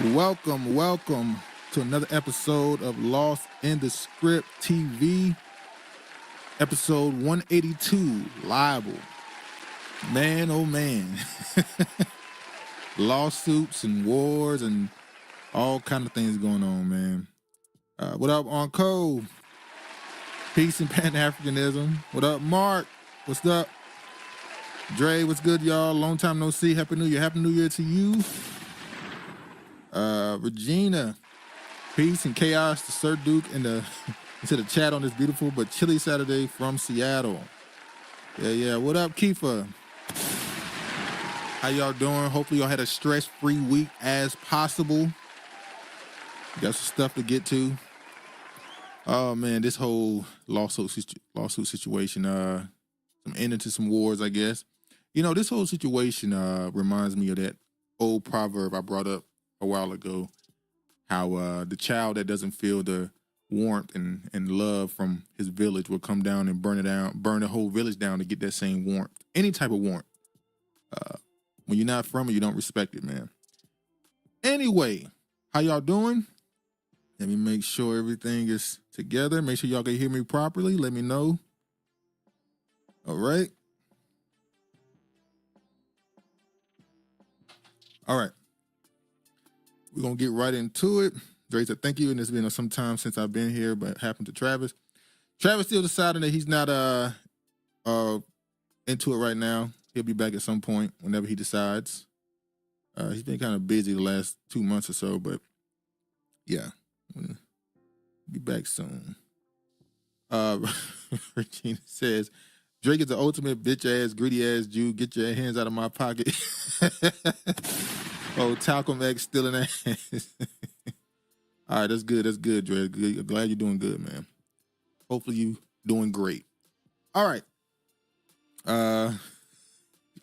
Welcome to another episode of Lost in the Script TV, episode 182, Libel. Man, oh man. Lawsuits and wars and all kind of things going on, man. What up, Uncle? Peace and Pan-Africanism. What up, Mark? What's up? Dre, what's good, y'all? Long time no see. Happy New Year. Happy New Year to you. Regina, peace and chaos to Sir Duke into the chat on this beautiful but chilly Saturday from Seattle. Yeah. What up, Kiefer? How y'all doing? Hopefully y'all had a stress-free week as possible. Got some stuff to get to. Oh man, this whole lawsuit situation, some ending to some wars, I guess. You know, this whole situation reminds me of that old proverb I brought up a while ago, how the child that doesn't feel the warmth and love from his village will come down and burn the whole village down to get that same warmth, any type of warmth. When you're not from it, you don't respect it, man. Anyway, how y'all doing? Let me make sure everything is together. Make sure y'all can hear me properly. Let me know. All right. All right. We're going to get right into it. Dre said, thank you. And it's been some time since I've been here, but it happened to Travis. Travis still deciding that he's not into it right now. He'll be back at some point whenever he decides. He's been kind of busy the last 2 months or so, but yeah, we'll be back soon. Regina says, Drake is the ultimate bitch-ass, greedy-ass Jew. Get your hands out of my pocket. Oh, Talcum X stealing ass. All right, that's good. That's good, Dre. Good. Glad you're doing good, man. Hopefully you doing great. All right.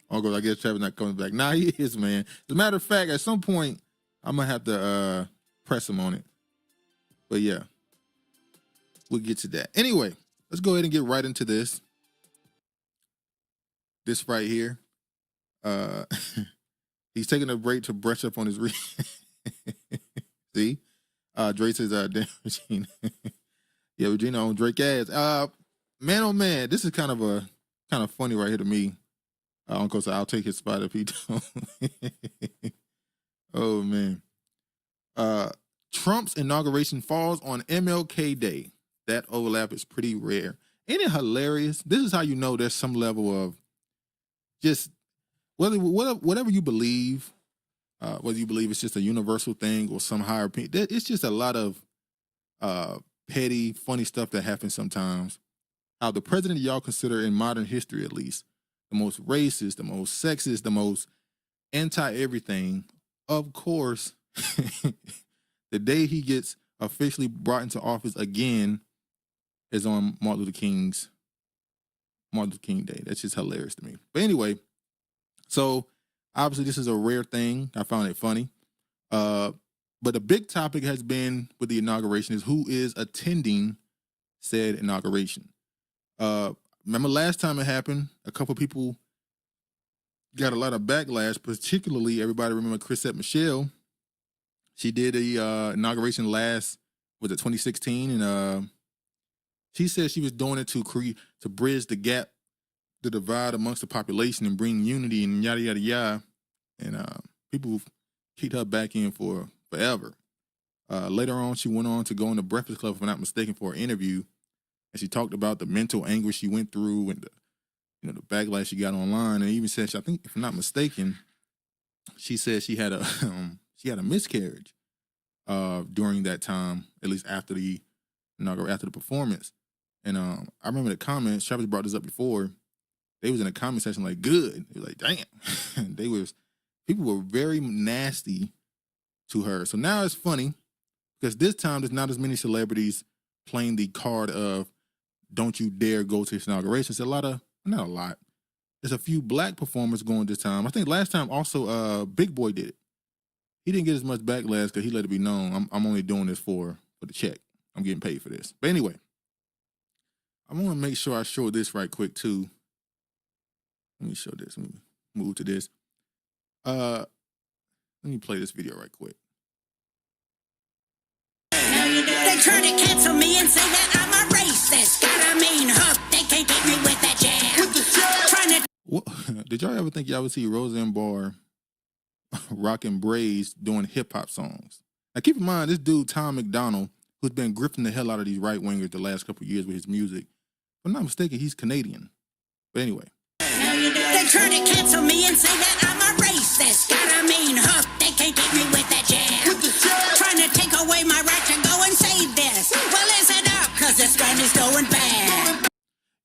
Uncle, I guess Travis not coming back. Nah, he is, man. As a matter of fact, at some point, I'm going to have to press him on it. But yeah, we'll get to that. Anyway, let's go ahead and get right into this. This right here. He's taking a break to brush up on his See? Dre says, damn, Regina. Yeah, Regina on Drake ass. Man, oh man, this is kind of funny right here to me. Uncle said, I'll take his spot if he don't. Oh man. Trump's inauguration falls on MLK Day. That overlap is pretty rare. Ain't it hilarious? This is how you know there's some level of just whatever you believe, whether you believe it's just a universal thing or some higher opinion. It's just a lot of petty, funny stuff that happens sometimes. How the president y'all consider in modern history, at least, the most racist, the most sexist, the most anti-everything. Of course, the day he gets officially brought into office again is on Martin Luther King Day. That's just hilarious to me. But anyway, so obviously this is a rare thing. I found it funny. But the big topic has been with the inauguration is who is attending said inauguration. Remember last time it happened, a couple people got a lot of backlash, particularly everybody remember Chrisette Michelle. She did the inauguration last, was it 2016? And she said she was doing it to bridge the gap, the divide amongst the population and bring unity and yada, yada, yada. And people kicked her back in for forever. Later on, she went on to go on the Breakfast Club, if I'm not mistaken, for an interview. And she talked about the mental anguish she went through and the backlash she got online. And even said, I think, if I'm not mistaken, she said she had a miscarriage during that time, at least after the performance. And I remember the comments, Travis brought this up before, they was in a comment section like, good. They was like, damn. People were very nasty to her. So now it's funny because this time there's not as many celebrities playing the card of don't you dare go to this inauguration. It's not a lot. There's a few black performers going this time. I think last time also Big Boy did it. He didn't get as much backlash because he let it be known. I'm only doing this for the check. I'm getting paid for this. But anyway, I want to make sure I show this right quick too. Let me show this. Let me move to this. Let me play this video right quick. try to cancel me and say that I'm a racist. Got a mean hook, they can't get me with that jab. Trying to... What, did y'all ever think y'all would see Roseanne Barr rocking braids doing hip-hop songs? Now, keep in mind, this dude, Tom McDonald, who's been grifting the hell out of these right-wingers the last couple of years with his music, if I'm not mistaken, he's Canadian. But anyway. They try to cancel me and say that I'm a racist. Got a mean hook, they can't get me with that jab. Trying to take away my right to go and save this. Well, listen up, because this gun is going bad.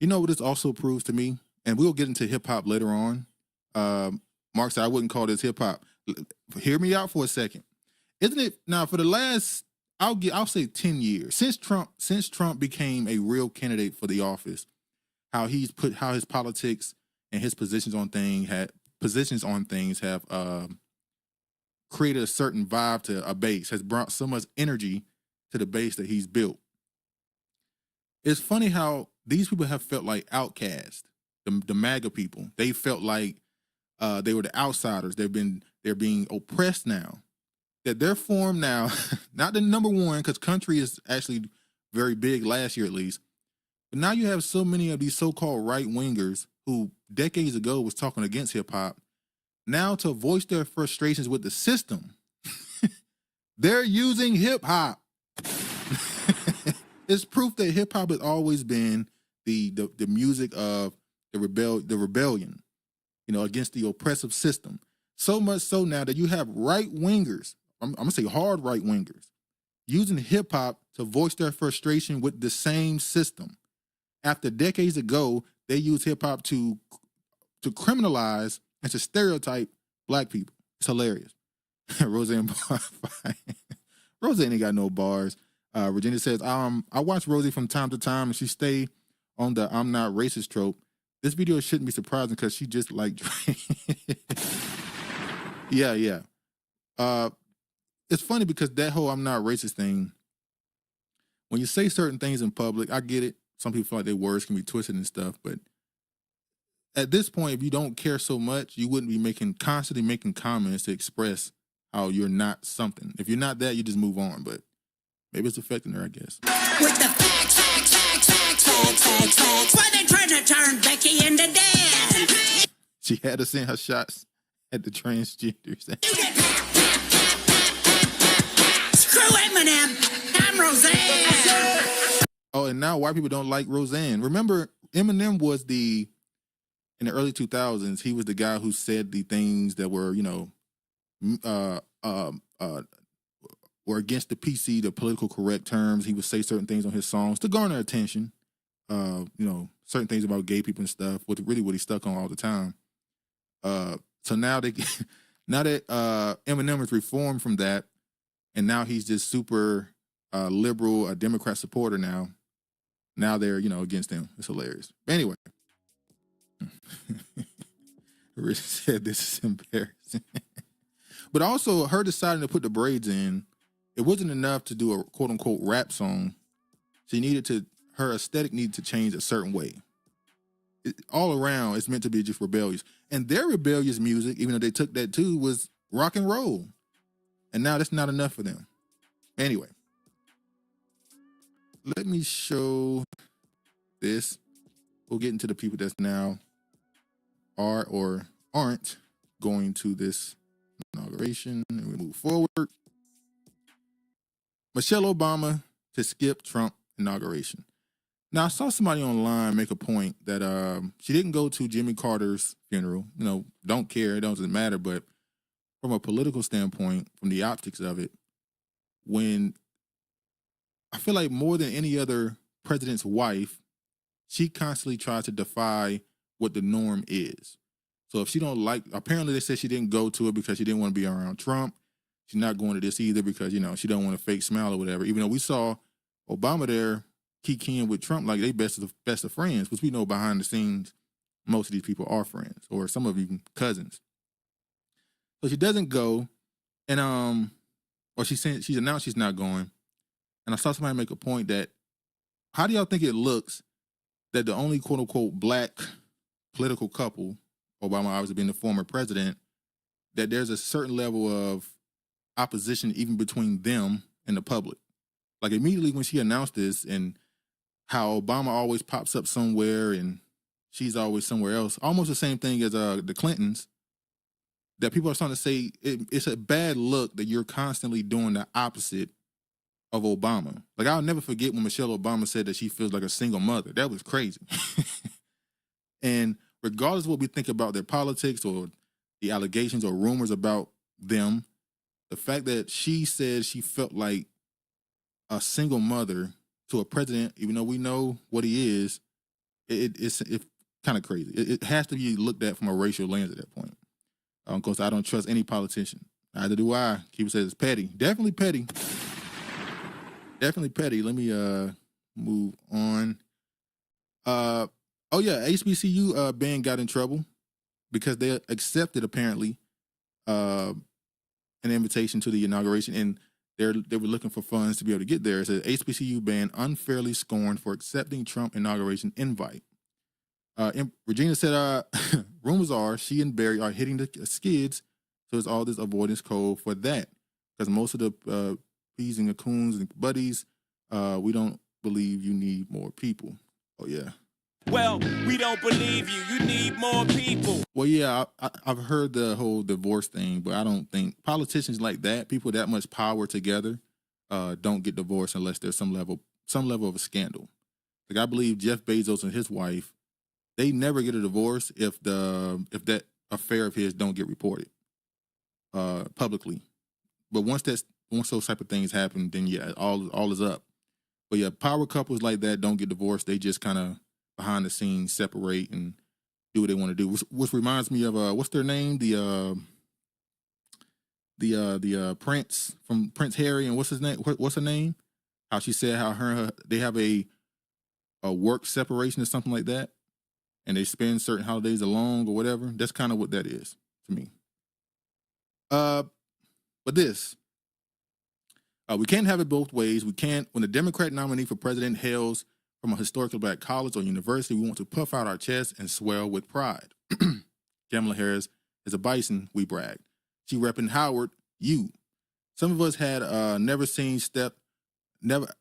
You know what this also proves to me? And we'll get into hip-hop later on. Mark said, I wouldn't call this hip-hop. Hear me out for a second. Isn't it? Now, for the last, I'll say 10 years, since Trump became a real candidate for the office, how his politics and his positions on things have created a certain vibe to a base, has brought so much energy to the base that he's built. It's funny how these people have felt like outcasts, the MAGA people. They felt like they were the outsiders. They're being oppressed now. That they're formed now, not the number one, because country is actually very big last year at least. But now you have so many of these so-called right-wingers who decades ago was talking against hip-hop, now to voice their frustrations with the system, they're using hip-hop. It's proof that hip-hop has always been the music of the rebellion, against the oppressive system. So much so now that you have right-wingers, I'm going to say hard right-wingers, using hip-hop to voice their frustration with the same system. After decades ago, they used hip-hop to criminalize and to stereotype black people. It's hilarious. Roseanne Barr. Roseanne ain't got no bars. Virginia says, I watch Rosie from time to time and she stay on the I'm not racist trope. This video shouldn't be surprising because she just like Yeah. It's funny because that whole I'm not racist thing, when you say certain things in public, I get it. Some people feel like their words can be twisted and stuff, but at this point, if you don't care so much, you wouldn't be constantly making comments to express how you're not something. If you're not that, you just move on, but maybe it's affecting her, I guess. With the facts. Why they trying to turn Becky into Dan? She had to send her shots at the transgenders. Screw Eminem. I'm Roseanne. Oh, and now white people don't like Roseanne. Remember, Eminem was in the early 2000s, he was the guy who said the things that were, were against the PC, the political correct terms. He would say certain things on his songs to garner attention. Certain things about gay people and stuff, what he stuck on all the time. So now that Eminem has reformed from that, and now he's just super liberal, a Democrat supporter now. Now they're, against him. It's hilarious. But anyway. Rich said this is embarrassing. But also her deciding to put the braids in, it wasn't enough to do a quote unquote rap song. Her aesthetic needed to change a certain way. All around, it's meant to be just rebellious. And their rebellious music, even though they took that too, was rock and roll. And now that's not enough for them. Anyway, let me show this. We'll get into the people that's now are or aren't going to this inauguration, and we move forward. Michelle Obama to skip Trump inauguration. Now, I saw somebody online make a point that she didn't go to Jimmy Carter's funeral. Don't care, it doesn't matter. But from a political standpoint, from the optics of it, when I feel like more than any other president's wife, she constantly tries to defy what the norm is. So if she don't like, apparently they said she didn't go to it because she didn't want to be around Trump. She's not going to this either because, she don't want a fake smile or whatever. Even though we saw Obama there kikiing with Trump like they best of friends, which we know behind the scenes, most of these people are friends or some of even cousins. So she doesn't go, and she's announced she's not going. And I saw somebody make a point that, how do y'all think it looks that the only quote unquote black political couple, Obama obviously being the former president, that there's a certain level of opposition even between them and the public? Like immediately when she announced this and how Obama always pops up somewhere and she's always somewhere else, almost the same thing as the Clintons, that people are starting to say it's a bad look that you're constantly doing the opposite of Obama. Like I'll never forget when Michelle Obama said that she feels like a single mother. That was crazy. And regardless of what we think about their politics or the allegations or rumors about them, the fact that she said she felt like a single mother to a president, even though we know what he is, it's kind of crazy. It has to be looked at from a racial lens at that point. Of course, I don't trust any politician. Neither do I. Keep says it's petty. Definitely petty. Definitely petty. Let me move on. Oh yeah, HBCU band got in trouble because they accepted apparently an invitation to the inauguration, and they were looking for funds to be able to get there. It says HBCU band unfairly scorned for accepting Trump inauguration invite. Regina said, rumors are she and Barry are hitting the skids, so it's all this avoidance code for that. Because most of the P's and the coons and buddies, we don't believe you need more people. Oh, yeah. Well, we don't believe you. You need more people. Well, yeah, I've heard the whole divorce thing, but I don't think politicians like that, people that much power together, don't get divorced unless there's some level of a scandal. Like I believe Jeff Bezos and his wife, they never get a divorce if that affair of his don't get reported publicly. But once those type of things happen, then yeah, all is up. But yeah, power couples like that don't get divorced. They just kind of behind the scenes separate and do what they want to do. Which reminds me of what's their name? The Prince from Prince Harry, and what's his name? What's her name? How she said how they have a work separation or something like that, and they spend certain holidays alone or whatever. That's kind of what that is to me. But this, we can't have it both ways. We can't, when the Democrat nominee for president hails from a historically black college or university, we want to puff out our chest and swell with pride. Kamala Harris is a bison, we brag. She repping Howard, you. Some of us had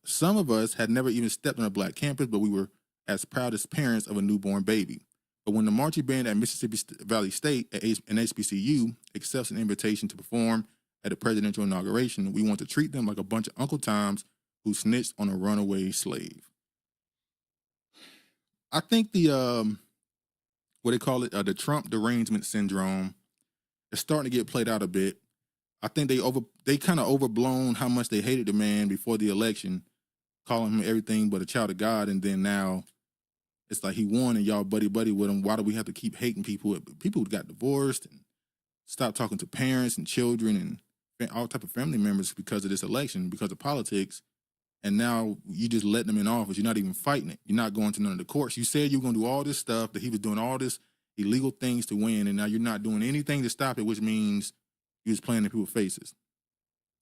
some of us had never even stepped on a black campus, but we were as proud as parents of a newborn baby. But when the marching band at Mississippi Valley State at an HBCU accepts an invitation to perform at a presidential inauguration, we want to treat them like a bunch of Uncle Toms who snitched on a runaway slave. I think the what they call it, the Trump derangement syndrome, is starting to get played out a bit. I think they kind of overblown how much they hated the man before the election, calling him everything but a child of God, and then now it's like he won and y'all buddy with him. Why do we have to keep hating people? People who got divorced and stopped talking to parents and children and all type of family members because of this election, because of politics. And now you just letting them in office. You're not even fighting it. You're not going to none of the courts. You said you were going to do all this stuff, that he was doing all this illegal things to win, and now you're not doing anything to stop it, which means you're just playing in people's faces.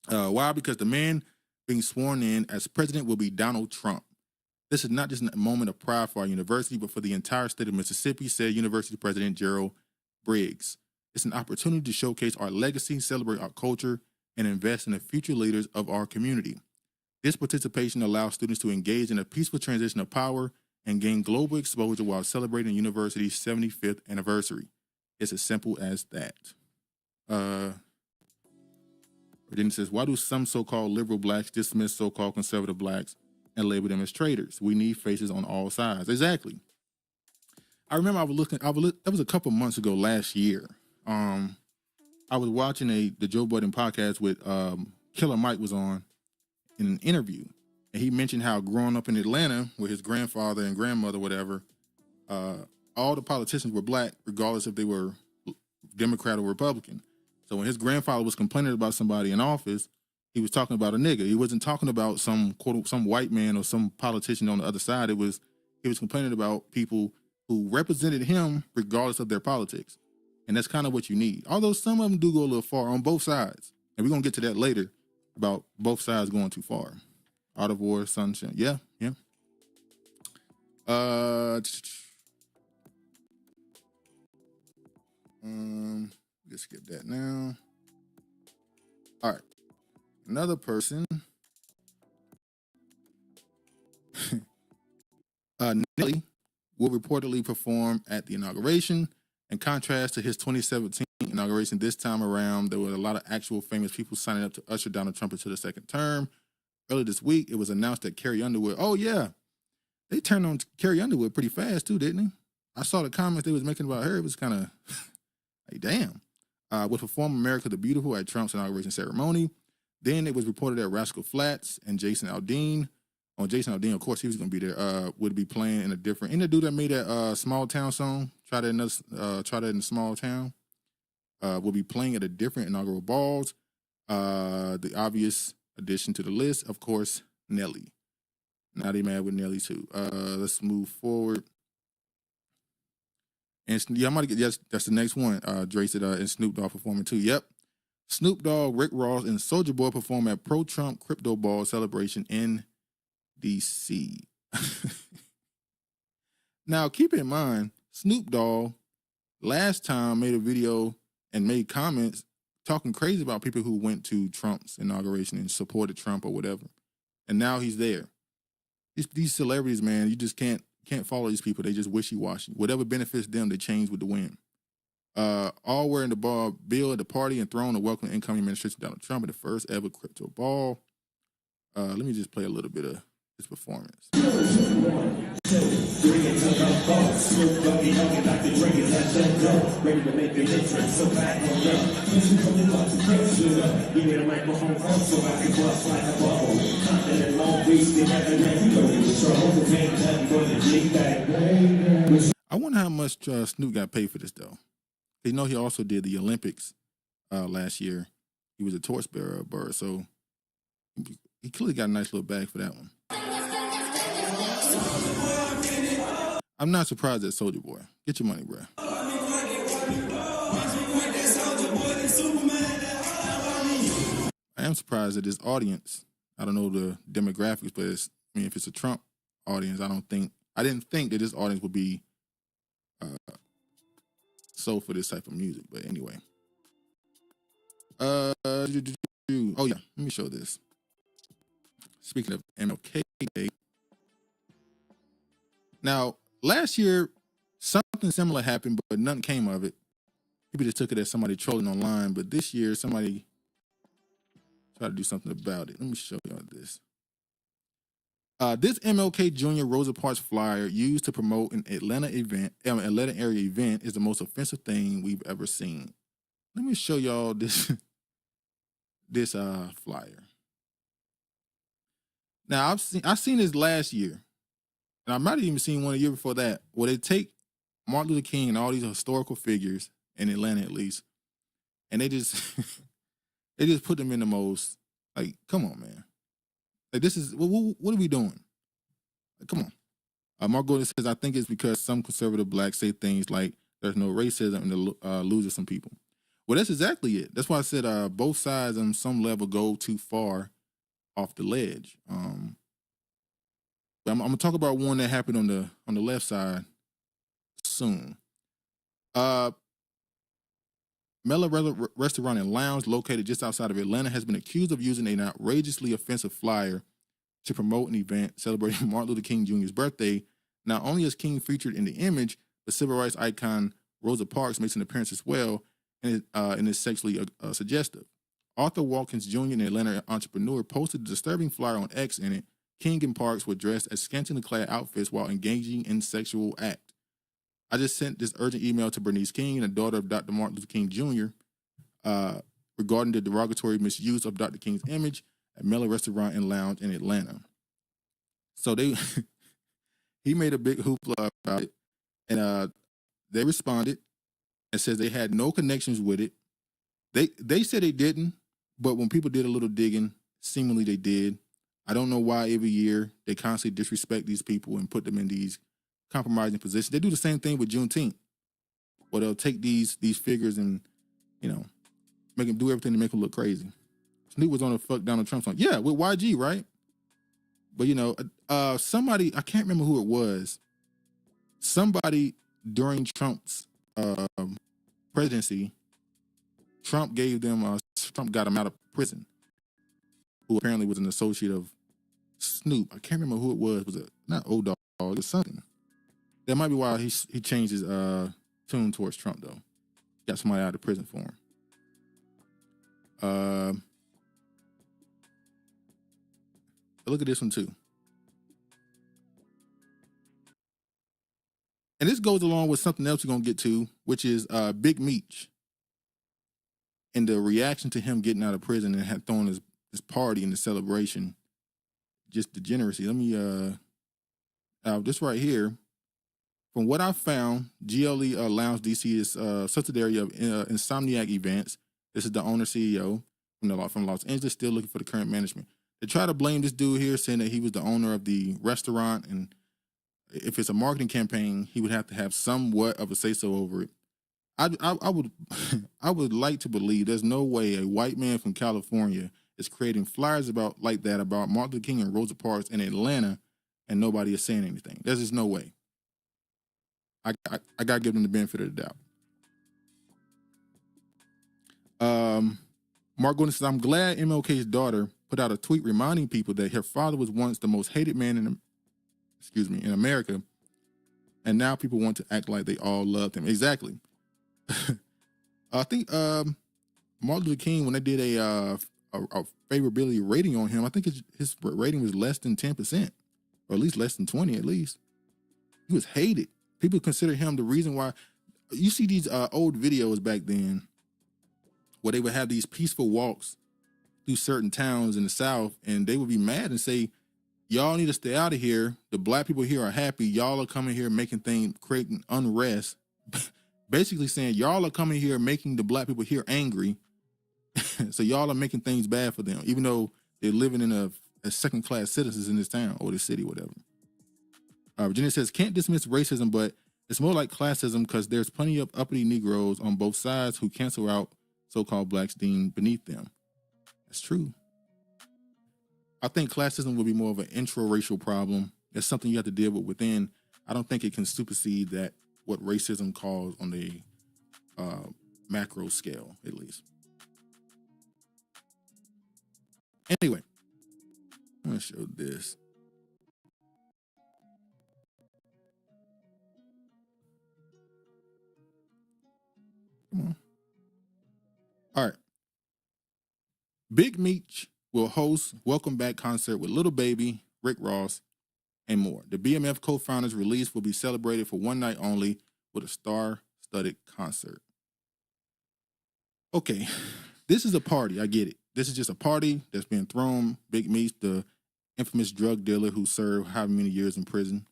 Why? Because the man being sworn in as president will be Donald Trump. This is not just a moment of pride for our university, but for the entire state of Mississippi, said University President Gerald Briggs. It's an opportunity to showcase our legacy, celebrate our culture, and invest in the future leaders of our community. This participation allows students to engage in a peaceful transition of power and gain global exposure while celebrating the university's 75th anniversary. It's as simple as that. Virginia says, why do some so-called liberal blacks dismiss so-called conservative blacks and label them as traitors? We need faces on all sides. Exactly. I remember that was a couple months ago last year. I was watching the Joe Budden podcast with Killer Mike was on in an interview, and he mentioned how growing up in Atlanta with his grandfather and grandmother, whatever, all the politicians were black, regardless if they were Democrat or Republican. So when his grandfather was complaining about somebody in office, he was talking about a nigga. He wasn't talking about some white man or some politician on the other side. He was complaining about people who represented him regardless of their politics. And that's kind of what you need. Although some of them do go a little far on both sides. And we're going to get to that later about both sides going too far. Art of War, Sunshine. Yeah. Let's skip that now. All right. Another person Nelly will reportedly perform at the inauguration. In contrast to his 2017 inauguration, this time around, there were a lot of actual famous people signing up to usher Donald Trump into the second term. Earlier this week, it was announced that Carrie Underwood, oh yeah, they turned on Carrie Underwood pretty fast too, didn't they? I saw the comments they was making about her. It was kind of, like, damn. Would perform America the Beautiful at Trump's inauguration ceremony. Then it was reported that Rascal Flatts and Jason Aldean, Jason Aldean, of course, he was going to be there, would be playing in a different, and the dude that made that Small Town song, try that in a Small Town, will be playing at a different inaugural balls. The obvious addition to the list, of course, Nelly. Now they mad with Nelly too. Let's move forward. And yeah, I'm gonna get, yes, that's the next one. Dre said, and Snoop Dogg performing too. Yep. Snoop Dogg, Rick Ross, and Soulja Boy perform at pro-Trump crypto ball celebration in DC. Now, keep in mind, Snoop Dogg last time made a video and made comments talking crazy about people who went to Trump's inauguration and supported Trump or whatever. And now he's there. These celebrities, man, you just can't follow these people. They just wishy-washy. Whatever benefits them, they change with the wind. All wearing the ball bill at the party and throwing a welcome incoming administration Donald Trump at the first ever crypto ball. Let me just play a little bit of his performance. I wonder how much Snoop got paid for this, though. You know, he also did the Olympics last year. He was a torchbearer of Burr, so he clearly got a nice little bag for that one. I'm not surprised at Soulja Boy. Get your money, bro. I am surprised at this audience. I don't know the demographics, but if it's a Trump audience, I didn't think that this audience would be so for this type of music. But anyway. Oh yeah, let me show this. Speaking of MLK Day. Now, last year, something similar happened, but nothing came of it. People just took it as somebody trolling online. But this year, somebody tried to do something about it. Let me show y'all this. This MLK Jr Rosa Parks flyer used to promote an Atlanta area event is the most offensive thing we've ever seen. Let me show y'all this flyer. Now I've seen this last year, and I might have even seen one a year before that, where they take Martin Luther King and all these historical figures in Atlanta, at least, and they just they just put them in the most, like, come on, man. Like, this is, what are we doing? Like, come on. Mark Gordon says, I think it's because some conservative blacks say things like there's no racism and the losing some people. Well, that's exactly it. That's why I said both sides on some level go too far off the ledge. But I'm gonna talk about one that happened on the left side soon. Mela Restaurant and Lounge, located just outside of Atlanta, has been accused of using an outrageously offensive flyer to promote an event celebrating Martin Luther King Jr.'s birthday. Not only is King featured in the image, but civil rights icon Rosa Parks makes an appearance as well, and is sexually suggestive. Arthur Watkins Jr., an Atlanta entrepreneur, posted a disturbing flyer on X. In it, King and Parks were dressed as scantily clad outfits while engaging in sexual act. I just sent this urgent email to Bernice King, the daughter of Dr. Martin Luther King Jr., regarding the derogatory misuse of Dr. King's image at Mela Restaurant and Lounge in Atlanta. So he made a big hoopla about it, and they responded and says they had no connections with it. They said they didn't, but when people did a little digging, seemingly they did. I don't know why every year they constantly disrespect these people and put them in these compromising positions. They do the same thing with Juneteenth, where they'll take these figures and, make them do everything to make them look crazy. Snoop was on a fuck Donald Trump song. Yeah, with YG, right? But, somebody, I can't remember who it was. Somebody during Trump's presidency, Trump got him out of prison, who apparently was an associate of Snoop. I can't remember who it was. Was it not Old Dog? It was something. That might be why he changed his tune towards Trump though. Got somebody out of prison for him. Look at this one too. And this goes along with something else we're gonna get to, which is Big Meech and the reaction to him getting out of prison and had thrown his party in the celebration. Just degeneracy. Let me this right here. From what I found, GLE Lounge DC is subsidiary of Insomniac Events. This is the owner CEO from Los Angeles, still looking for the current management. They try to blame this dude here, saying that he was the owner of the restaurant, and if it's a marketing campaign, he would have to have somewhat of a say-so over it. I would I would like to believe there's no way a white man from California is creating flyers about Martin Luther King and Rosa Parks in Atlanta, and nobody is saying anything. There's just no way. I gotta give them the benefit of the doubt. Mark Gordon says, I'm glad MLK's daughter put out a tweet reminding people that her father was once the most hated man in America, and now people want to act like they all loved him. Exactly. I think Martin Luther King, when they did a favorability rating on him, I think his rating was less than 10%, or at least less than 20 at least. He was hated. People consider him the reason why. You see these old videos back then where they would have these peaceful walks through certain towns in the South, and they would be mad and say, y'all need to stay out of here. The black people here are happy. Y'all are coming here making things, creating unrest. Basically saying y'all are coming here making the black people here angry. So y'all are making things bad for them, even though they're living in as second-class citizens in this town or this city, whatever. Virginia says, can't dismiss racism, but it's more like classism because there's plenty of uppity Negroes on both sides who cancel out so-called blacks deemed beneath them. That's true. I think classism would be more of an intra-racial problem. It's something you have to deal with within. I don't think it can supersede that, what racism caused on the macro scale, at least. Anyway, I'm going to show this. Come on. All right. Big Meech will host Welcome Back concert with Lil Baby, Rick Ross, and more. The BMF co-founders' release will be celebrated for one night only with a star-studded concert. Okay, this is a party. I get it. This is just a party that's been thrown. Big Meech, the infamous drug dealer who served however many years in prison.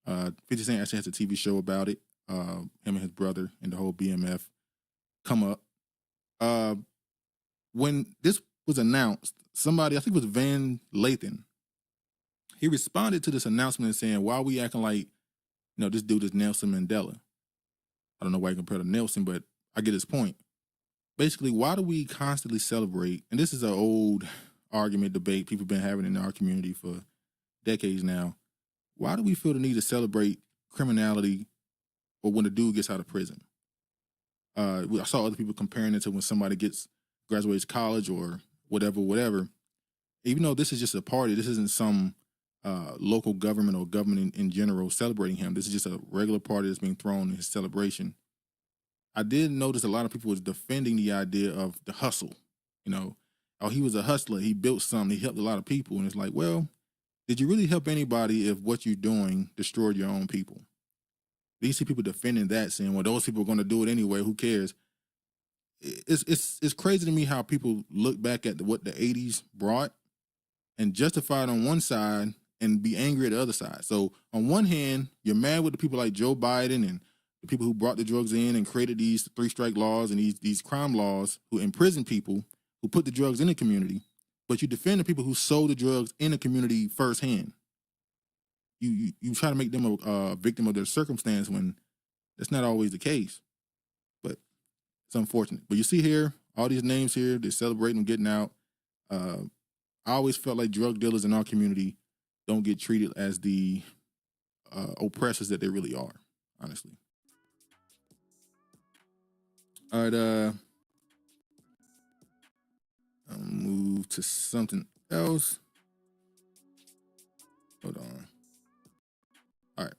50 Cent actually has a TV show about it. Him and his brother and the whole BMF come up. When this was announced, somebody, I think it was Van Lathan, he responded to this announcement saying, why are we acting like, this dude is Nelson Mandela? I don't know why you compare to Nelson, but I get his point. Basically, why do we constantly celebrate, and this is an old argument, debate people have been having in our community for decades now, why do we feel the need to celebrate criminality or when a dude gets out of prison? I saw other people comparing it to when somebody graduates college or whatever. Even though this is just a party, this isn't some local government or government in general celebrating him. This is just a regular party that's being thrown in his celebration. I did notice a lot of people was defending the idea of the hustle. Oh, he was a hustler. He built something. He helped a lot of people. And it's like, well, did you really help anybody if what you're doing destroyed your own people? You see people defending that, saying, well, those people are going to do it anyway. Who cares? It's crazy to me how people look back at what the 80s brought and justify it on one side and be angry at the other side. So on one hand, you're mad with the people like Joe Biden and the people who brought the drugs in and created these 3-strike laws and these crime laws, who imprison people, who put the drugs in the community, but you defend the people who sold the drugs in the community firsthand. You try to make them a victim of their circumstance when that's not always the case. But it's unfortunate. But you see here, all these names here, they're celebrating them getting out. I always felt like drug dealers in our community don't get treated as the oppressors that they really are, honestly. All right, I'll move to something else. Hold on. All right.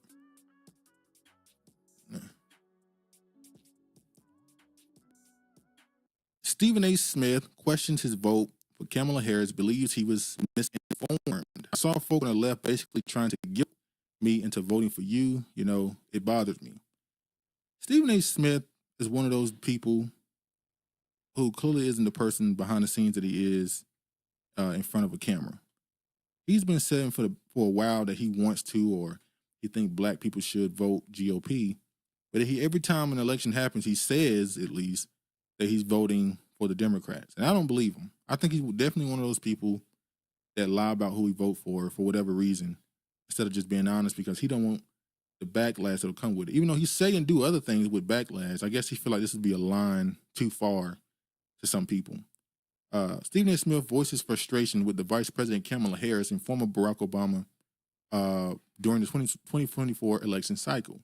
Stephen A. Smith questions his vote for Kamala Harris, believes he was misinformed. I saw folk on the left basically trying to guilt me into voting for you. You know, it bothers me. Stephen A. Smith is one of those people who clearly isn't the person behind the scenes that he is in front of a camera. He's been saying for a while that he wants to, or he thinks black people should vote GOP. But every time an election happens, he says, at least, that he's voting for the Democrats. And I don't believe him. I think he's definitely one of those people that lie about who he vote for whatever reason, instead of just being honest, because he don't want the backlash that'll come with it. Even though he's saying do other things with backlash, I guess he feel like this would be a line too far to some people. Stephen A. Smith voices frustration with the Vice President Kamala Harris and former Barack Obama during the 2024 election cycle.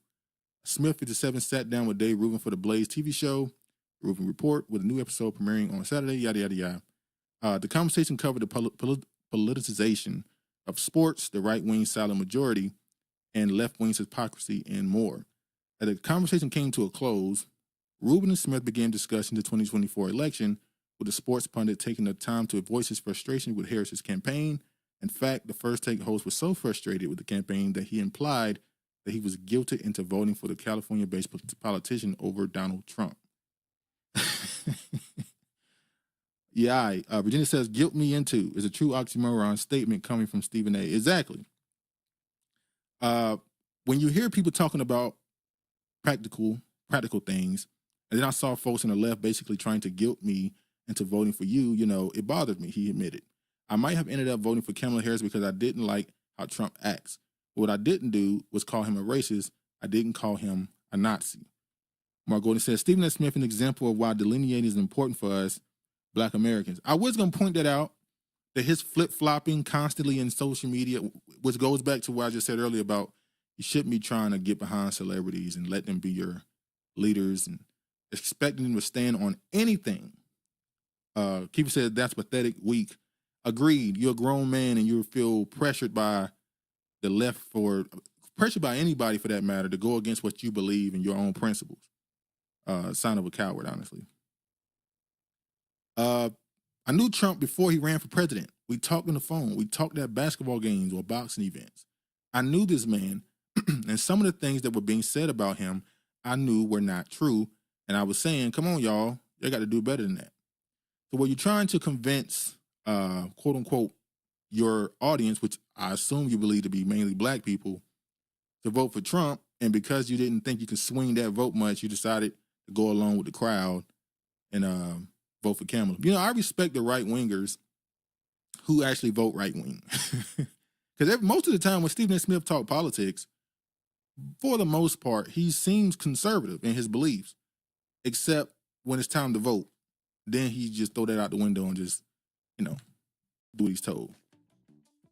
Smith, 57, sat down with Dave Rubin for the Blaze TV show, Rubin Report, with a new episode premiering on Saturday, yada, yada, yada. The conversation covered the politicization of sports, the right-wing silent majority, and left-wing's hypocrisy, and more. As the conversation came to a close, Rubin and Smith began discussing the 2024 election, with the sports pundit taking the time to voice his frustration with Harris's campaign. In fact, the First Take host was so frustrated with the campaign that he implied that he was guilted into voting for the California-based politician over Donald Trump. Yeah, Virginia says, guilt me into is a true oxymoron statement coming from Stephen A. Exactly. When you hear people talking about practical things, and then I saw folks on the left basically trying to guilt me into voting for you, you know, it bothered me, he admitted. I might have ended up voting for Kamala Harris because I didn't like how Trump acts. What I didn't do was call him a racist. I didn't call him a Nazi. Mark Gordon says, Stephen A. Smith, an example of why delineating is important for us Black Americans. I was going to point that out, that his flip-flopping constantly in social media, which goes back to what I just said earlier about you shouldn't be trying to get behind celebrities and let them be your leaders and expecting them to stand on anything. Keeper said, that's pathetic, weak. Agreed. You're a grown man and you feel pressured by the left, for pressured by anybody for that matter, to go against what you believe in your own principles. Sign of a coward, honestly. I knew Trump before he ran for president. We talked on the phone. We talked at basketball games or boxing events. I knew this man, and some of the things that were being said about him, I knew were not true. And I was saying, come on, y'all, you got to do better than that. So when you're trying to convince, quote unquote, your audience, which I assume you believe to be mainly black people, to vote for Trump, and because you didn't think you could swing that vote much, you decided to go along with the crowd and vote for Kamala. You know, I respect the right-wingers who actually vote right-wing. Because most of the time when Stephen A. Smith talk politics, for the most part, he seems conservative in his beliefs, except when it's time to vote. Then he just throw that out the window and just, you know, do what he's told.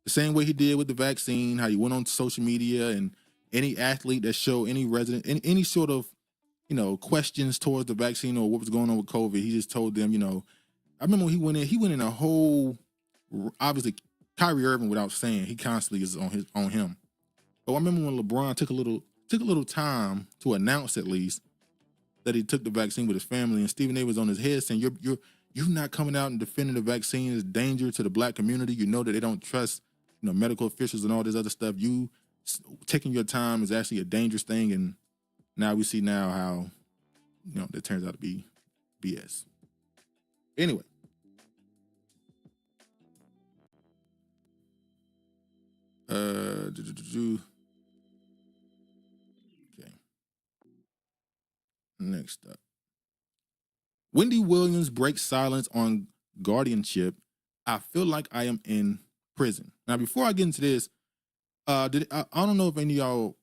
The same way he did with the vaccine, how he went on social media and any athlete that showed any resident, any sort of, you know, questions towards the vaccine or what was going on with COVID, he just told them, you know, I remember when he went in a whole, obviously Kyrie Irving, without saying, he constantly is on him. But I remember when LeBron took a little time to announce, at least, that he took the vaccine with his family, and Stephen A. was on his head saying, you're not coming out and defending the vaccine as danger to the black community. You know that they don't trust, you know, medical officials and all this other stuff. You taking your time is actually a dangerous thing, and now we see now how, you know, that turns out to be BS. Anyway. Okay. Next up. Wendy Williams breaks silence on guardianship. I feel like I am in prison. Now, before I get into this, I don't know if any of y'all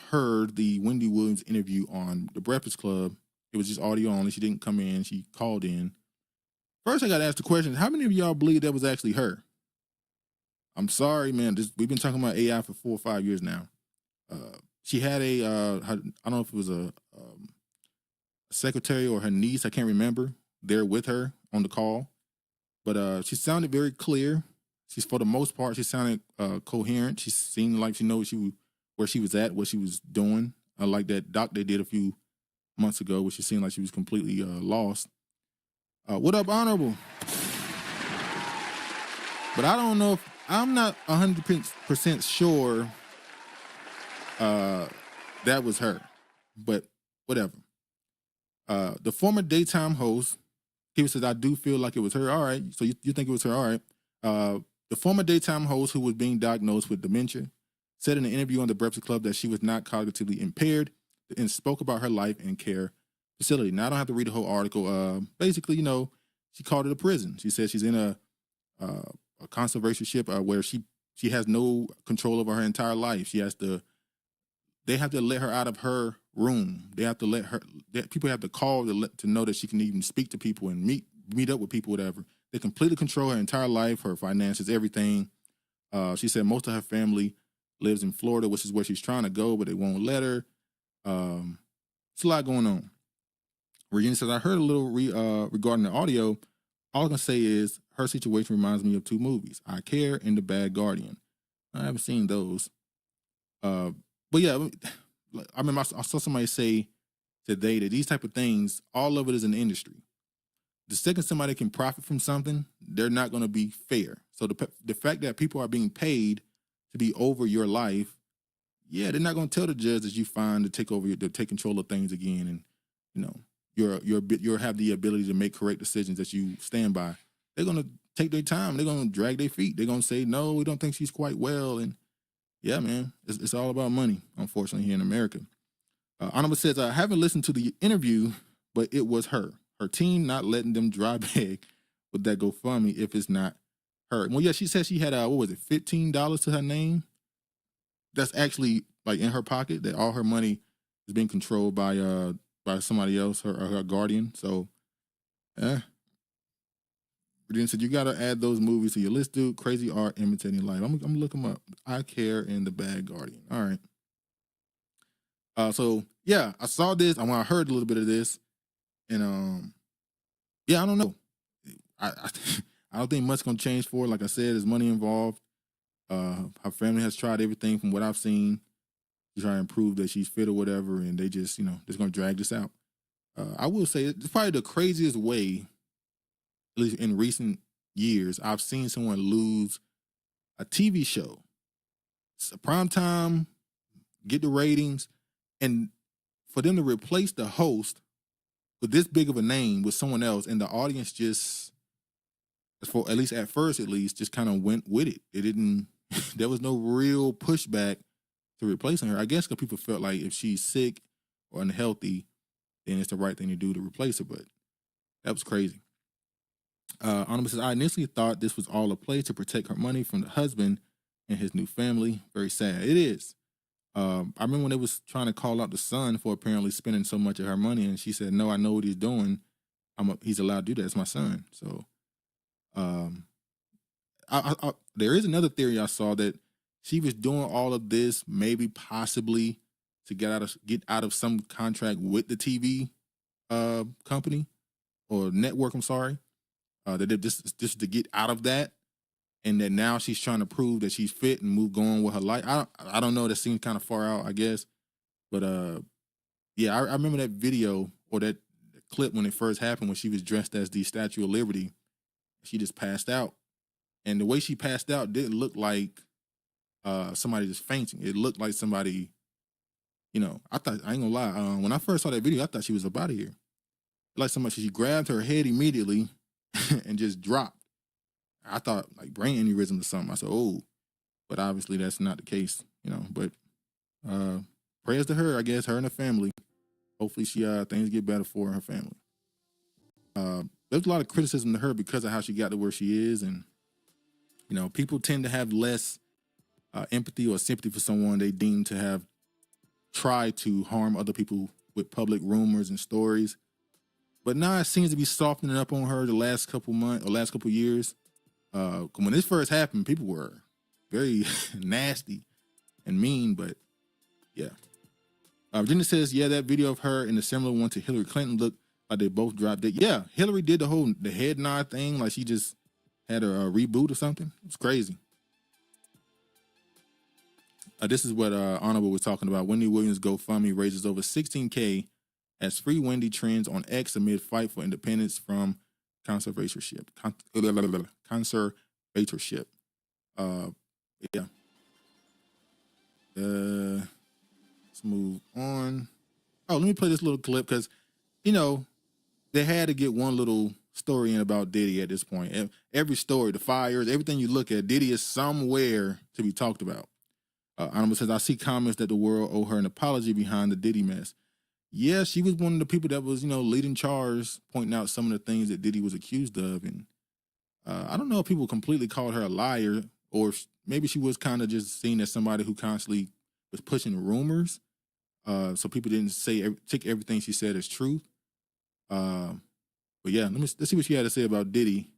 heard the Wendy Williams interview on The Breakfast Club. It was just audio only. She didn't come in. She called in. First, I got to ask the question, how many of y'all believe that was actually her? I'm sorry, man. We've been talking about AI for 4 or 5 years now. She had I don't know if it was a secretary or her niece, I can't remember, there with her on the call. But she sounded very clear, she's for the most part, she sounded coherent. She seemed like she knows where she was at, what she was doing. I like that doc they did a few months ago, where she seemed like she was completely lost. What up, Honorable? But I don't know if I'm not 100% sure that was her, but whatever. The former daytime host, he says, I do feel like it was her. All right. So you think it was her? All right. The former daytime host, who was being diagnosed with dementia, said in an interview on the Breakfast Club that she was not cognitively impaired and spoke about her life and care facility. Now, I don't have to read the whole article. Basically, she called it a prison. She said she's in a conservatorship where she has no control over her entire life. They have to let her out of her room. They have to let her. People have to call to know that she can even speak to people and meet up with people, whatever. They completely control her entire life, her finances, everything. She said most of her family lives in Florida, which is where she's trying to go, but they won't let her. It's a lot going on. Regina says, I heard a little regarding the audio. All I can say is her situation reminds me of two movies, I Care and The Bad Guardian. I haven't seen those. But yeah, I remember I saw somebody say today that these type of things, all of it is in the industry. The second somebody can profit from something, they're not going to be fair. So the fact that people are being paid to be over your life, yeah, they're not going to tell the judge that you fine to take control of things again, and you'll have the ability to make correct decisions that you stand by. They're going to take their time. They're going to drag their feet. They're going to say, no, we don't think she's quite well. And yeah, man, it's all about money, unfortunately, here in America. Honorable says, I haven't listened to the interview, but it was her. Her team not letting them dry bag with that GoFundMe if it's not her. Well, yeah, she said she had, $15 to her name. That's actually like in her pocket, that all her money is being controlled by somebody else, her guardian. So, Virginia said, you got to add those movies to your list, dude. Crazy Art Imitating Life. I'm going to look them up. I Care and The Bad Guardian. All right. So, yeah, I saw this. I heard a little bit of this. And, yeah, I don't know. I don't think much going to change for her. Like I said, there's money involved. Her family has tried everything from what I've seen to try and prove that she's fit or whatever. And they just, just going to drag this out. I will say it's probably the craziest way, at least in recent years, I've seen someone lose a TV show. It's a prime time, get the ratings, and for them to replace the host with this big of a name with someone else, and the audience just, for at least at first, just kind of went with it. It didn't. There was no real pushback to replacing her. I guess because people felt like if she's sick or unhealthy, then it's the right thing to do to replace her. But that was crazy. Honorable says, I initially thought this was all a play to protect her money from the husband and his new family. Very sad. It is. I remember when they was trying to call out the son for apparently spending so much of her money, and she said, no, I know what he's doing. He's allowed to do that. It's my son. So there is another theory I saw that she was doing all of this maybe possibly to get out of some contract with the TV company or network, I'm sorry. That just to get out of that, and that now she's trying to prove that she's fit and going with her life. I don't know. That seems kind of far out, I guess. But yeah, I remember that video or that clip when it first happened, when she was dressed as the Statue of Liberty. She just passed out, and the way she passed out didn't look like somebody just fainting. It looked like somebody, I ain't gonna lie. When I first saw that video, I thought she was up out of here. Like she grabbed her head immediately and just dropped. I thought like brain aneurysm or something. I said, oh, but obviously that's not the case, but prayers to her, I guess, her and her family. Hopefully things get better for her family. There's a lot of criticism to her because of how she got to where she is. And, people tend to have less empathy or sympathy for someone they deem to have tried to harm other people with public rumors and stories. But now it seems to be softening up on her the last couple months or last couple years. When this first happened, people were very nasty and mean, but yeah. Virginia says, yeah, that video of her and the similar one to Hillary Clinton looked like they both dropped it. Yeah, Hillary did the head nod thing, like she just had a reboot or something. It's crazy. This is what Honorable was talking about. Wendy Williams GoFundMe raises over $16K as Free Wendy trends on X amid fight for independence from conservatorship. Conservatorship. Yeah. Let's move on. Oh, let me play this little clip because, you know, they had to get one little story in about Diddy at this point. Every story, the fires, everything you look at, Diddy is somewhere to be talked about. Honorable says, I see comments that the world owe her an apology behind the Diddy mess. Yeah, she was one of the people that was, you know, leading charge, pointing out some of the things that Diddy was accused of. And I don't know if people completely called her a liar, or if maybe she was kind of just seen as somebody who constantly was pushing rumors. So people didn't take everything she said as truth. But yeah, let's see what she had to say about Diddy.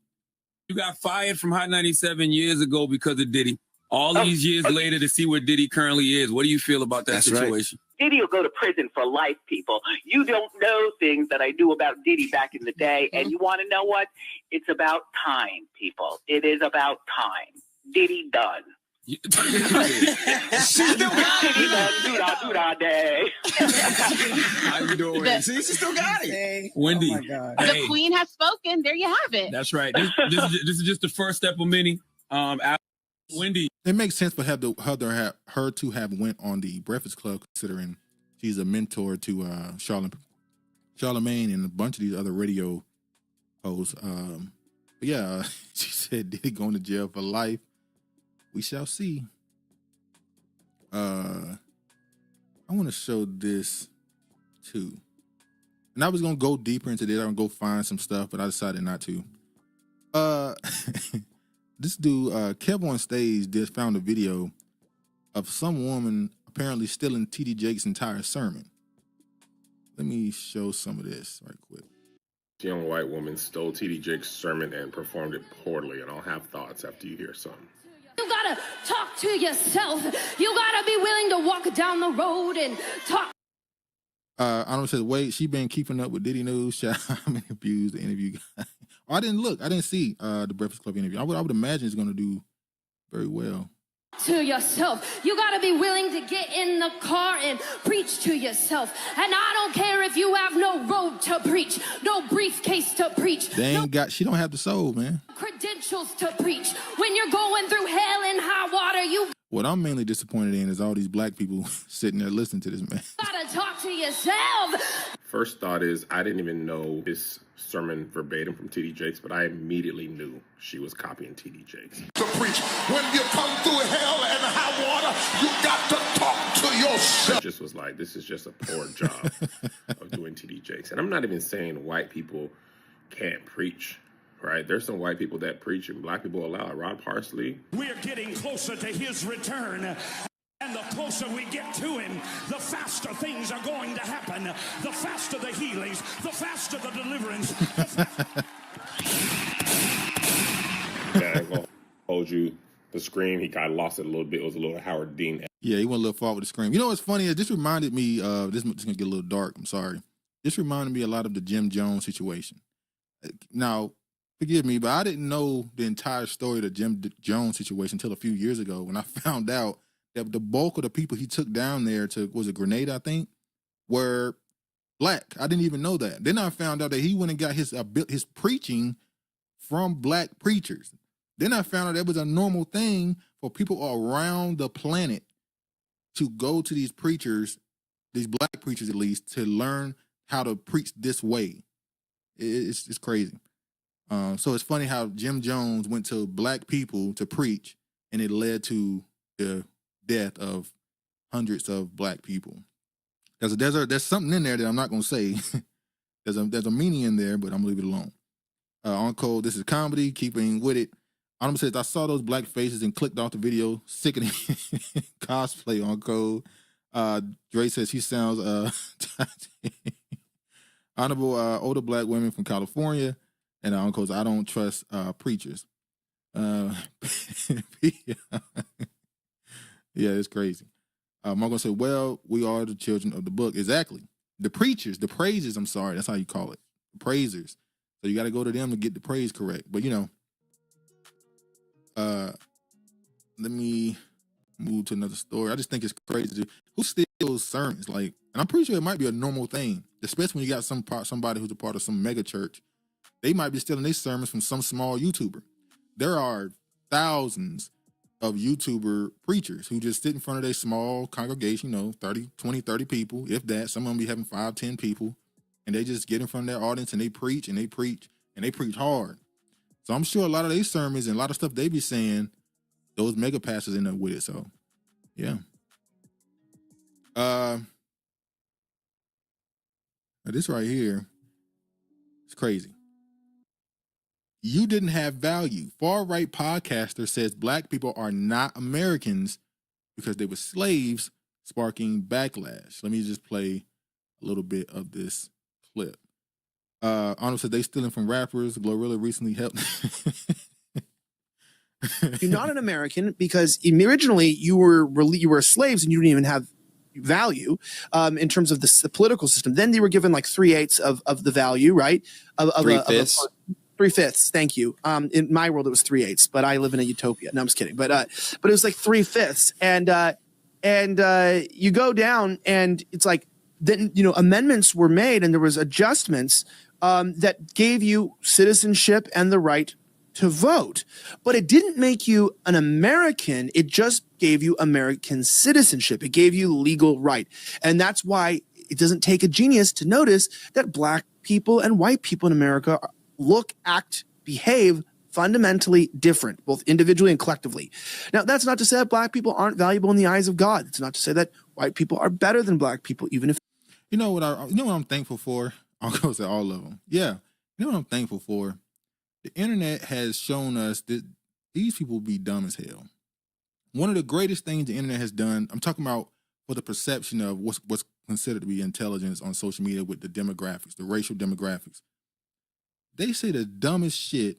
You got fired from Hot 97 years ago because of Diddy. All these years later to see where Diddy currently is. What do you feel about that situation? Right. Diddy will go to prison for life, people. You don't know things that I knew about Diddy back in the day. And you want to know what? It's about time, people. It is about time. Diddy done. She still got it. Diddy done, do-da day. How you doing? See, she still got it. Wendy. Oh my God. Hey, the queen has spoken. There you have it. that's right. This is just the first step of many. Wendy. It makes sense for her to have went on the Breakfast Club, considering she's a mentor to Charlemagne and a bunch of these other radio hosts. But yeah, she said Diddy going to jail for life. We shall see. I want to show this too. And I was going to go deeper into this. I'm going to go find some stuff, but I decided not to. This dude, Kev on Stage, found a video of some woman apparently stealing T.D. Jakes' entire sermon. Let me show some of this right quick. A young white woman stole T.D. Jakes' sermon and performed it poorly, and I'll have thoughts after you hear some. You gotta talk to yourself. You gotta be willing to walk down the road and talk. I don't say, wait, she been keeping up with Diddy News. How many views the interview got? Oh, I didn't look. I didn't see the Breakfast Club interview. I would imagine it's going to do very well. To yourself. You gotta be willing to get in the car and preach to yourself. And I don't care if you have no robe to preach, no briefcase to preach. They ain't got, she don't have the soul, man. Credentials to preach. When you're going through hell and high water, you What I'm mainly disappointed in is all these black people sitting there listening to this man. gotta talk to yourself. First thought is, I didn't even know this sermon verbatim from T.D. Jakes, but I immediately knew she was copying T.D. Jakes. To preach. When you come through hell and high water, you got to talk to yourself. I just was like, this is just a poor job of doing T.D. Jakes. And I'm not even saying white people can't preach, right? There's some white people that preach and black people allow it. Rod Parsley. We're getting closer to his return. And the closer we get to him, the faster things are going to happen. The faster the healings, the faster the deliverance. Yeah, I'm going to hold you. The scream, he kind of lost it a little bit. It was a little Howard Dean. Yeah, he went a little far with the scream. You know what's funny is this reminded me of, this is going to get a little dark, I'm sorry. This reminded me a lot of the Jim Jones situation. Now, forgive me, but I didn't know the entire story of the Jim Jones situation until a few years ago when I found out that the bulk of the people he took down there to, was it Grenada, I think, were black. I didn't even know that. Then I found out that he went and got his preaching from black preachers. Then I found out that was a normal thing for people around the planet to go to these preachers, these black preachers at least, to learn how to preach this way. It's crazy. So it's funny how Jim Jones went to black people to preach, and it led to the death of hundreds of black people. There's something in there that I'm not going to say. there's a meaning in there, but I'm going to leave it alone. On code, this is comedy, keeping with it. Autumn says, I saw those black faces and clicked off the video. Sickening cosplay on code. Dre says he sounds honorable older black women from California. And on code, I don't trust preachers. Yeah, it's crazy. I'm going to say, well, we are the children of the book. Exactly. The preachers, the praisers, I'm sorry. That's how you call it. The praisers. So you got to go to them to get the praise correct. But, you know, Let me move to another story. I just think it's crazy. Who steals sermons? Like, and I'm pretty sure it might be a normal thing, especially when you got somebody who's a part of some mega church. They might be stealing their sermons from some small YouTuber. There are thousands of YouTuber preachers who just sit in front of their small congregation, 20-30 people, if that. Some of them be having 5-10 people, and they just get in front of their audience and they preach and they preach and they preach hard. So I'm sure a lot of their sermons and a lot of stuff they be saying, those mega pastors end up with it. So yeah. This right here, it's crazy. You didn't have value. Far-right podcaster says black people are not Americans because they were slaves, sparking backlash. Let me just play a little bit of this clip. Arnold said they stealing from rappers. Glorilla recently helped. You're not an American because originally you were slaves and you didn't even have value in terms of the political system. Then they were given like 3/8 of the value, right? Of 3/5. 3/5. Thank you. In my world, it was 3/8, but I live in a utopia. No, I'm just kidding. But it was like 3/5, and you go down, and it's like then amendments were made, and there was adjustments that gave you citizenship and the right to vote, but it didn't make you an American. It just gave you American citizenship. It gave you legal right, and that's why it doesn't take a genius to notice that black people and white people in America look, act, behave fundamentally different, both individually and collectively. Now, that's not to say that black people aren't valuable in the eyes of God. It's not to say that white people are better than black people, even if. You know what I'm thankful for? I'll go say all of them. Yeah. You know what I'm thankful for? The internet has shown us that these people be dumb as hell. One of the greatest things the internet has done, I'm talking about for the perception of what's considered to be intelligence on social media with the demographics, the racial demographics. They say the dumbest shit,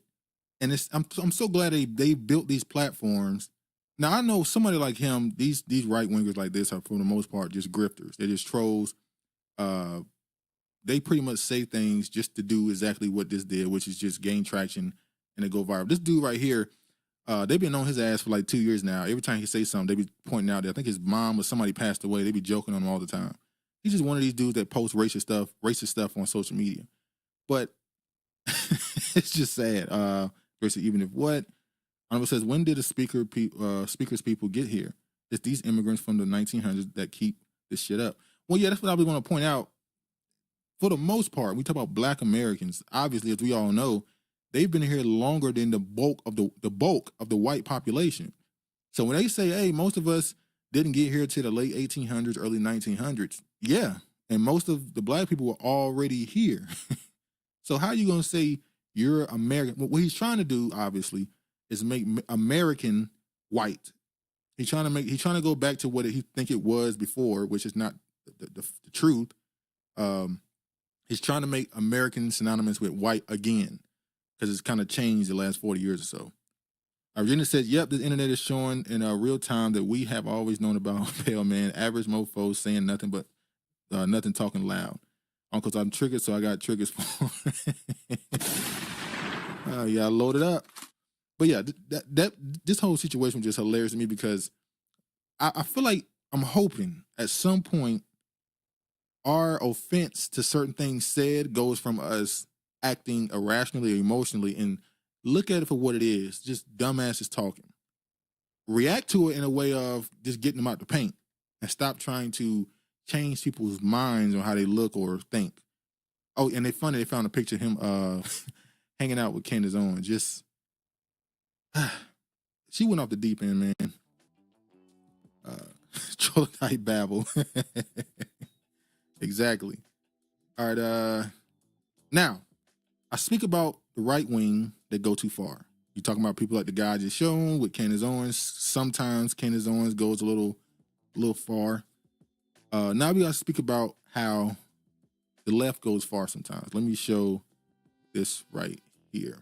and I'm so glad they built these platforms. Now I know somebody like him, these right wingers like this are for the most part just grifters. They're just trolls. They pretty much say things just to do exactly what this did, which is just gain traction and it go viral. This dude right here, they've been on his ass for like 2 years now. Every time he say something, they be pointing out that I think his mom or somebody passed away. They be joking on him all the time. He's just one of these dudes that posts racist stuff on social media. But it's just sad. Even if what? Honorable says, when did the speakers people get here? It's these immigrants from the 1900s that keep this shit up. Well, yeah, that's what I was going to point out. For the most part, we talk about black Americans. Obviously, as we all know, they've been here longer than the bulk of the white population. So when they say, hey, most of us didn't get here till the late 1800s, early 1900s, yeah, and most of the black people were already here. So how are you going to say you're American? What he's trying to do, obviously, is make American white. He's trying to go back to what he think it was before, which is not the truth. He's trying to make American synonymous with white again, because it's kind of changed the last 40 years or so. Virginia says, yep, the internet is showing in real time that we have always known about pale man, average mofos saying nothing but nothing talking loud. Uncles, I'm triggered, so I got triggers for yeah, load it up. But yeah, this whole situation was just hilarious to me because I feel like I'm hoping at some point our offense to certain things said goes from us acting irrationally or emotionally and look at it for what it is, just dumbasses talking. React to it in a way of just getting them out the paint and stop trying to change people's minds on how they look or think. Oh, and they found a picture of him hanging out with Candace Owens. Just she went off the deep end, man. Troll type babble. Exactly. All right. Now, I speak about the right wing that go too far. You're talking about people like the guy just shown with Candace Owens. Sometimes Candace Owens goes a little far. Now we got to speak about how the left goes far sometimes. Let me show this right here.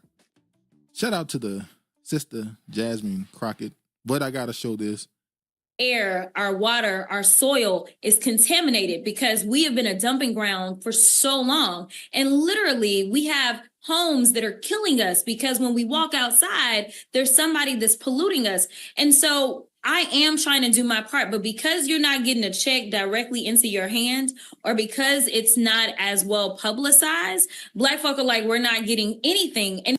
Shout out to the sister Jasmine Crockett, but I got to show this. Air, our water, our soil is contaminated because we have been a dumping ground for so long. And literally we have homes that are killing us, because when we walk outside, there's somebody that's polluting us. And so I am trying to do my part, but because you're not getting a check directly into your hand, or because it's not as well publicized, Black folk are like, we're not getting anything. And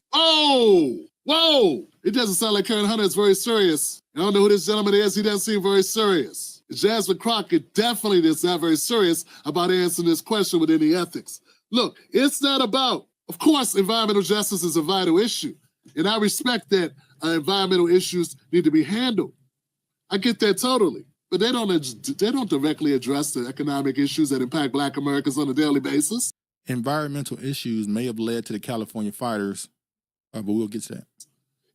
whoa, it doesn't sound like Karen Hunter is very serious. I don't know who this gentleman is. He doesn't seem very serious. Jasmine Crockett definitely is not very serious about answering this question with any ethics. Look, it's not about, of course, environmental justice is a vital issue. And I respect that environmental issues need to be handled. I get that totally. But they don't directly address the economic issues that impact Black Americans on a daily basis. Environmental issues may have led to the California fires, but we'll get to that.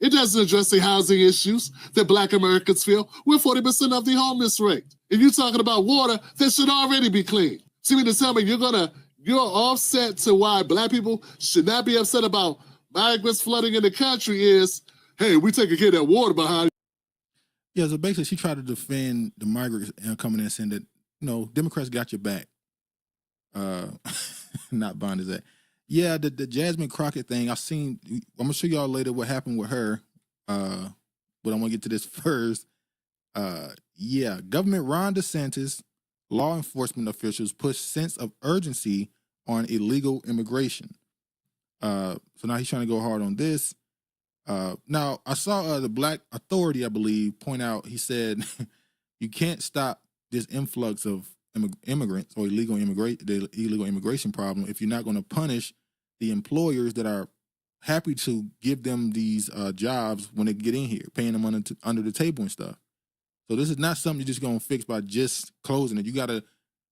It doesn't address the housing issues that Black Americans feel. We're 40% of the homeless rate. If you're talking about water, that should already be clean. See me to tell me you're offset to why Black people should not be upset about migrants flooding in the country is, hey, we taking care of that water behind. Yeah, so basically she tried to defend the migrants coming in and saying that, Democrats got your back. Not bond is that. Yeah, the Jasmine Crockett thing, I'm going to show y'all later what happened with her, but I want to get to this first. Government Ron DeSantis, law enforcement officials push sense of urgency on illegal immigration. So now he's trying to go hard on this. Now, I saw the Black Authority, I believe, point out, he said, you can't stop this influx of immigrants or the illegal immigration problem if you're not going to punish the employers that are happy to give them these jobs when they get in here, paying them under the table and stuff. So this is not something you're just going to fix by just closing it. You gotta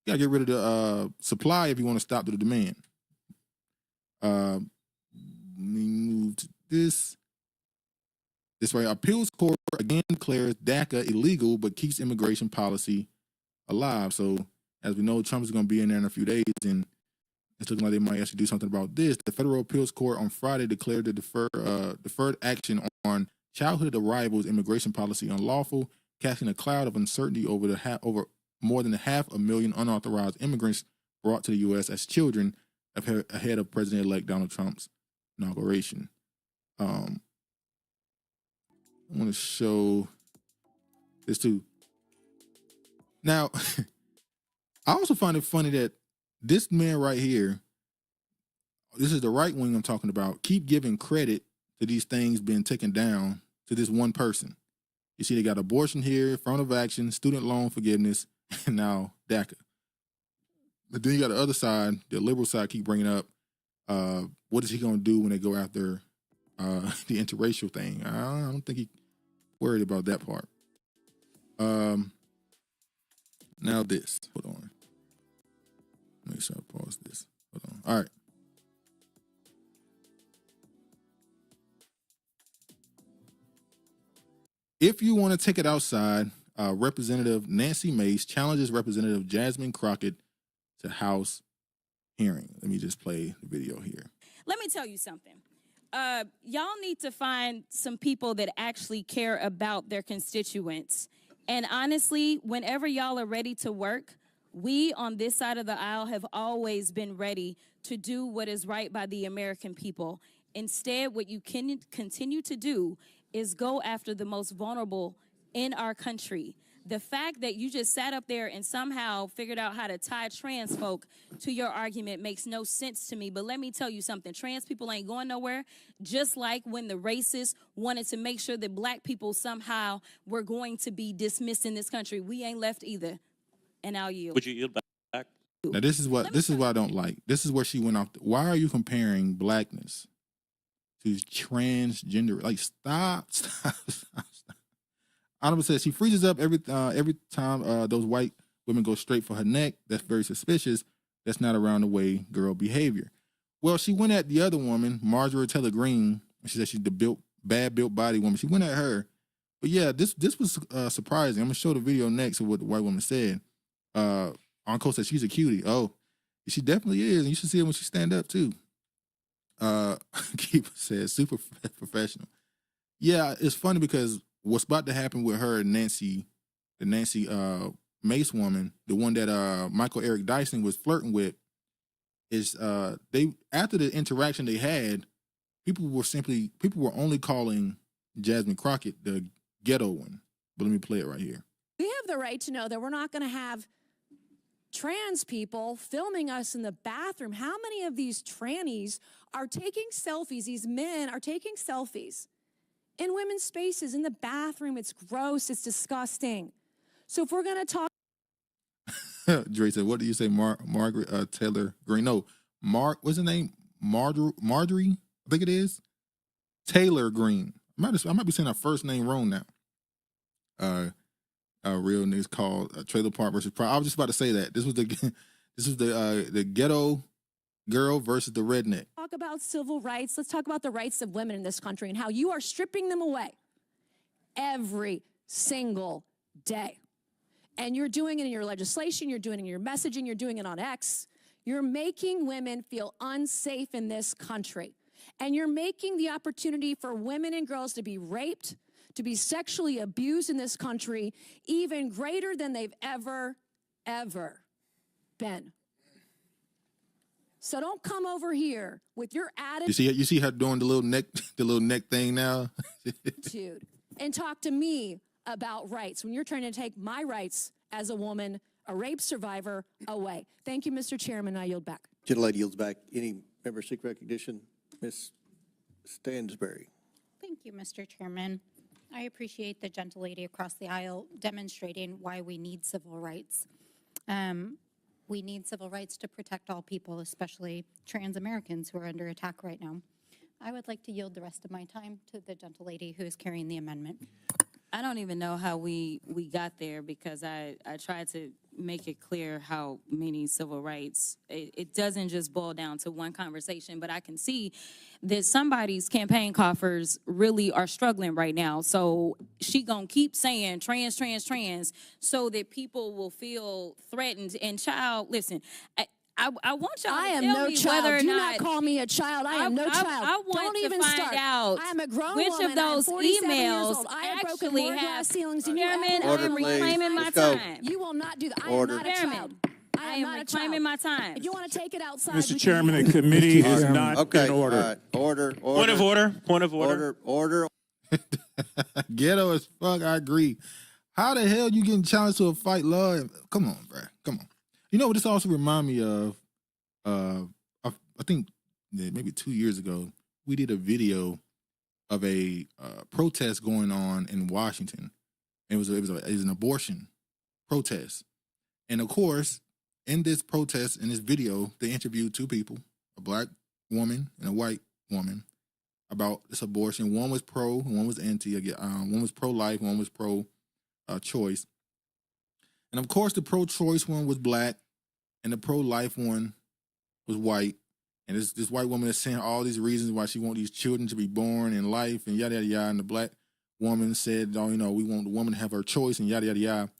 get rid of the supply if you want to stop the demand. Let me move to this. This way, appeals court again declares DACA illegal but keeps immigration policy alive. So as we know, Trump is going to be in there in a few days, and it's looking like they might actually do something about this. The federal appeals court on Friday declared the deferred action on childhood arrivals immigration policy unlawful, casting a cloud of uncertainty over more than 500,000 unauthorized immigrants brought to the U.S. as children ahead of President-elect Donald Trump's inauguration. I want to show this too. Now, I also find it funny that this man right here, this is the right wing I'm talking about, keep giving credit to these things being taken down to this one person. You see, they got abortion here, affirmative action, student loan forgiveness, and now DACA. But then you got the other side, the liberal side, keep bringing up, what is he going to do when they go after the interracial thing? I don't think he worried about that part. Now this. Hold on. Make sure I pause this. Hold on. All right. If you want to take it outside, Representative Nancy Meech challenges Representative Jasmine Crockett to House hearing. Let me just play the video here. Let me tell you something. Y'all need to find some people that actually care about their constituents. And honestly, whenever y'all are ready to work, we on this side of the aisle have always been ready to do what is right by the American people. Instead, what you can continue to do is go after the most vulnerable in our country. The fact that you just sat up there and somehow figured out how to tie trans folk to your argument makes no sense to me. But let me tell you something. Trans people ain't going nowhere. Just like when the racists wanted to make sure that black people somehow were going to be dismissed in this country, we ain't left either. And I'll yield. Would you yield back? Now this is what I don't like. This is where she went off. Why are you comparing blackness to transgender? Like, stop. Honorable says she freezes up every time those white women go straight for her neck. That's very suspicious. That's not around the way girl behavior. Well, she went at the other woman, Marjorie Taylor Greene. She said she's the bad built body woman. She went at her. But yeah, this was surprising. I'm gonna show the video next of what the white woman said. Uncle said she's a cutie. Oh, she definitely is. And you should see her when she stand up too. Keeper says super professional. Yeah, it's funny because what's about to happen with her and Nancy, the Nancy Mace woman, the one that Michael Eric Dyson was flirting with, is they after the interaction they had, people were only calling Jasmine Crockett the ghetto one. But let me play it right here. We have the right to know that we're not going to have trans people filming us in the bathroom. How many of these trannies are taking selfies? These men are taking selfies in women's spaces, in the bathroom. It's gross. It's disgusting. So if we're going to talk. Dre said, what do you say, Margaret Taylor Green? No, what's her name? Marjorie, I think it is. Taylor Green. I might be saying her first name wrong now. Real niggas called Trailer Park versus Pride. I was just about to say that. This was the ghetto girl versus the redneck. Talk about civil rights. Let's talk about the rights of women in this country and how you are stripping them away every single day. And you're doing it in your legislation, you're doing it in your messaging, you're doing it on X. You're making women feel unsafe in this country. And you're making the opportunity for women and girls to be raped, to be sexually abused in this country, even greater than they've ever been. So don't come over here with your attitude. You see her doing the little neck thing now? And talk to me about rights when you're trying to take my rights as a woman, a rape survivor, away. Thank you, Mr. Chairman. I yield back. Gentlelady yields back. Any member seek recognition? Ms. Stansberry. Thank you, Mr. Chairman. I appreciate the gentlelady across the aisle demonstrating why we need civil rights. We need civil rights to protect all people, especially trans Americans who are under attack right now. I would like to yield the rest of my time to the gentlelady who is carrying the amendment. I don't even know how we got there because I tried to make it clear how many civil rights, it doesn't just boil down to one conversation, but I can see that somebody's campaign coffers really are struggling right now. So she gonna keep saying trans, so that people will feel threatened. And child, listen, I want y'all to tell me whether or Do not call me a child. I am no child. I want Don't to even find start. out I am a grown which woman. of those I am 47 years emails old. I have broken actually more have. glass ceilings than you Chairman, ever I am will. reclaiming my time. You will not do that. I Order. am not a child. I am reclaiming my time. If you want to take it outside, Mr. Chairman, the committee is not in order. Order. Point of order. Point of order. Order. Ghetto as fuck. I agree. How the hell you getting challenged to a fight, Lord? Come on, bro. Come on. You know what this also remind me of? I think maybe 2 years ago, we did a video of a protest going on in Washington. It was an abortion protest, and of course, in this protest, in this video, they interviewed two people, a black woman and a white woman, about this abortion. One was pro, and one was anti. One was pro-life, one was pro-choice. And of course, the pro-choice one was black, and the pro-life one was white. And this white woman is saying all these reasons why she wants these children to be born in life, and yada, yada, yada. And the black woman said, oh, we want the woman to have her choice, and yada, yada, yada.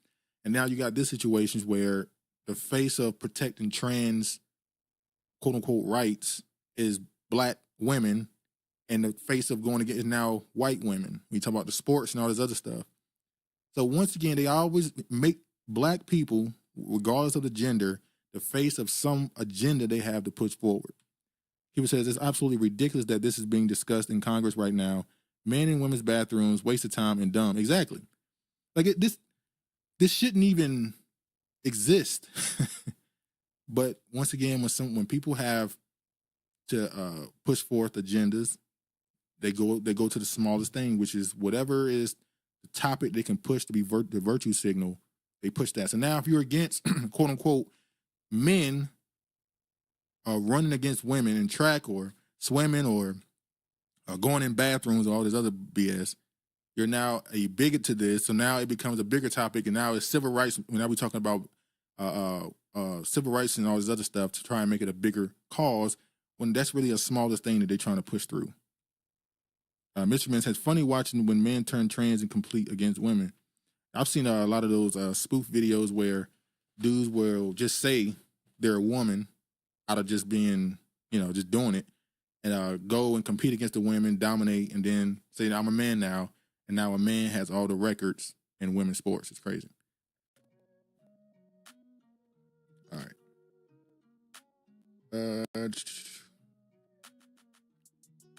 And now you got this situations where the face of protecting trans, quote unquote, rights is black women, and the face of going against is now white women. We talk about the sports and all this other stuff. So once again, they always make black people, regardless of the gender, the face of some agenda they have to push forward. He says it's absolutely ridiculous that this is being discussed in Congress right now. Men in women's bathrooms, waste of time and dumb. Exactly. Like this shouldn't even exist. But once again, when people have to push forth agendas, they go to the smallest thing, which is whatever is the topic they can push to be the virtue signal. They push that. So now, if you're against quote unquote men running against women in track or swimming or going in bathrooms or all this other BS, you're now a bigot to this. So now it becomes a bigger topic, and now it's civil rights. Now we're talking about civil rights and all this other stuff to try and make it a bigger cause, when that's really a smallest thing that they're trying to push through. Mr. Mintz says, funny watching when men turn trans and complete against women. I've seen a lot of those spoof videos where dudes will just say they're a woman out of just being, just doing it, and go and compete against the women, dominate, and then say, I'm a man now, and now a man has all the records in women's sports. It's crazy. All right. Let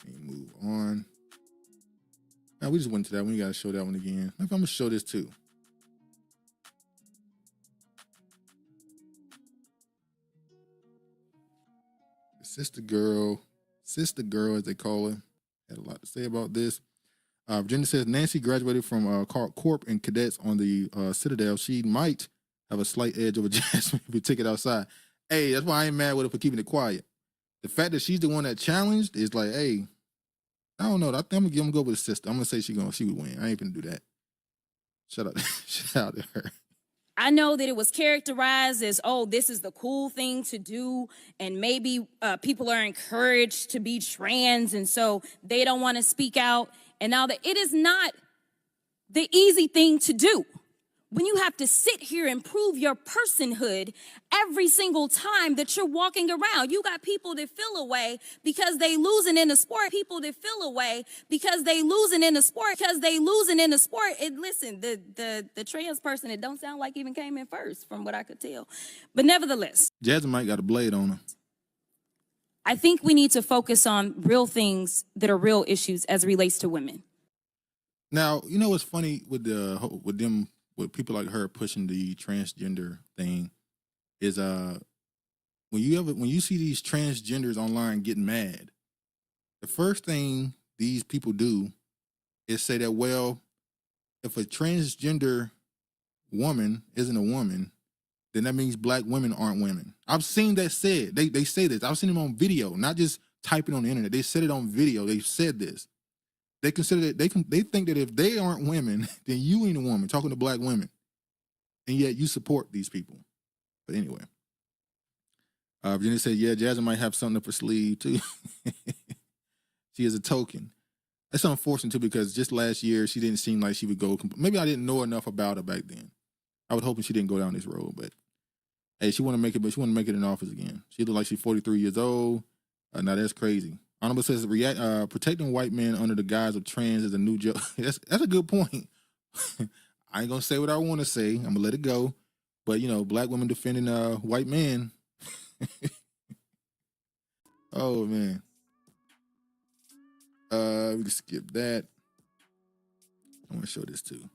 me move on. Now we just went to that one. We gotta show that one again. I'm gonna show this too. Sister girl as they call her, had a lot to say about this. Virginia says Nancy graduated from Corp and cadets on the Citadel. She might have a slight edge over Jasmine if we took it outside. Hey, that's why I ain't mad with her for keeping it quiet. The fact that she's the one that challenged is like, hey, I don't know. I think I'm gonna go with the sister. I'm gonna say she would win. I ain't gonna do that. Shout out to her. I know that it was characterized as, oh, this is the cool thing to do, and maybe people are encouraged to be trans, and so they don't want to speak out. And now that it is not the easy thing to do. When you have to sit here and prove your personhood every single time that you're walking around. You got people that feel away because they losing in the sport. People that feel away because they losing in the sport. And listen, the trans person, it don't sound like even came in first from what I could tell. But nevertheless. Jasmine might got a blade on her. I think we need to focus on real things that are real issues as it relates to women. Now, you know what's funny with people like her pushing the transgender thing is when you see these transgenders online getting mad, the first thing these people do is say that, well, if a transgender woman isn't a woman, then that means black women aren't women. I've seen that said. They say this. I've seen them on video, not just typing on the internet. They said it on video. They've said this. They consider that they think that if they aren't women, then you ain't a woman, talking to black women. And yet you support these people. But anyway. Virginia said, yeah, Jasmine might have something up her sleeve too. She is a token. That's unfortunate too, because just last year she didn't seem like she would go. Maybe I didn't know enough about her back then. I was hoping she didn't go down this road, but hey, she want to make it, but she want to make it in office again. She look like she's 43 years old. Now that's crazy. Honorable says protecting white men under the guise of trans is a new joke. That's a good point. I ain't gonna say what I want to say. I'm gonna let it go. But you know, black women defending white men. Oh man. We can skip that. I want to show this too.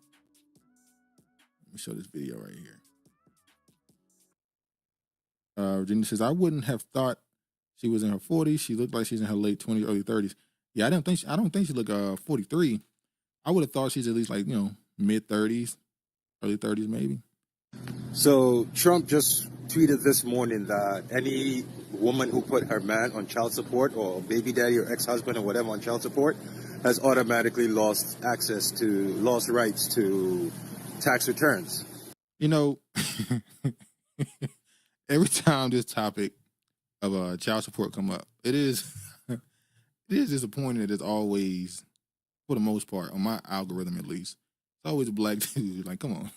Let me show this video right here. Virginia says, I wouldn't have thought she was in her 40s. She looked like she's in her late 20s, early 30s. Yeah, I don't think she looked 43. I would have thought she's at least like, you know, mid 30s, early 30s maybe. So Trump just tweeted this morning that any woman who put her man on child support or baby daddy or ex-husband or whatever on child support has automatically lost rights to tax returns. You know, every time this topic of child support come up, it is disappointing that it's always, for the most part, on my algorithm at least, it's always a black dude. Like, come on,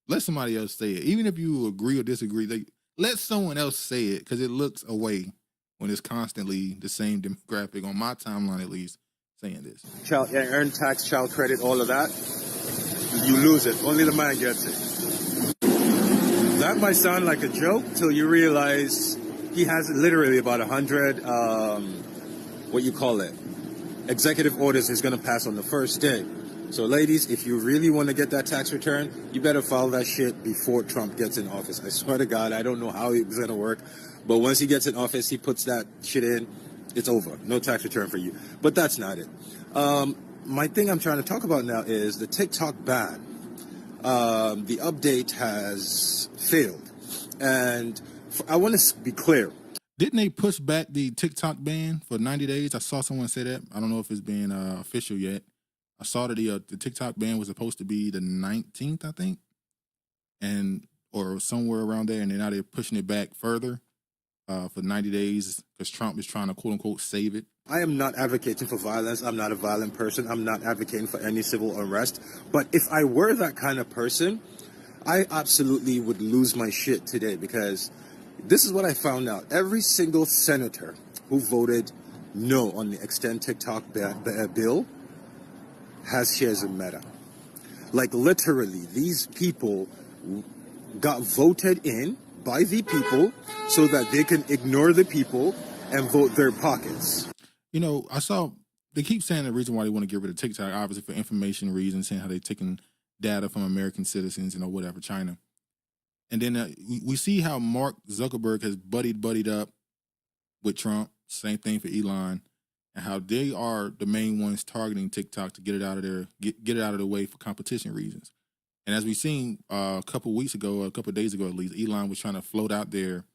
let somebody else say it. Even if you agree or disagree, like, let someone else say it, because it looks away when it's constantly the same demographic on my timeline, at least, saying this. Earn tax, child credit, all of that, you lose it. Only the man gets it. That might sound like a joke till you realize he has literally about 100, executive orders he's going to pass on the first day. So ladies, if you really want to get that tax return, you better file that shit before Trump gets in office. I swear to God, I don't know how it's going to work. But once he gets in office, he puts that shit in, it's over. No tax return for you. But that's not it. My thing I'm trying to talk about now is the TikTok ban. The update has failed. And I want to be clear. Didn't they push back the TikTok ban for 90 days? I saw someone say that. I don't know if it's been official yet. I saw that the TikTok ban was supposed to be the 19th, I think, or somewhere around there, and now they're pushing it back further for 90 days because Trump is trying to, quote unquote, save it. I am not advocating for violence. I'm not a violent person. I'm not advocating for any civil unrest. But if I were that kind of person, I absolutely would lose my shit today, because this is what I found out. Every single senator who voted no on the Extend TikTok bill has shares in Meta. Like, literally, these people got voted in by the people so that they can ignore the people and vote their pockets. You know, I saw they keep saying the reason why they want to get rid of TikTok, obviously for information reasons, saying how they're taking data from American citizens, whatever, China. And then we see how Mark Zuckerberg has buddied up with Trump. Same thing for Elon, and how they are the main ones targeting TikTok to get it out of there, get it out of the way for competition reasons. And as we've seen a couple days ago at least, Elon was trying to float out there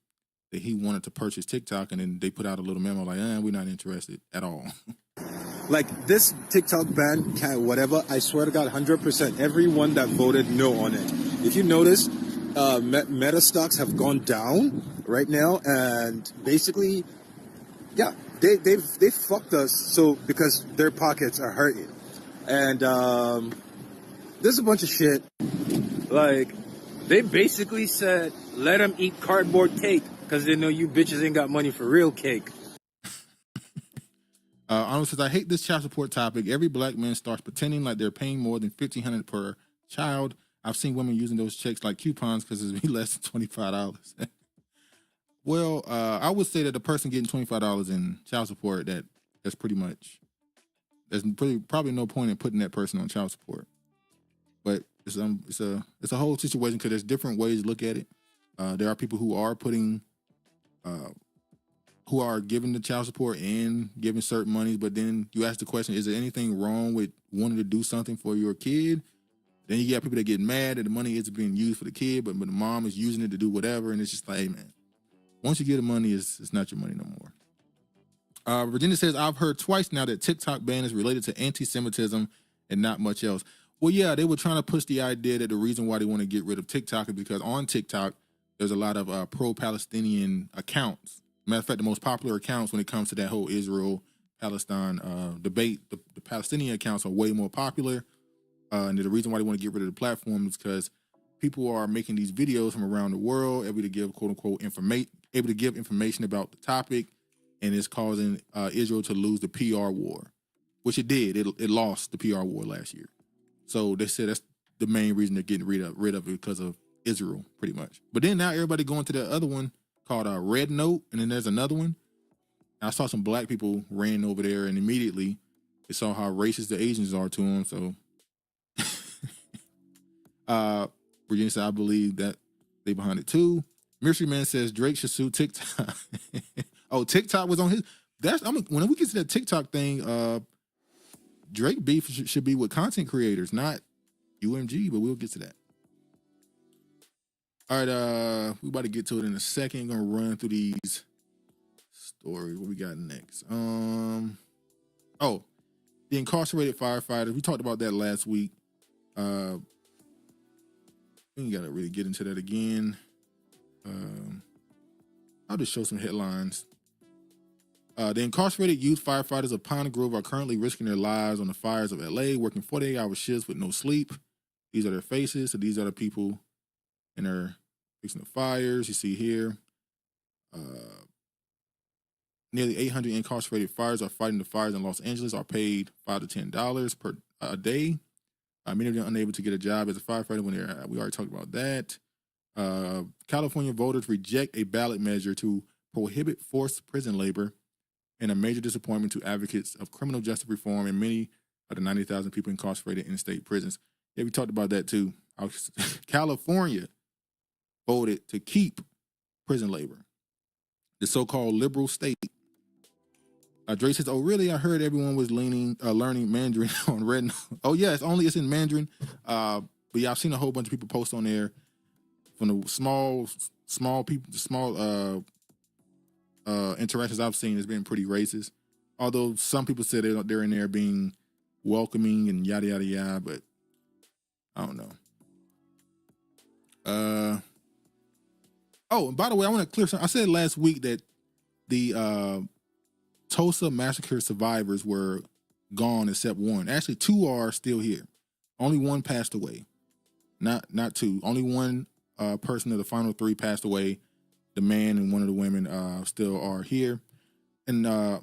that he wanted to purchase TikTok, and then they put out a little memo like, we're not interested at all. Like this TikTok ban, whatever, I swear to God, 100%, everyone that voted no on it. If you notice, Meta stocks have gone down right now, and basically, yeah, they fucked us because their pockets are hurting. And there's a bunch of shit. Like, they basically said, let them eat cardboard cake because they know you bitches ain't got money for real cake. Arnold says, I hate this child support topic. Every black man starts pretending like they're paying more than $1,500 per child. I've seen women using those checks like coupons because it's be less than $25. Well, I would say that the person getting $25 in child support, that's pretty much, there's probably no point in putting that person on child support. But it's a whole situation because there's different ways to look at it. There are people who are giving the child support and giving certain monies, but then you ask the question, is there anything wrong with wanting to do something for your kid? Then you got people that get mad that the money isn't being used for the kid, but the mom is using it to do whatever, and it's just like, hey, man, once you get the money, it's not your money no more. Virginia says, I've heard twice now that TikTok ban is related to anti-Semitism and not much else. Well, yeah, they were trying to push the idea that the reason why they want to get rid of TikTok is because on TikTok, there's a lot of pro-Palestinian accounts. Matter of fact, the most popular accounts when it comes to that whole Israel-Palestine debate, the Palestinian accounts are way more popular. And the reason why they want to get rid of the platform is because people are making these videos from around the world, able to give quote-unquote information about the topic, and it's causing Israel to lose the PR war, which it did. It lost the PR war last year. So they said that's the main reason they're getting rid of it because of Israel, pretty much. But then now everybody going to the other one called Red Note, and then there's another one. I saw some black people ran over there, and immediately they saw how racist the Asians are to them. So Virginia said, I believe that they behind it too. Mystery Man says Drake should sue TikTok. Oh, TikTok was on his. When we get to that TikTok thing, Drake beef should be with content creators, not UMG, but we'll get to that. All right, we about to get to it in a second. Gonna run through these stories. What we got next? The incarcerated firefighters. We talked about that last week. We ain't gotta really get into that again. I'll just show some headlines. The incarcerated youth firefighters of Pine Grove are currently risking their lives on the fires of LA, working 48-hour shifts with no sleep. These are their faces. So these are the people in their fixing the fires. You see here, nearly 800 incarcerated fires are fighting the fires in Los Angeles, are paid $5 to $10 per a day. Many of them are unable to get a job as a firefighter we already talked about that. California voters reject a ballot measure to prohibit forced prison labor, and a major disappointment to advocates of criminal justice reform and many of the 90,000 people incarcerated in state prisons. Yeah, we talked about that too. California voted to keep prison labor, the so-called liberal state. Drake says, oh, really? I heard everyone was learning Mandarin on Red. Oh, yeah, it's in Mandarin. But yeah, I've seen a whole bunch of people post on there from the small people, the small interactions I've seen has been pretty racist. Although some people say they're in there being welcoming and yada, yada, yada, but I don't know. Oh, and by the way, I want to clear something. I said last week that the Tulsa massacre survivors were gone except one. Actually, two are still here. Only one passed away. Not two. Only one person of the final three passed away. The man and one of the women still are here. And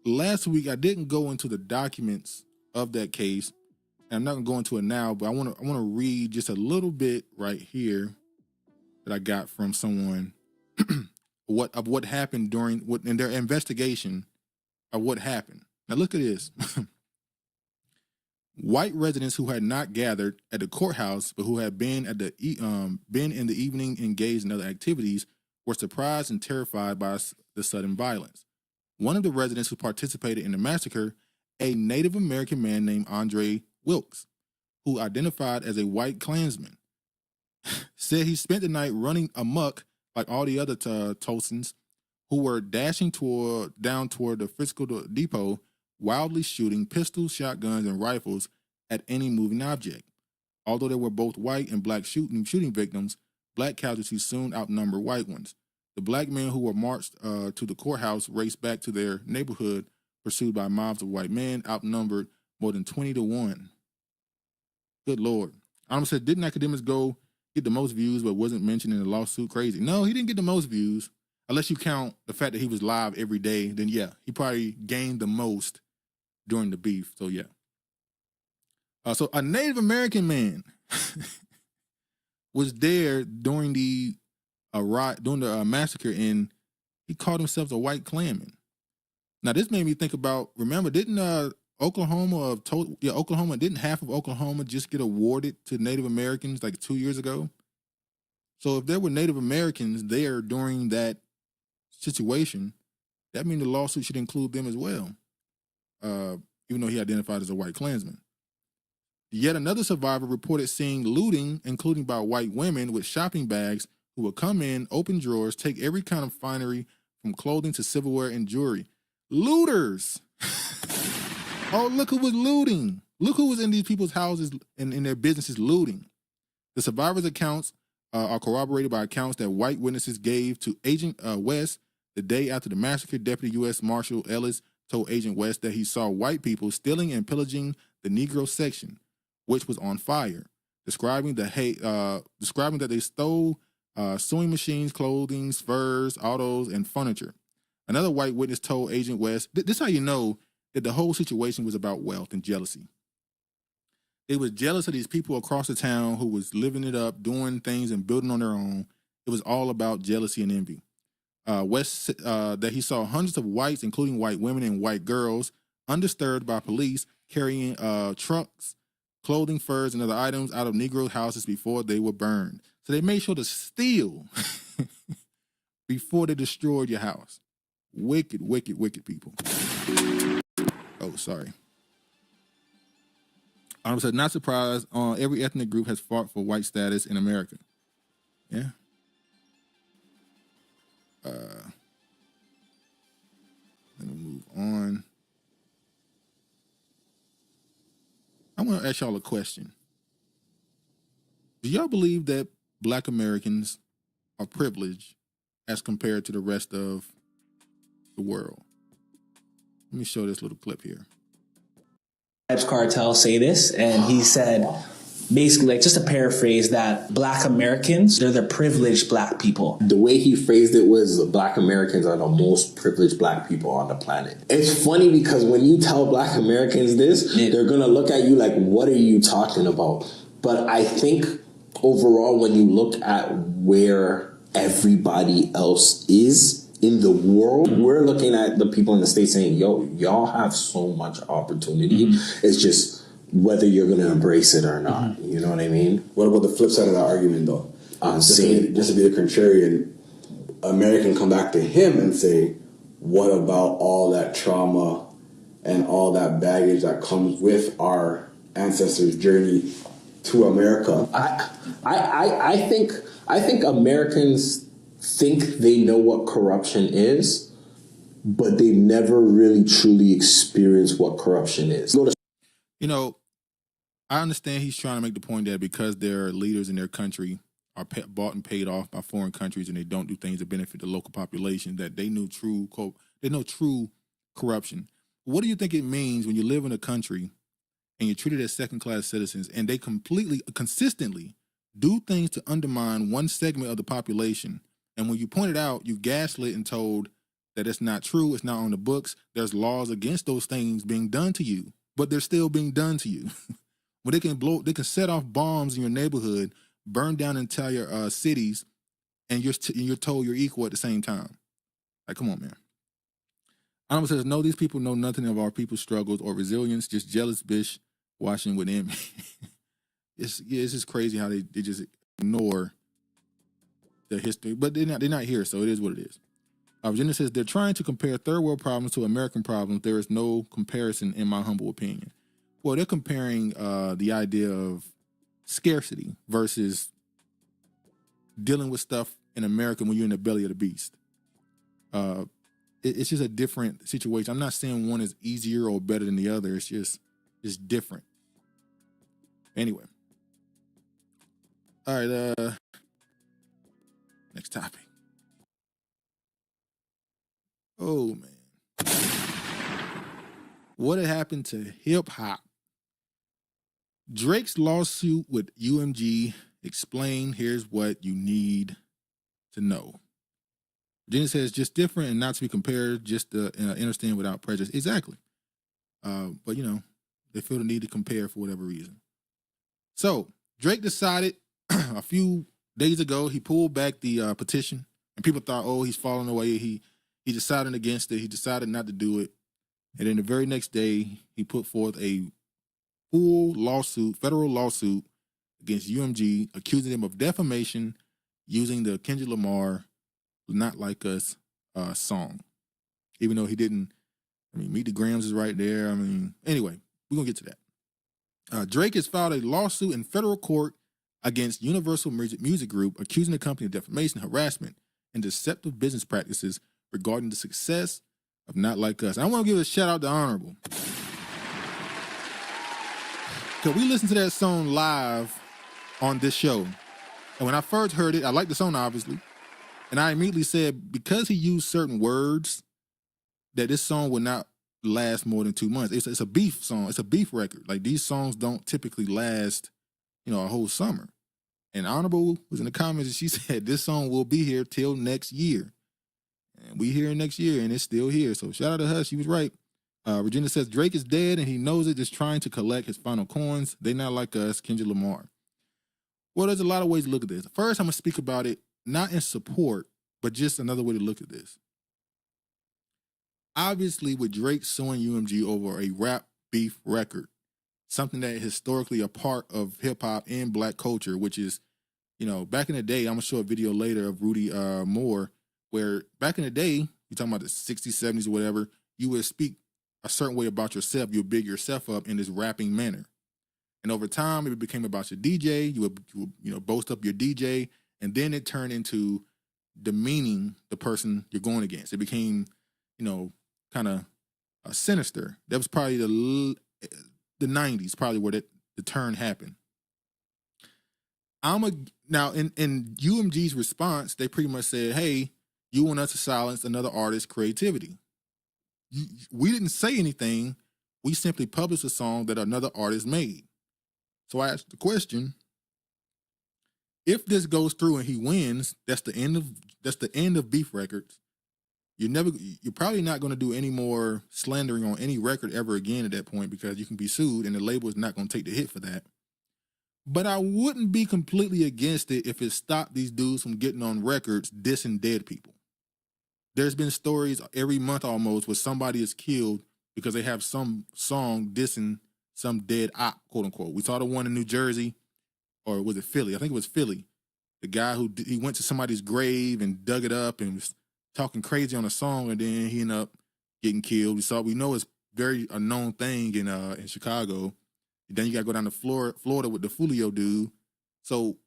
last week I didn't go into the documents of that case. And I'm not gonna go into it now, but I want to read just a little bit right here. that I got from someone what happened in their investigation of what happened. Now look at this. White residents who had not gathered at the courthouse but who had been been in the evening engaged in other activities were surprised and terrified by the sudden violence. One of the residents who participated in the massacre, a Native American man named Andre Wilkes, who identified as a white Klansman, said he spent the night running amok like all the other Tulsans who were dashing down toward the fiscal depot, wildly shooting pistols, shotguns, and rifles at any moving object. Although there were both white and black shooting victims, black casualties soon outnumbered white ones. The black men who were marched to the courthouse raced back to their neighborhood, pursued by mobs of white men, outnumbered more than 20 to 1. Good Lord. I said, didn't academics get the most views but wasn't mentioned in the lawsuit? Crazy. No, he didn't get the most views. Unless you count the fact that he was live every day, then yeah, he probably gained the most during the beef. So yeah. So a Native American man was there during the massacre, and he called himself a white Klanman. Now this made me think about, remember, didn't Oklahoma, didn't half of Oklahoma just get awarded to Native Americans like 2 years ago? So if there were Native Americans there during that situation, that means the lawsuit should include them as well, even though he identified as a white Klansman. Yet another survivor reported seeing looting, including by white women with shopping bags who would come in, open drawers, take every kind of finery from clothing to silverware and jewelry. Looters! Oh, look who was looting. Look who was in these people's houses and in their businesses looting. The survivors' accounts are corroborated by accounts that white witnesses gave to Agent West the day after the massacre. Deputy U.S. Marshal Ellis told Agent West that he saw white people stealing and pillaging the Negro section, which was on fire, describing that they stole sewing machines, clothing, furs, autos, and furniture. Another white witness told Agent West, this is how you know that the whole situation was about wealth and jealousy. They was jealous of these people across the town who was living it up, doing things and building on their own. It was all about jealousy and envy. West that he saw hundreds of whites, including white women and white girls, undisturbed by police, carrying trucks, clothing, furs, and other items out of Negro houses before they were burned. So they made sure to steal before they destroyed your house. Wicked, wicked, wicked people. Oh, sorry. I was not surprised. Every ethnic group has fought for white status in America. Yeah. Let me move on. I want to ask y'all a question. Do y'all believe that Black Americans are privileged as compared to the rest of the world? Let me show this little clip here. Cartel say this, and he said, basically, like, just to paraphrase that, Black Americans, they're the privileged Black people. The way he phrased it was Black Americans are the most privileged Black people on the planet. It's funny because when you tell Black Americans this, they're going to look at you like, what are you talking about? But I think overall, when you look at where everybody else is in the world, we're looking at the people in the States saying, yo, y'all have so much opportunity. It's just whether you're going to embrace it or not. You know what I mean? What about the flip side of that argument, though? Just to be the contrarian, American come back to him and say, what about all that trauma and all that baggage that comes with our ancestors' journey to America? I think Americans think they know what corruption is, but they never really truly experienced what corruption is. You know, I understand he's trying to make the point that because their leaders in their country are bought and paid off by foreign countries and they don't do things that benefit the local population, that they know true corruption. What do you think it means when you live in a country and you're treated as second-class citizens and they consistently do things to undermine one segment of the population? And when you point it out, you gaslit and told that it's not true, it's not on the books, there's laws against those things being done to you, but they're still being done to you. When they can set off bombs in your neighborhood, burn down entire cities, and you're told you're equal at the same time. Like, come on, man. Honorable says, no, these people know nothing of our people's struggles or resilience, just jealous bitch watching with envy. It's just crazy how they just ignore the history, but they're not here, so it is what it is. Virginia says, they're trying to compare third world problems to American problems. There is no comparison in my humble opinion. Well, they're comparing the idea of scarcity versus dealing with stuff in America when you're in the belly of the beast. It's just a different situation. I'm not saying one is easier or better than the other. It's just different. Anyway. All right. Next topic. Oh, man. What had happened to hip hop? Drake's lawsuit with UMG. Explain. Here's what you need to know. Virginia says, just different and not to be compared, just to understand without prejudice. Exactly. But, you know, they feel the need to compare for whatever reason. So Drake decided a few days ago, he pulled back the petition, and people thought, oh, he's falling away. He decided against it. He decided not to do it. And then the very next day, he put forth a full lawsuit, federal lawsuit against UMG, accusing them of defamation using the Kendrick Lamar Not Like Us song. Even though he didn't, Meet the Grams is right there. Anyway, we're going to get to that. Drake has filed a lawsuit in federal court against Universal Music Group, accusing the company of defamation, harassment, and deceptive business practices regarding the success of Not Like Us. I want to give a shout out to Honorable. Because we listened to that song live on this show. And when I first heard it, I liked the song, obviously. And I immediately said, because he used certain words, that this song would not last more than 2 months. It's a beef song. It's a beef record. Like, these songs don't typically last, a whole summer. And Honorable was in the comments and she said, this song will be here till next year. And we here next year and it's still here. So shout out to her. She was right. Virginia says, Drake is dead and he knows it, just trying to collect his final coins. They not like us, Kendrick Lamar. Well, there's a lot of ways to look at this. First, I'm going to speak about it, not in support, but just another way to look at this. Obviously, with Drake suing UMG over a rap beef record, something that is historically a part of hip hop and black culture, which is, back in the day, I'm going to show a video later of Rudy Moore, where back in the day, you're talking about the 60s, 70s, or whatever, you would speak a certain way about yourself. You would big yourself up in this rapping manner. And over time, it became about your DJ. You would, boast up your DJ. And then it turned into demeaning the person you're going against. It became, kind of sinister. That was probably the 90s, probably where the turn happened. Now, in UMG's response, they pretty much said, hey, you want us to silence another artist's creativity. We didn't say anything. We simply published a song that another artist made. So I asked the question, if this goes through and he wins, that's the end of beef records. You're probably not going to do any more slandering on any record ever again at that point, because you can be sued and the label is not going to take the hit for that. But I wouldn't be completely against it if it stopped these dudes from getting on records dissing dead people. There's been stories every month almost where somebody is killed because they have some song dissing some dead op, quote unquote. We saw the one in New Jersey, or was it Philly? I think it was Philly. The guy he went to somebody's grave and dug it up and was talking crazy on a song, and then he ended up getting killed. We know it's very a known thing in Chicago. Then you got to go down to Florida with the Fulio dude. So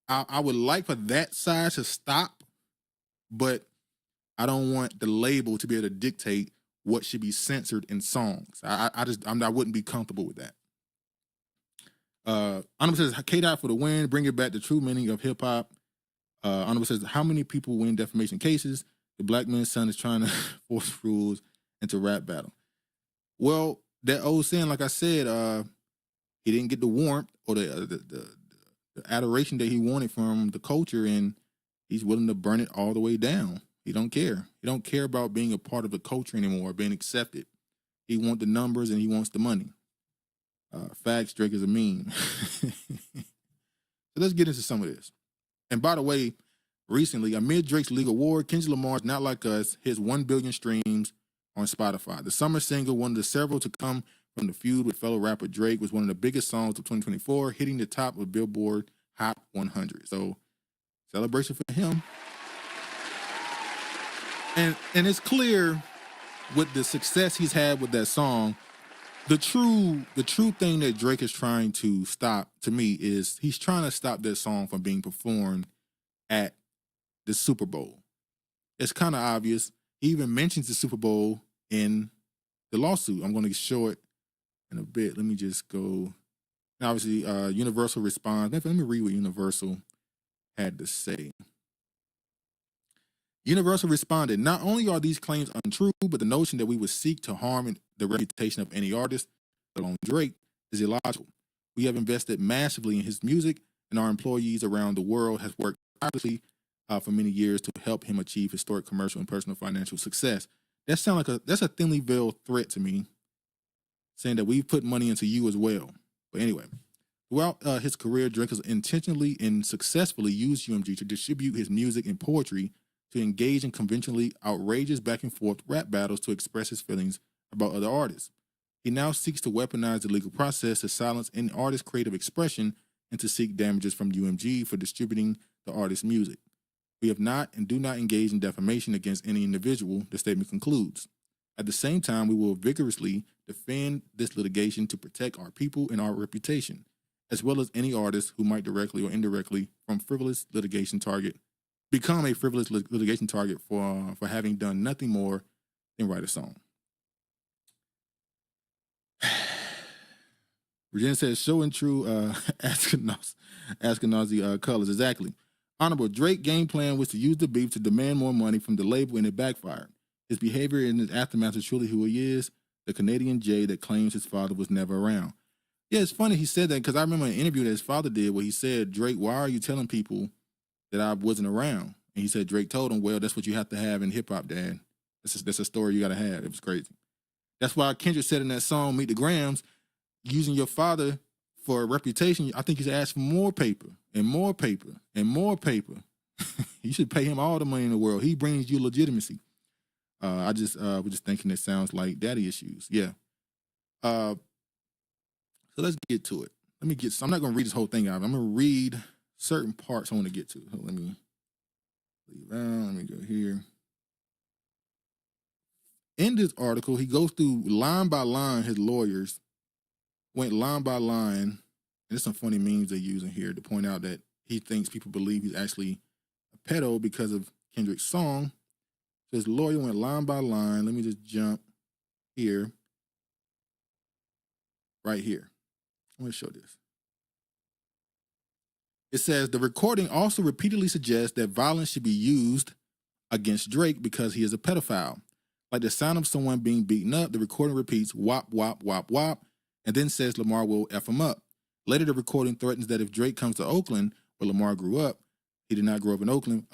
I would like for that side to stop, but I don't want the label to be able to dictate what should be censored in songs. I wouldn't be comfortable with that. Honorable says, K-Dot for the win, bring it back the true meaning of hip hop. Honorable says, how many people win defamation cases? The black man's son is trying to force rules into rap battle. Well, that old saying, like I said, he didn't get the warmth or the adoration that he wanted from the culture, and he's willing to burn it all the way down. He don't care. He don't care about being a part of the culture anymore, being accepted. He wants the numbers and he wants the money. Facts, Drake is a meme. So let's get into some of this. And by the way, recently, amid Drake's legal war, Kendrick Lamar's Not Like Us hits 1 billion streams on Spotify. The summer single, one of the several to come from the feud with fellow rapper Drake, was one of the biggest songs of 2024, hitting the top of Billboard Hot 100. So, celebration for him. And it's clear with the success he's had with that song, the true thing that Drake is trying to stop, to me, is he's trying to stop that song from being performed at the Super Bowl. It's kind of obvious. He even mentions the Super Bowl in the lawsuit. I'm going to show it in a bit. Let me just go. Now, obviously, Universal responds. Let me read what Universal had to say. Universal responded, "Not only are these claims untrue, but the notion that we would seek to harm the reputation of any artist, let alone Drake, is illogical. We have invested massively in his music, and our employees around the world have worked tirelessly for many years to help him achieve historic commercial and personal financial success." That sounds like that's a thinly veiled threat to me, saying that we've put money into you as well. But anyway, throughout his career, Drake has intentionally and successfully used UMG to distribute his music and poetry, to engage in conventionally outrageous back and forth rap battles to express his feelings about other artists. He now seeks to weaponize the legal process to silence an artist's creative expression and to seek damages from UMG for distributing the artist's music. We have not and do not engage in defamation against any individual, the statement concludes. At the same time, we will vigorously defend this litigation to protect our people and our reputation, as well as any artist who might directly or indirectly become a frivolous litigation target for having done nothing more than write a song. Virginia says, "Show and true Ashkenazi colors." Exactly. Honorable, Drake game plan was to use the beef to demand more money from the label, and it backfired. His behavior in his aftermath is truly who he is, the Canadian Jay that claims his father was never around. Yeah, it's funny he said that, because I remember an interview that his father did where he said, "Drake, why are you telling people that I wasn't around?" And he said Drake told him, "Well, that's what you have to have in hip-hop, Dad. That's a story you got to have." It was crazy. That's why Kendrick said in that song, "Meet the Grams," using your father for a reputation, I think you should ask for more paper and more paper and more paper. You should pay him all the money in the world. He brings you legitimacy. I just was just thinking it sounds like daddy issues. Yeah. So let's get to it. I'm not going to read this whole thing out. I'm going to read certain parts I want to get to. So let me leave out. Let me go here. In this article, he goes through line by line. His lawyers went line by line. And there's some funny memes they're using here to point out that he thinks people believe he's actually a pedo because of Kendrick's song. So his lawyer went line by line. Let me just jump here. Right here. I'm going to show this. It says, the recording also repeatedly suggests that violence should be used against Drake because he is a pedophile. Like the sound of someone being beaten up, the recording repeats wop, wop, wop, wop, and then says Lamar will F him up. Later, the recording threatens that if Drake comes to Oakland, where Lamar grew up, he did not grow up in Oakland,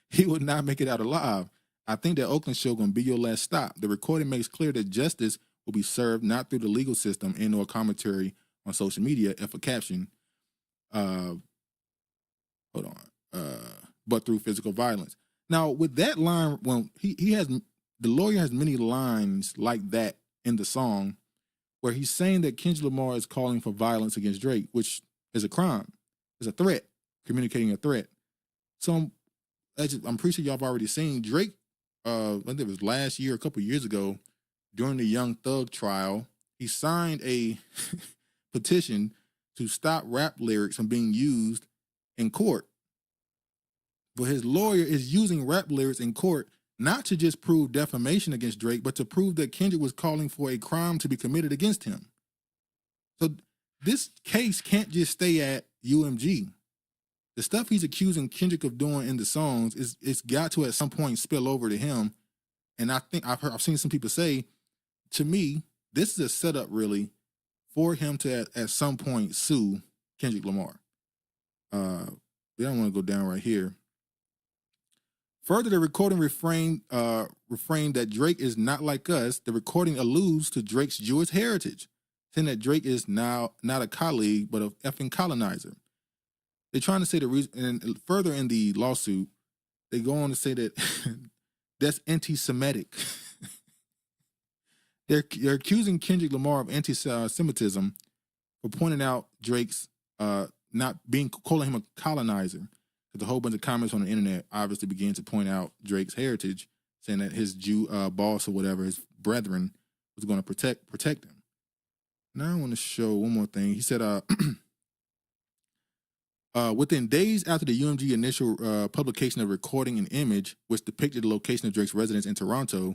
he would not make it out alive. I think that Oakland show gonna be your last stop. The recording makes clear that justice will be served not through the legal system and or commentary on social media, if a caption, but through physical violence. Now, with that line, well, the lawyer has many lines like that in the song where he's saying that Kendrick Lamar is calling for violence against Drake, which is a crime. It's a threat, communicating a threat. So I'm pretty sure y'all have already seen Drake, I think it was last year, a couple years ago, during the Young Thug trial, he signed a petition to stop rap lyrics from being used in court. But his lawyer is using rap lyrics in court not to just prove defamation against Drake, but to prove that Kendrick was calling for a crime to be committed against him. So this case can't just stay at UMG. The stuff he's accusing Kendrick of doing in the songs it's got to at some point spill over to him. And I think I've seen some people say, to me, this is a setup really for him to at some point sue Kendrick Lamar. We don't want to go down right here. Further, the recording refrained that Drake is not like us. The recording alludes to Drake's Jewish heritage, saying that Drake is now not a colleague, but an effing colonizer. they're trying to say the reason, and further in the lawsuit, they go on to say that that's anti-Semitic. They're accusing Kendrick Lamar of anti-Semitism for pointing out Drake's calling him a colonizer. Because a whole bunch of comments on the internet obviously began to point out Drake's heritage, saying that his Jew boss or whatever, his brethren, was going to protect him. Now I want to show one more thing. He said, within days after the UMG initial publication of recording an image which depicted the location of Drake's residence in Toronto,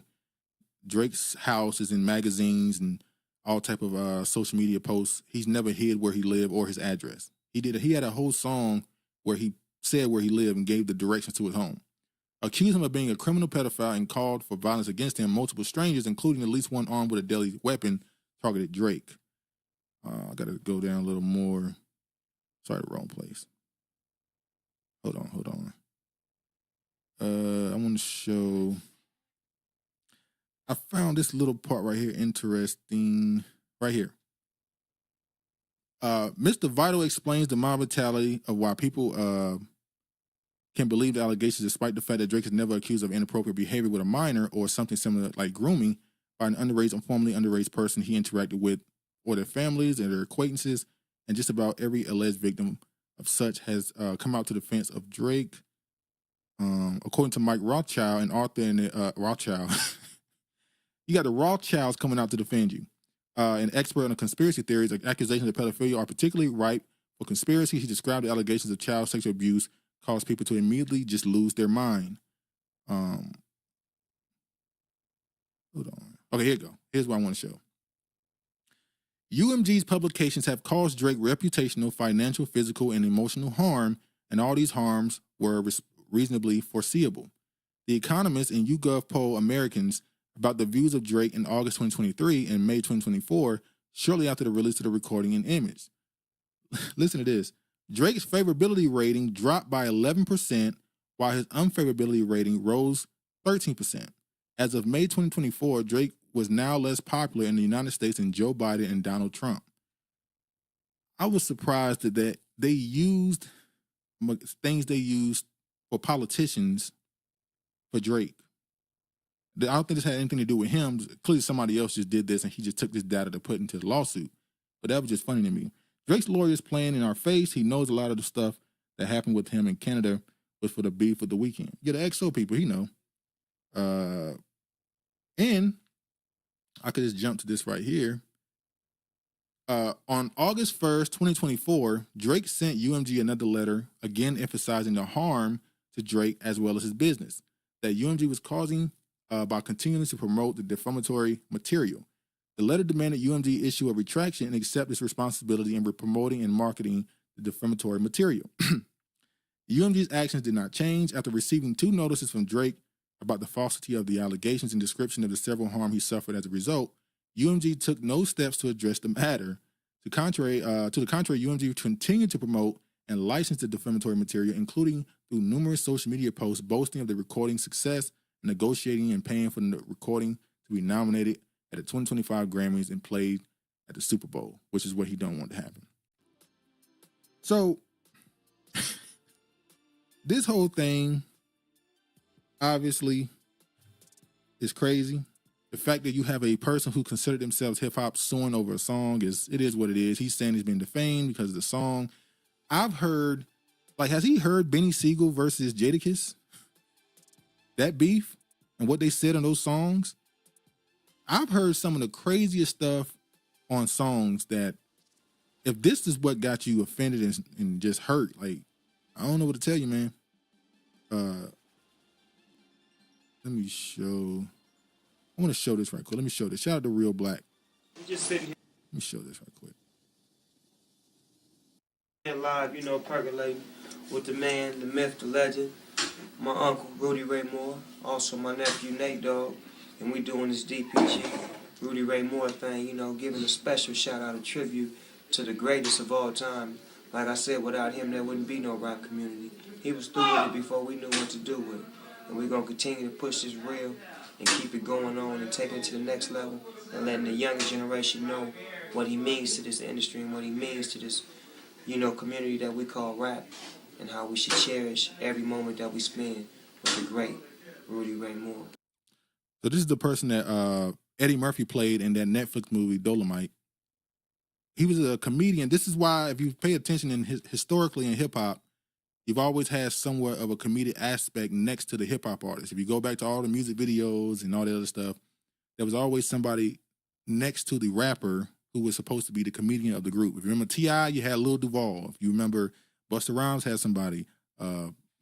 Drake's house is in magazines and all type of social media posts. He's never hid where he lived or his address. He had a whole song where he said where he lived and gave the directions to his home. Accused him of being a criminal pedophile and called for violence against him. Multiple strangers, including at least one armed with a deadly weapon, targeted Drake. I got to go down a little more. Sorry, the wrong place. Hold on. I want to show. I found this little part right here interesting. Right here. Mr. Vital explains the mob mentality of why people can believe the allegations despite the fact that Drake is never accused of inappropriate behavior with a minor or something similar like grooming by an underage or formerly underage person he interacted with or their families and their acquaintances, and just about every alleged victim of such has come out to defense of Drake. According to Mike Rothschild, an author in Rothschild, you got the Rothschilds coming out to defend you. An expert on conspiracy theories, accusations of pedophilia are particularly ripe for conspiracy. He described the allegations of child sexual abuse cause people to immediately just lose their mind. Hold on. Okay, here you go. Here's what I want to show. UMG's publications have caused Drake reputational, financial, physical, and emotional harm, and all these harms were reasonably foreseeable. The Economist and YouGov poll Americans about the views of Drake in August 2023 and May 2024, shortly after the release of the recording and image. Listen to this. Drake's favorability rating dropped by 11%, while his unfavorability rating rose 13%. As of May 2024, Drake was now less popular in the United States than Joe Biden and Donald Trump. I was surprised that they used things they used for politicians for Drake. I don't think this had anything to do with him. Clearly somebody else just did this and he just took this data to put into the lawsuit. But that was just funny to me. Drake's lawyer is playing in our face. He knows a lot of the stuff that happened with him in Canada was for the beef of the weekend. Yeah, the XO people, he know. And I could just jump to this right here. On August 1st, 2024, Drake sent UMG another letter, again emphasizing the harm to Drake as well as his business that UMG was causing by continuing to promote the defamatory material. The letter demanded UMG issue a retraction and accept its responsibility in promoting and marketing the defamatory material. UMG's actions did not change after receiving 2 notices from Drake about the falsity of the allegations and description of the several harm he suffered as a result. UMG took no steps to address the matter. To the contrary, UMG continued to promote and license the defamatory material, including through numerous social media posts boasting of the recording's success, negotiating and paying for the recording to be nominated at the 2025 Grammys and played at the Super Bowl, which is what he don't want to happen. So this whole thing obviously is crazy. The fact that you have a person who considered themselves hip-hop suing over a song is what it is. He's saying he's been defamed because of the song. I've heard, has he heard Benny Siegel versus Jadakiss? That beef and what they said on those songs? I've heard some of the craziest stuff on songs that if this is what got you offended and just hurt, I don't know what to tell you, man. Let me show. I want to show this right quick. Let me show this. Shout out to Real Black. I'm just sitting here. Let me show this right quick. Live, percolating with the man, the myth, the legend, my uncle, Rudy Ray Moore, also my nephew, Nate Dogg, and we doing this DPG, Rudy Ray Moore thing, giving a special shout out, a tribute to the greatest of all time. Like I said, without him, there wouldn't be no rap community. He was through with it before we knew what to do with it. And we're going to continue to push this real and keep it going on and take it to the next level and letting the younger generation know what he means to this industry and what he means to this community that we call rap, and how we should cherish every moment that we spend with the great Rudy Ray Moore. So this is the person that Eddie Murphy played in that Netflix movie Dolomite. He was a comedian. This is why, if you pay attention historically in hip hop, you've always had somewhat of a comedic aspect next to the hip hop artist. If you go back to all the music videos and all the other stuff, there was always somebody next to the rapper who was supposed to be the comedian of the group. If you remember T.I., you had Lil Duval. If you remember Busta Rhymes had somebody.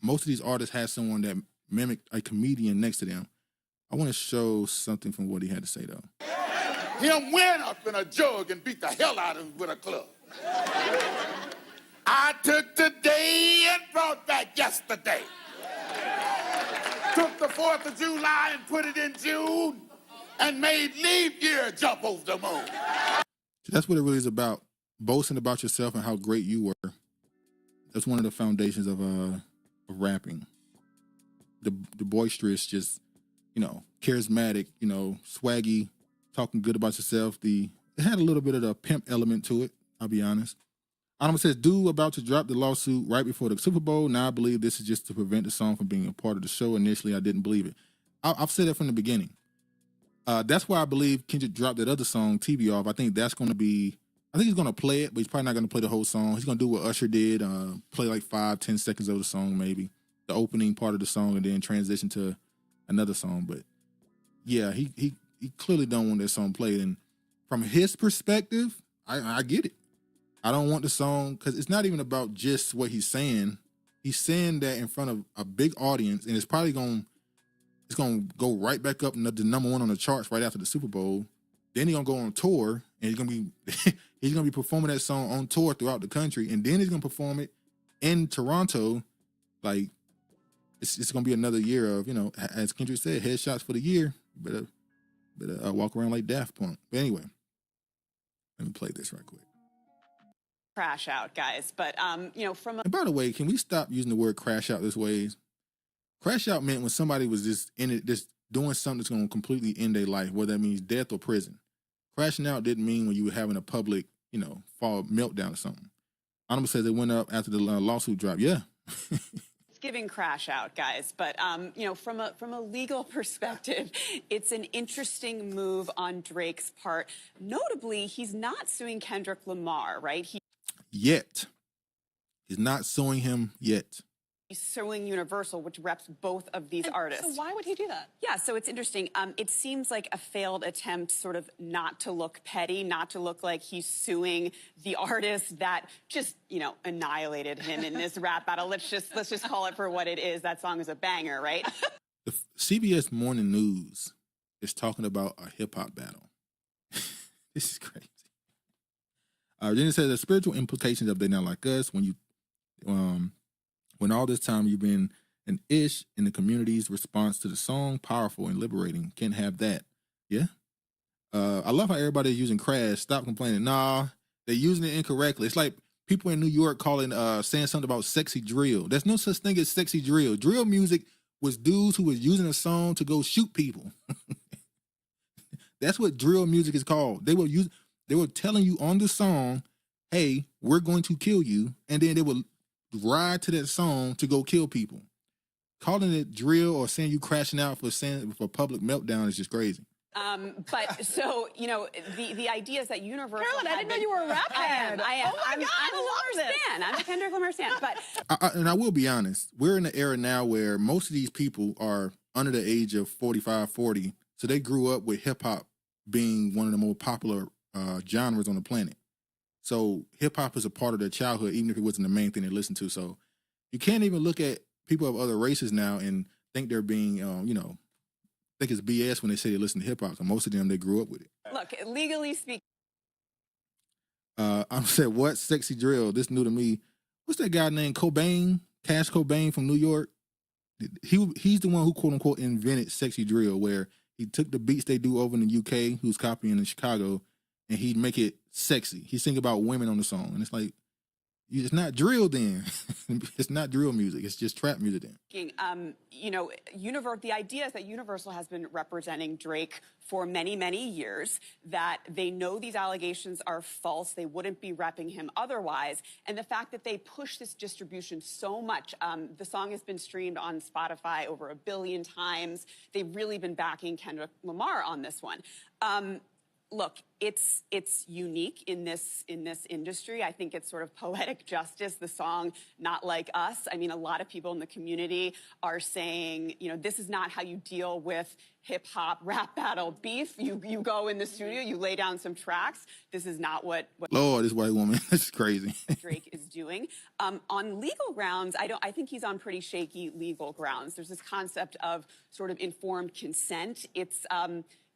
Most of these artists had someone that mimicked a comedian next to them. I want to show something from what he had to say, though. Him went up in a jug and beat the hell out of him with a club. I took today and brought back yesterday. Took the 4th of July and put it in June and made leap year jump over the moon. That's what it really is about. Boasting about yourself and how great you were. That's one of the foundations of rapping. The boisterous, just, charismatic, swaggy, talking good about yourself. It had a little bit of the pimp element to it, I'll be honest. Anonymous says, dude about to drop the lawsuit right before the Super Bowl. Now I believe this is just to prevent the song from being a part of the show. Initially, I didn't believe it. I've said that from the beginning. That's why I believe Kendrick dropped that other song, TV Off. I think he's going to play it, but he's probably not going to play the whole song. He's going to do what Usher did, play like 5-10 seconds of the song, maybe the opening part of the song, and then transition to another song. But yeah, he clearly don't want that song played. And from his perspective, I get it. I don't want the song, because it's not even about just what he's saying. He's saying that in front of a big audience, and it's probably going to go right back up to the number one on the charts right after the Super Bowl. Then he's going to go on tour, and he's going to be performing that song on tour throughout the country, and then he's going to perform it in Toronto. Like, it's going to be another year of, as Kendrick said, headshots for the year. Better walk around like Daft Punk. But anyway, let me play this right quick. Crash out, guys. But, from And by the way, can we stop using the word crash out this way? Crash out meant when somebody was just in it, just doing something that's going to completely end their life, whether that means death or prison. Crashing out didn't mean when you were having a public, fall meltdown or something. Anonymous says it went up after the lawsuit dropped. Yeah. It's giving crash out, guys. But, from a legal perspective, it's an interesting move on Drake's part. Notably, he's not suing Kendrick Lamar, right? Yet. He's not suing him yet. He's suing Universal, which reps both of these artists. So why would he do that? Yeah, so it's interesting. It seems like a failed attempt sort of not to look petty, not to look like he's suing the artist that just, annihilated him in this rap battle. Let's just call it for what it is. That song is a banger, right? The CBS Morning News is talking about a hip-hop battle. This is crazy. Then it says the spiritual implications of They Not Like Us when all this time you've been an ish in the community's response to the song, powerful and liberating. Can't have that. Yeah. I love how everybody's using crash. Stop complaining. Nah, they're using it incorrectly. It's like people in New York saying something about sexy drill. There's no such thing as sexy drill. Drill music was dudes who was using a song to go shoot people. That's what drill music is called. They were telling you on the song, hey, we're going to kill you. And then they would ride to that song to go kill people. Calling it drill or saying you crashing out for public meltdown is just crazy. But so, the idea is that Universal. Carolyn, I didn't know you were a rap fan. I am. Oh my God, I'm a Lamar stan. I'm a Kendrick Lamar stan. But and I will be honest, we're in an era now where most of these people are under the age of 45, 40. So they grew up with hip hop being one of the more popular genres on the planet. So hip hop is a part of their childhood, even if it wasn't the main thing they listened to. So you can't even look at people of other races now and think they're being, think it's BS when they say they listen to hip hop. So most of them, they grew up with it. Look, legally speaking. I said, what? Sexy drill. This new to me. What's that guy named Cobain? Cash Cobain from New York. He's the one who, quote unquote, invented sexy drill, where he took the beats they do over in the UK, who's copying in Chicago, and he'd make it sexy. He sing about women on the song. And it's like, it's not drill then. It's not drill music. It's just trap music then. You know, the idea is that Universal has been representing Drake for many, many years, that they know these allegations are false. They wouldn't be repping him otherwise. And the fact that they push this distribution so much, the song has been streamed on Spotify over 1 billion times. They've really been backing Kendrick Lamar on this one. Look, it's unique in this industry. I think it's sort of poetic justice, the song Not Like Us. I mean, a lot of people in the community are saying, you know, this is not how you deal with hip hop rap battle beef. You go in the studio, you lay down some tracks. This is not what Lord, this white woman, this is crazy. Drake is doing. On legal grounds, I think he's on pretty shaky legal grounds. There's this concept of sort of informed consent. It's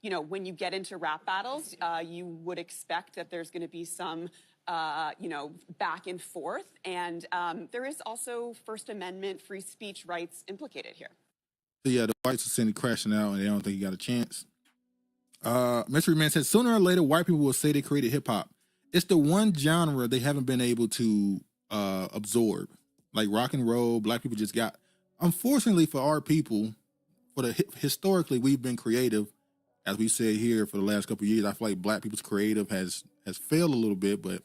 you know, when you get into rap battles, you would expect that there's going to be some, you know, back and forth. And there is also First Amendment free speech rights implicated here. So yeah, the whites are sending crashing out and they don't think he got a chance. Mystery Man said, sooner or later, white people will say they created hip hop. It's the one genre they haven't been able to absorb. Like rock and roll, black people just got, unfortunately for our people, historically, we've been creative. As we said here for the last couple of years, I feel like black people's creative has failed a little bit, but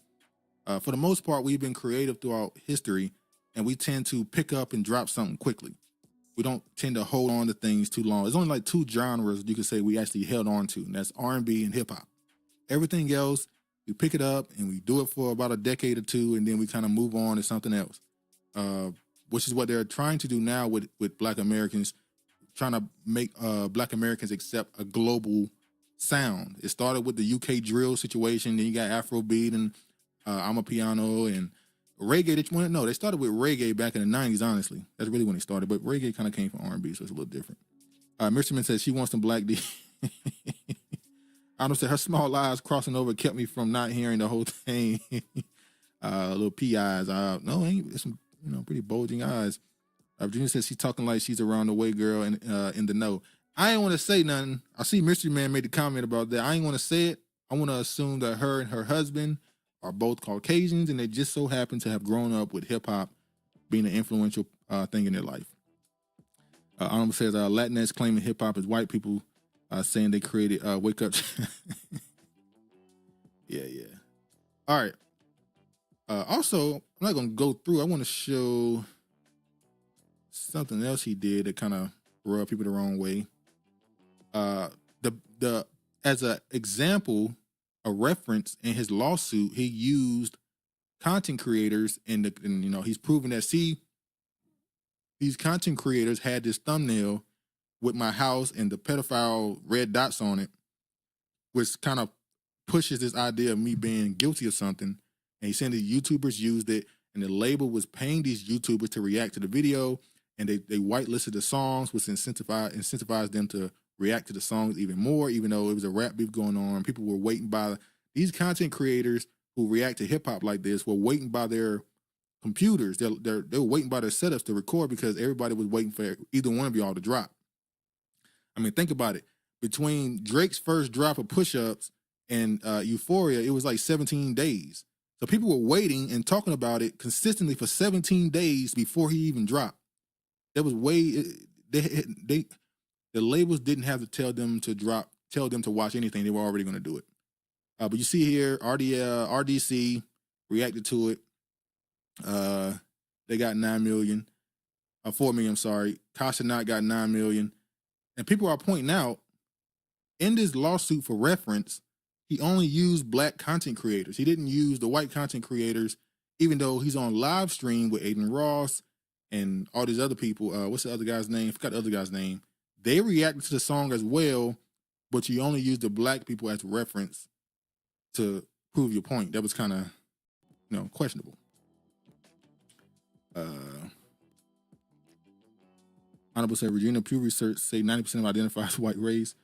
for the most part, we've been creative throughout history, and we tend to pick up and drop something quickly. We don't tend to hold on to things too long. There's only like 2 genres you could say we actually held on to, and that's R&B and hip hop. Everything else, we pick it up and we do it for about a decade or 2, and then we kind of move on to something else, which is what they're trying to do now with black Americans, trying to make black Americans accept a global sound. It started with the UK drill situation, then you got Afrobeat and Amapiano and reggae. They started with reggae back in the 90s, honestly. That's really when they started, but reggae kind of came from R&B, so it's a little different. Mr. says she wants some black D. Arnold said her small eyes crossing over kept me from not hearing the whole thing. Little pea eyes. No, ain't some pretty bulging eyes. Virginia says she's talking like she's around the way girl in the know. I ain't want to say nothing. I see Mystery Man made the comment about that. I ain't want to say it. I want to assume that her and her husband are both Caucasians, and they just so happen to have grown up with hip hop being an influential thing in their life. Arnold says Latinx claiming hip hop is white people saying they created Wake Up. Yeah. All right. Also, I'm not going to go through. I want to show something else he did that kind of rubbed people the wrong way. As an example, a reference in his lawsuit, he used content creators and he's proven that these content creators had this thumbnail with my house and the pedophile red dots on it, which kind of pushes this idea of me being guilty of something. And he's saying the YouTubers used it, and the label was paying these YouTubers to react to the video, and they whitelisted the songs, which incentivized them to react to the songs even more, even though it was a rap beef going on. People were waiting by these content creators who react to hip hop like this were waiting by their computers. They were waiting by their setups to record because everybody was waiting for either one of y'all to drop. I mean, think about it. Between Drake's first drop of Push-Ups and Euphoria, it was like 17 days. So people were waiting and talking about it consistently for 17 days before he even dropped. There was the labels didn't have to tell them to watch anything. They were already going to do it. But you see here, RDC reacted to it. They got 4 million, I'm sorry. Kasha Knott got 9 million. And people are pointing out, in this lawsuit for reference, he only used black content creators. He didn't use the white content creators, even though he's on live stream with Aiden Ross and all these other people. What's the other guy's name? I forgot the other guy's name. They reacted to the song as well, but you only used the black people as reference to prove your point. That was kind of, questionable. Honorable said, Regina Pew research say 90% of identifies white race.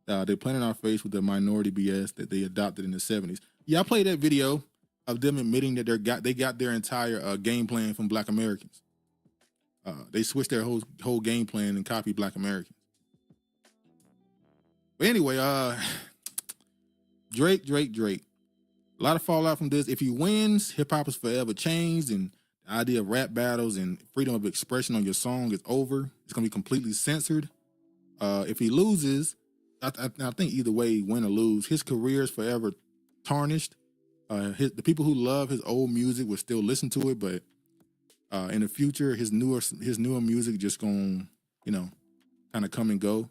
They're playing in our face with the minority BS that they adopted in the 70s. Yeah, I played that video of them admitting that they got their entire game plan from black Americans. They switched their whole game plan and copied black Americans. But anyway, Drake. A lot of fallout from this. If he wins, hip hop is forever changed, and the idea of rap battles and freedom of expression on your song is over. It's gonna be completely censored. If he loses, I think either way, win or lose, his career is forever tarnished. The people who love his old music will still listen to it, but in the future, his newer music just gonna, kind of come and go.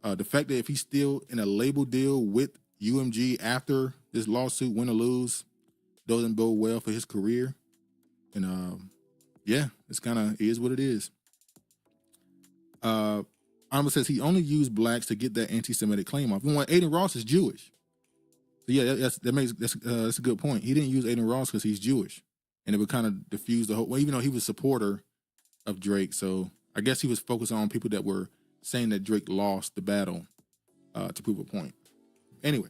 The fact that if he's still in a label deal with UMG after this lawsuit, win or lose, doesn't bode well for his career. And it's kind of is what it is. Honorable says he only used blacks to get that anti-Semitic claim off. When Aiden Ross is Jewish. So yeah, that's a good point. He didn't use Aiden Ross because he's Jewish, and it would kind of diffuse the whole. Well, even though he was a supporter of Drake, so I guess he was focused on people that were saying that Drake lost the battle to prove a point. Anyway,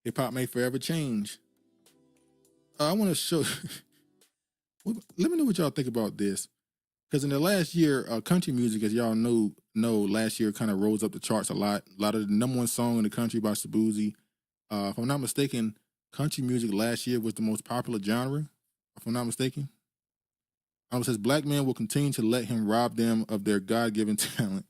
hip hop may forever change. I want to show. Let me know what y'all think about this, because in the last year, country music, as y'all know, last year kind of rose up the charts a lot. A lot of the #1 song in the country by Shabuzi. If I'm not mistaken, country music last year was the most popular genre. If I'm not mistaken, it says black men will continue to let him rob them of their God-given talent.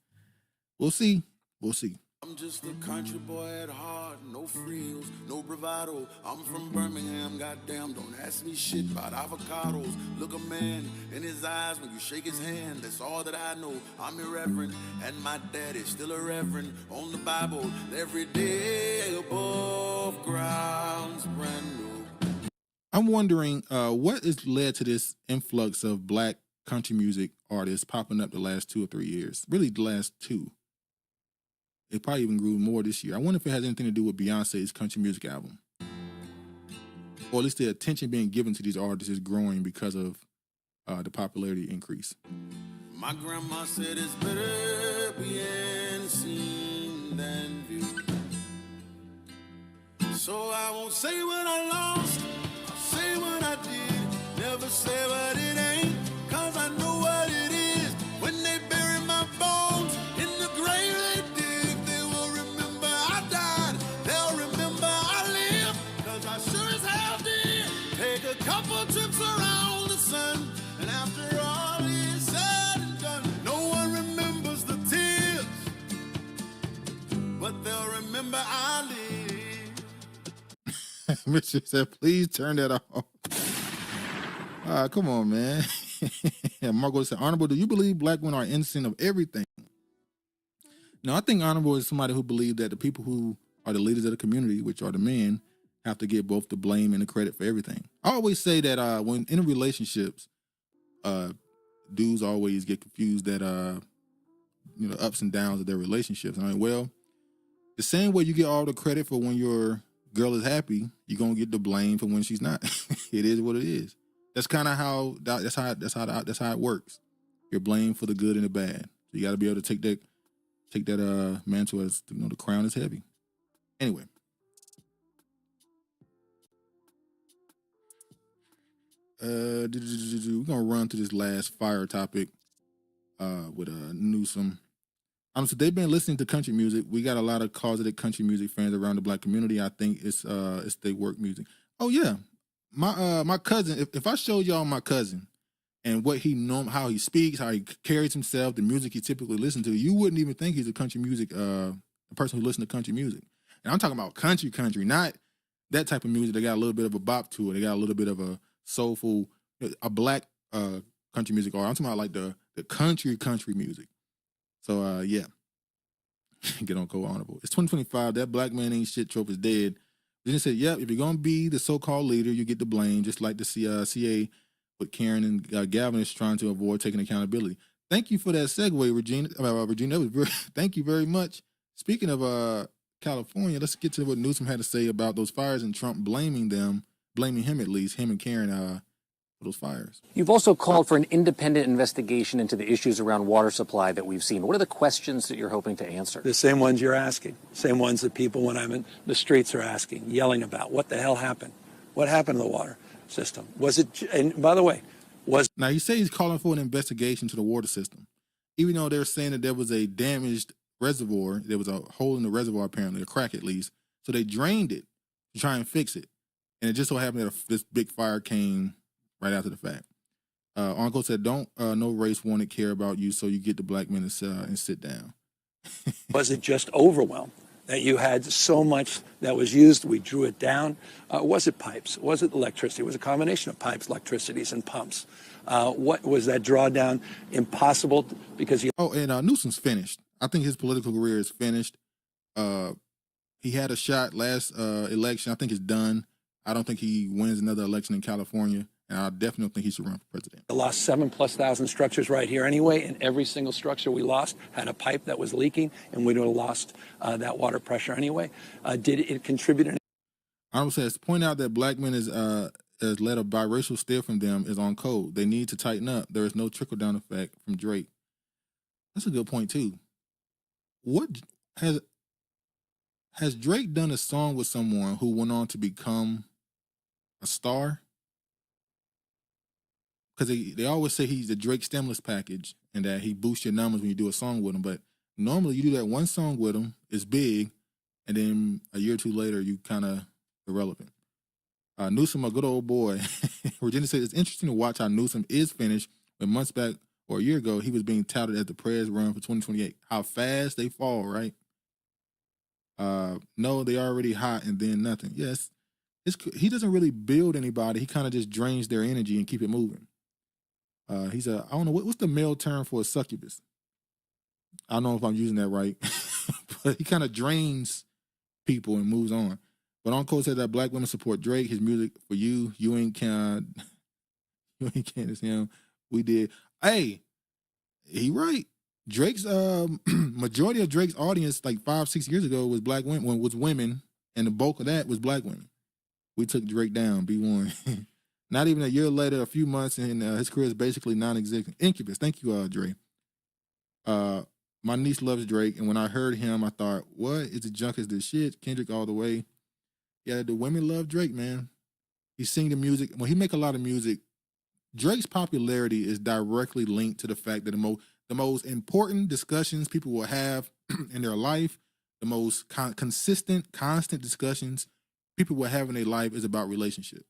We'll see. We'll see. I'm just a country boy at heart, no frills, no bravado. I'm from Birmingham, goddamn, don't ask me shit about avocados. Look a man in his eyes when you shake his hand, that's all that I know. I'm irreverent, and my daddy's still a reverend on the Bible. Every day above ground's brand new. I'm wondering what has led to this influx of black country music artists popping up the last 2 or 3 years. Really, the last 2. It probably even grew more this year. I wonder if it has anything to do with Beyonce's country music album. Or at least the attention being given to these artists is growing because of the popularity increase. My grandma said it's better being seen than viewed. So I won't say what I lost, I'll say what I did. Never say what it ain't, cause I know what it is. When they bury my bones in the grave they dig, they will remember I died, they'll remember I lived, cause I sure as hell did. Take a couple trips around the sun, and after all is said and done, no one remembers the tears, but they'll remember I lived. Mitchell said, please turn that off. Come on, man. Margot said, Honorable, do you believe black women are innocent of everything? No, I think Honorable is somebody who believes that the people who are the leaders of the community, which are the men, have to get both the blame and the credit for everything. I always say that when in relationships, dudes always get confused that ups and downs of their relationships. I mean, well, the same way you get all the credit for when your girl is happy, you're gonna get the blame for when she's not. It is what it is. That's kind of how that's how it works. You're blamed for the good and the bad. So you got to be able to take that mantle as the crown is heavy. Anyway, we're gonna run through this last fire topic with Newsom. So they've been listening to country music. We got a lot of closeted country music fans around the black community. I think it's they work music. Oh yeah, my cousin. If I showed y'all my cousin and what he how he speaks, how he carries himself, the music he typically listens to, you wouldn't even think he's a country music a person who listens to country music. And I'm talking about country, not that type of music. They got a little bit of a bop to it. They got a little bit of a soulful, a black country music. Or I'm talking about like the country music. So, yeah, get on co-honorable. It's 2025. That black man ain't shit trope is dead. Then he said, yep, if you're going to be the so-called leader, you get the blame, just like the CA with Karen and Gavin is trying to avoid taking accountability. Thank you for that segue, Regina. Regina, that was thank you very much. Speaking of California, let's get to what Newsom had to say about those fires and Trump blaming him at least, him and Karen, those fires. You've also called for an independent investigation into the issues around water supply that we've seen. What are the questions that you're hoping to answer? The same ones you're asking, same ones that people when I'm in the streets are asking, yelling about. What the hell happened? What happened to the water system? Was it, and by the way, Now, you say he's calling for an investigation to the water system, even though they're saying that there was a damaged reservoir. There was a hole in the reservoir, apparently, a crack at least. So they drained it. to try and fix it. And it just so happened that this big fire came right after the fact. Uncle said, "Don't no race wanted care about you, so you get the black men and sit down." Was it just overwhelm that you had so much that was used? We drew it down. Was it pipes? Was it electricity? It was a combination of pipes, electricities, and pumps. What was that drawdown impossible because you? Oh, and Newsom's finished. I think his political career is finished. He had a shot last election. I think it's done. I don't think he wins another election in California, and I definitely don't think he should run for president. I lost 7,000+ structures right here anyway, and every single structure we lost had a pipe that was leaking, and we would have lost that water pressure anyway. Did it contribute? Honorable says, point out that black men has led a biracial stare from them is on code. They need to tighten up. There is no trickle-down effect from Drake. That's a good point, too. What has Drake done a song with someone who went on to become a star? Because they always say he's the Drake stimulus package and that he boosts your numbers when you do a song with him. But normally you do that one song with him, it's big, and then a year or two later you kind of irrelevant. Newsom, a good old boy. Virginia said it's interesting to watch how Newsom is finished when months back or a year ago he was being touted as the prayers run for 2028. How fast they fall, right? No, they already hot and then nothing. Yes, he doesn't really build anybody. He kind of just drains their energy and keep it moving. He's I don't know, what's the male term for a succubus? I don't know if I'm using that right, but he kind of drains people and moves on. But Uncle said that black women support Drake, his music for you. You ain't can't as him. We did. Hey, he right. Drake's majority of Drake's audience like 5-6 years ago was black women, was women, and the bulk of that was black women. We took Drake down, B1. Not even a year later, a few months, and his career is basically non-existent. Incubus. Thank you, Dre. My niece loves Drake, and when I heard him, I thought, what? Is the junk as this shit? Kendrick all the way. Yeah, the women love Drake, man. He sing the music. When he make a lot of music, Drake's popularity is directly linked to the fact that the most important discussions people will have in their life, the most consistent discussions people will have in their life is about relationships.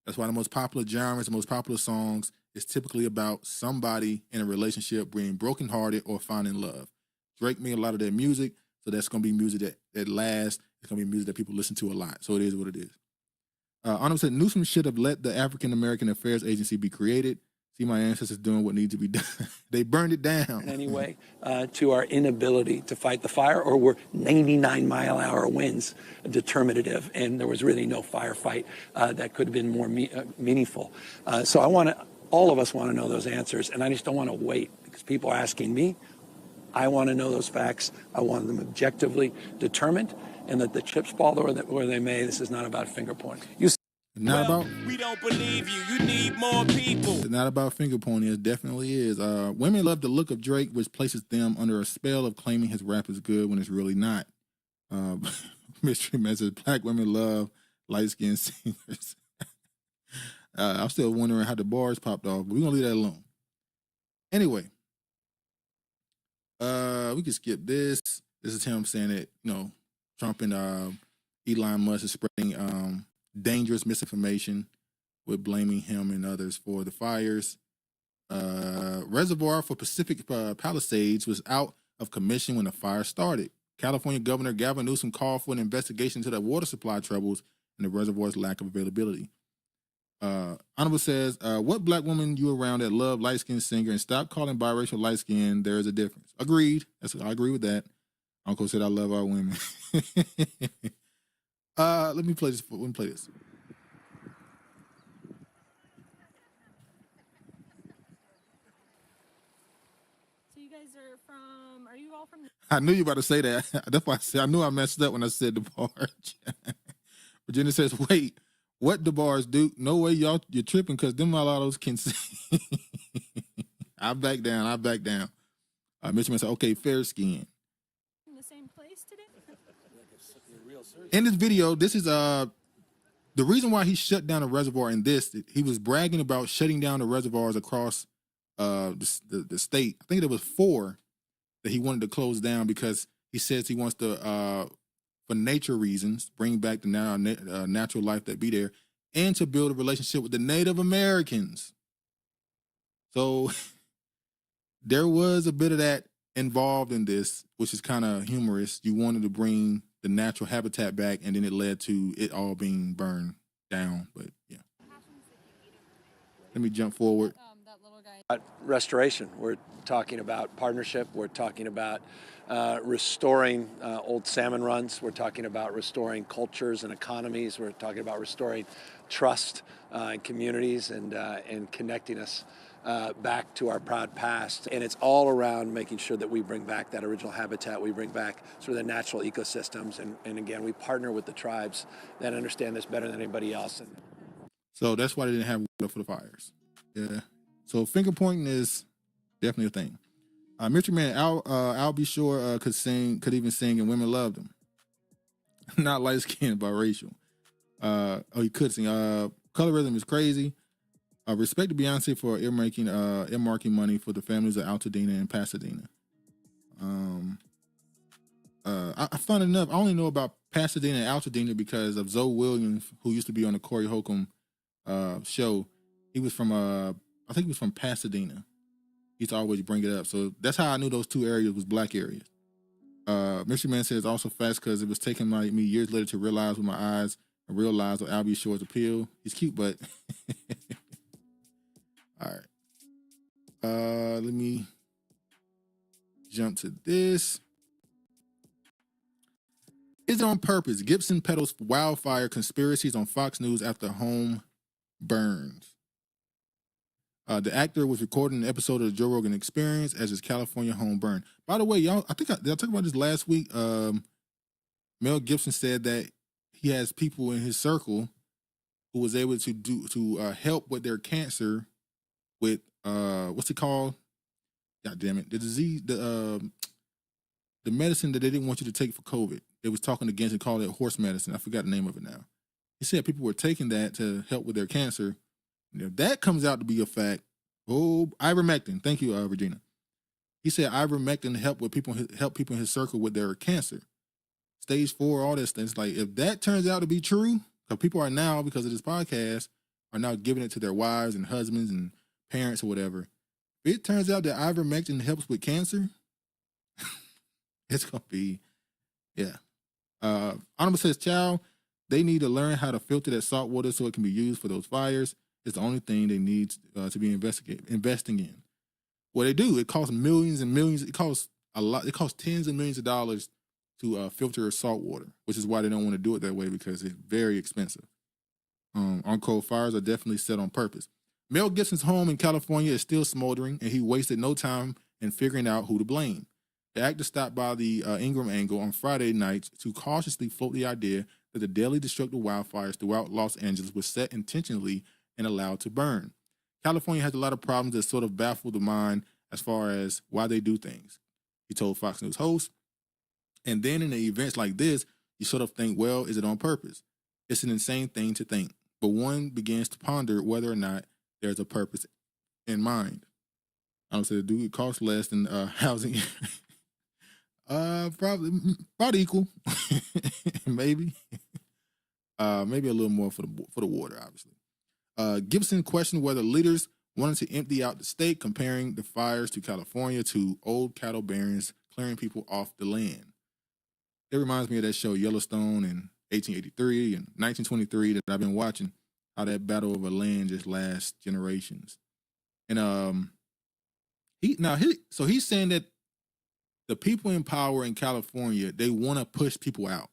That's why the most popular genres, the most popular songs is typically about somebody in a relationship being brokenhearted or finding love. Drake made a lot of their music, so that's going to be music that lasts. It's going to be music that people listen to a lot. So it is what it is. Honorable said, Newsom should have let the African American Affairs Agency be created. See my ancestors doing what needs to be done. They burned it down. Anyway, to our inability to fight the fire, or were 99-mile-an-hour winds determinative, and there was really no firefight that could have been more meaningful. So all of us want to know those answers, and I just don't want to wait because people are asking me. I want to know those facts. I want them objectively determined, and that the chips fall where they may. This is not about finger pointing. We don't believe you. You need more people. It's not about finger pointing. It definitely is. Women love the look of Drake, which places them under a spell of claiming his rap is good when it's really not. Mystery message: black women love light-skinned singers. I'm still wondering how the bars popped off, but we're gonna leave that alone. Anyway, we can skip this. This is him saying that Trump and Elon Musk is spreading dangerous misinformation with blaming him and others for the fires. Reservoir for Pacific Palisades was out of commission when the fire started. California Governor Gavin Newsom called for an investigation into the water supply troubles and the reservoir's lack of availability. Honorable says, what black woman you around that love light-skinned singer and stop calling biracial light-skinned? There is a difference. Agreed. I agree with that. Uncle said, I love our women. Let me play this. So you guys are you all from? I knew you were about to say that. That's why I said, I knew I messed up when I said DeBarge. Virginia says, wait, what DeBarge do? No way you're tripping because them mulattoes can sing. I back down. Michigan said, okay, fair skin. In the same place today? In this video, this is the reason why he shut down a reservoir in this. He was bragging about shutting down the reservoirs across the state. I think there was 4 that he wanted to close down because he says he wants to for nature reasons, bring back the natural life that be there, and to build a relationship with the Native Americans. So there was a bit of that involved in this, which is kind of humorous. You wanted to bring the natural habitat back, and then it led to it all being burned down. But yeah. Let me jump forward. Restoration. We're talking about partnership. We're talking about restoring old salmon runs. We're talking about restoring cultures and economies. We're talking about restoring trust in communities and connecting us back to our proud past. And it's all around making sure that we bring back that original habitat. We bring back sort of the natural ecosystems. And again, we partner with the tribes that understand this better than anybody else. So that's why they didn't have water for the fires. Yeah. So finger pointing is definitely a thing. Mystery Man, I'll be sure could even sing, and women loved him. Not light skinned, biracial. He could sing. Colorism is crazy. Respect to Beyonce for earmarking money for the families of Altadena and Pasadena. I found enough. I only know about Pasadena and Altadena because of Zoe Williams, who used to be on the Corey Holcomb show. He was from I think he was from Pasadena. He used to always bring it up. So that's how I knew those two areas was black areas. Mystery Man says also fast because it was taking me years later to realize with my eyes and realize of Albie Shore's appeal. He's cute, but all right. Let me jump to this. Is it on purpose? Gibson peddles wildfire conspiracies on Fox News after home burns. The actor was recording an episode of the Joe Rogan Experience as his California home burned. By the way, y'all, did I talk about this last week? Mel Gibson said that he has people in his circle who was able to help with their cancer with what's it called? God damn it, the disease, the medicine that they didn't want you to take for COVID. They was talking against it, called it horse medicine. I forgot the name of it now. He said people were taking that to help with their cancer. And if that comes out to be a fact, ivermectin. Thank you, Regina. He said ivermectin help people in his circle with their cancer, stage 4, all this things. Like if that turns out to be true, because people are now, because of this podcast, are now giving it to their wives and husbands and parents or whatever. If it turns out that ivermectin helps with cancer, it's gonna be, yeah. Honorable says, child, they need to learn how to filter that salt water so it can be used for those fires. It's the only thing they need to be investing in. What they do, it costs millions and millions. It costs a lot. It costs tens of millions of dollars to filter salt water, which is why they don't want to do it that way, because it's very expensive. On-coal fires are definitely set on purpose. Mel Gibson's home in California is still smoldering, and he wasted no time in figuring out who to blame. The actor stopped by the Ingram angle on Friday night to cautiously float the idea that the deadly destructive wildfires throughout Los Angeles were set intentionally and allowed to burn. California has a lot of problems that sort of baffle the mind as far as why they do things, he told Fox News host. And then in the events like this, you sort of think, well, is it on purpose? It's an insane thing to think, but one begins to ponder whether or not there's a purpose in mind. I don't say, do it cost less than housing? Probably equal, maybe. Maybe a little more for the water, obviously. Gibson questioned whether leaders wanted to empty out the state, comparing the fires to California to old cattle barons clearing people off the land. It reminds me of that show Yellowstone in 1883 and 1923 that I've been watching, how that battle over land just lasts generations. And he's saying that the people in power in California, they want to push people out.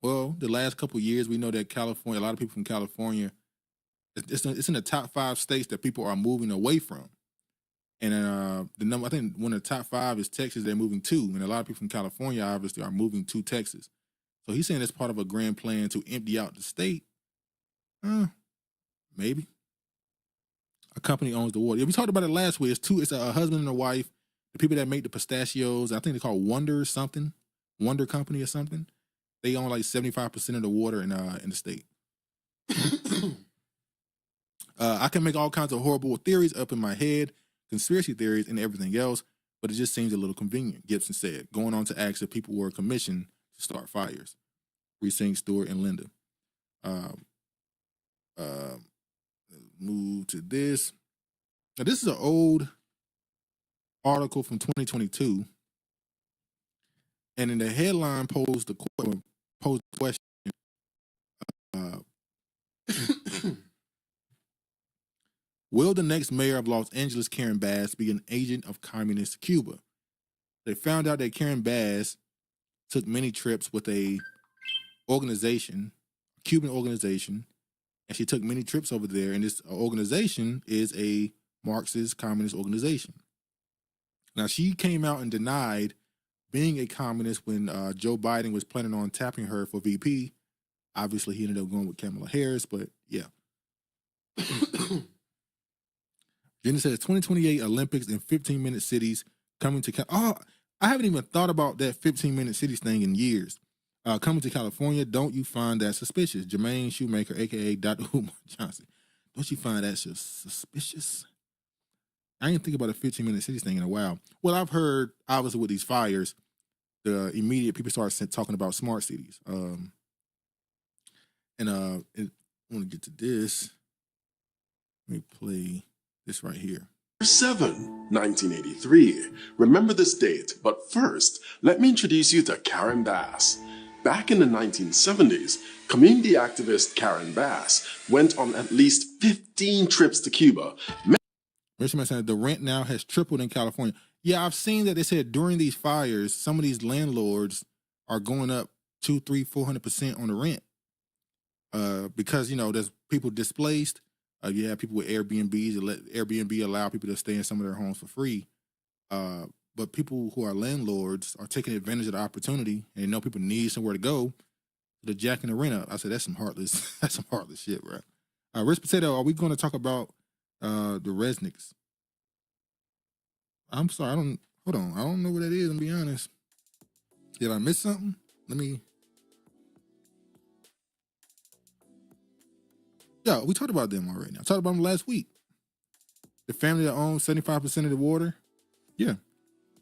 Well, the last couple of years, we know that California, a lot of people from California, it's in the top 5 states that people are moving away from. And the number, I think one of the top 5 is Texas, they're moving to. And a lot of people from California, obviously, are moving to Texas. So he's saying it's part of a grand plan to empty out the state. Maybe. A company owns the water. Yeah, we talked about it last week. It's a husband and a wife. The people that make the pistachios, I think they're called Wonder Company or something. They own like 75% of the water in the state. I can make all kinds of horrible theories up in my head, conspiracy theories and everything else, but it just seems a little convenient, Gibson said, going on to ask if people were commissioned to start fires. Precinct Stewart and Linda. Move to this. Now, this is an old article from 2022. And in the headline posed the question, will the next mayor of Los Angeles, Karen Bass, be an agent of communist Cuba? They found out that Karen Bass took many trips with a Cuban organization, and she took many trips over there, and this organization is a Marxist communist organization. Now, she came out and denied being a communist when Joe Biden was planning on tapping her for VP. Obviously, he ended up going with Kamala Harris, but yeah. Jenny says 2028 Olympics in 15-minute cities coming to I haven't even thought about that 15-minute cities thing in years. Coming to California, don't you find that suspicious? Jermaine Shoemaker, a.k.a. Dr. Umar Johnson. Don't you find that suspicious? I didn't think about a 15-minute cities thing in a while. Well, I've heard, obviously, with these fires, the immediate people start talking about smart cities. I want to get to this. Let me play this right here. 7, 1983. Remember this date, but first, let me introduce you to Karen Bass. Back in the 1970s, community activist Karen Bass went on at least 15 trips to Cuba. Richmond said the rent now has tripled in California. Yeah, I've seen that they said during these fires, some of these landlords are going up 200%, 300%, 400% on the rent. Because, you know, there's people displaced. You have people with Airbnbs that let Airbnb allow people to stay in some of their homes for free. But people who are landlords are taking advantage of the opportunity, and they know people need somewhere to go. They're jacking the rent up. I said that's some heartless shit, bro. Rich Potato, are we going to talk about the Resnicks? I'm sorry, hold on. I don't know what that is, I'm be honest. Did I miss something? Yeah, we talked about them already. I talked about them last week. The family that owns 75% of the water. Yeah.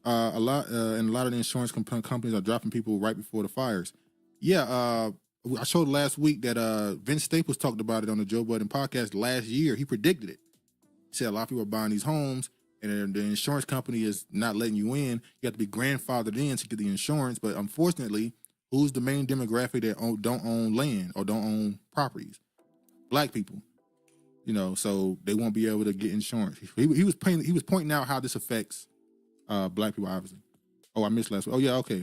And a lot of the insurance companies are dropping people right before the fires. Yeah, I showed last week that Vince Staples talked about it on the Joe Budden podcast last year. He predicted it. He said a lot of people are buying these homes, and the insurance company is not letting you in. You have to be grandfathered in to get the insurance. But unfortunately, who's the main demographic that don't own land or don't own properties? Black people, you know, so they won't be able to get insurance. He was pointing out how this affects black people, obviously. Oh, I missed last week. Oh yeah, okay.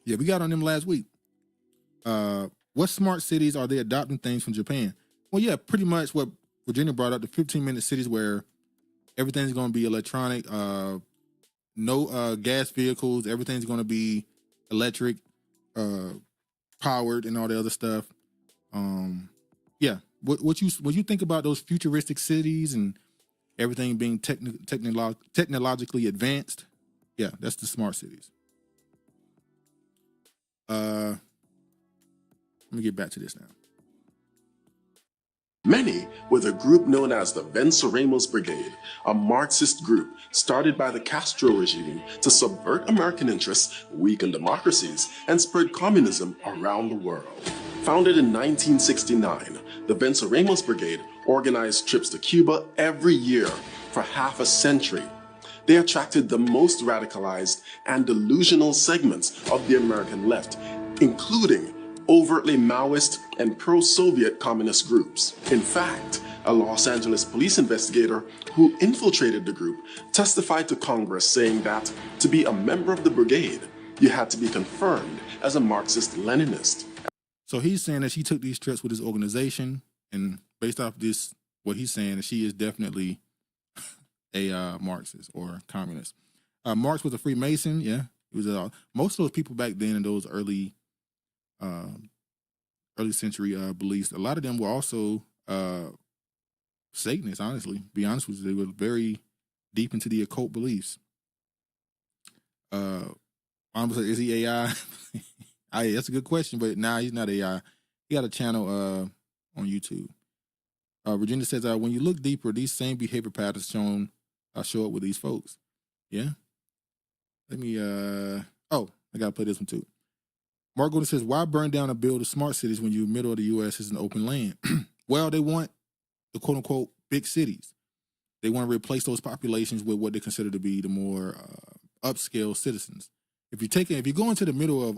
Yeah, we got on them last week. What smart cities are they adopting things from Japan? Well, yeah, pretty much what Virginia brought up, the 15-minute cities where everything's going to be electronic, no gas vehicles, everything's going to be electric, powered, and all the other stuff. Yeah, what you think about those futuristic cities and everything being technologically advanced? Yeah, that's the smart cities. Let me get back to this now. Many with a group known as the Venceremos Brigade, a Marxist group started by the Castro regime to subvert American interests, weaken democracies, and spread communism around the world. Founded in 1969, the Venceremos Brigade organized trips to Cuba every year for half a century. They attracted the most radicalized and delusional segments of the American left, including overtly Maoist and pro-Soviet communist groups. In fact, a Los Angeles police investigator who infiltrated the group testified to Congress saying that to be a member of the brigade, you had to be confirmed as a Marxist-Leninist. So he's saying that she took these trips with his organization, and based off this, what he's saying is she is definitely a Marxist or communist. Marx was a Freemason, yeah. He was most of those people back then in those early century beliefs. A lot of them were also Satanists. Honestly, be honest with you, they were very deep into the occult beliefs. Is he AI? That's a good question, but he's not AI. He got a channel on YouTube. Virginia says, when you look deeper, these same behavior patterns show up with these folks. Yeah. Let me, oh, I got to play this one too. Mark Golden says, why burn down a build of smart cities when you're middle of the U.S. is an open land? Well, they want the quote unquote big cities. They want to replace those populations with what they consider to be the more upscale citizens. If you go into the middle of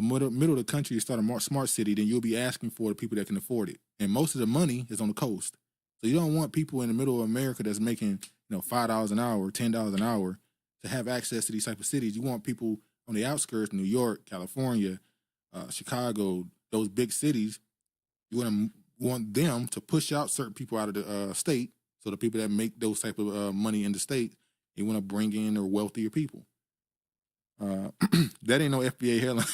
middle of the country to start a smart city, then you'll be asking for the people that can afford it. And most of the money is on the coast. So you don't want people in the middle of America that's making, $5 an hour, $10 an hour to have access to these type of cities. You want people on the outskirts, New York, California, Chicago, those big cities. You want them to push out certain people out of the state. So the people that make those type of money in the state, you want to bring in their wealthier people. That ain't no FBA headline.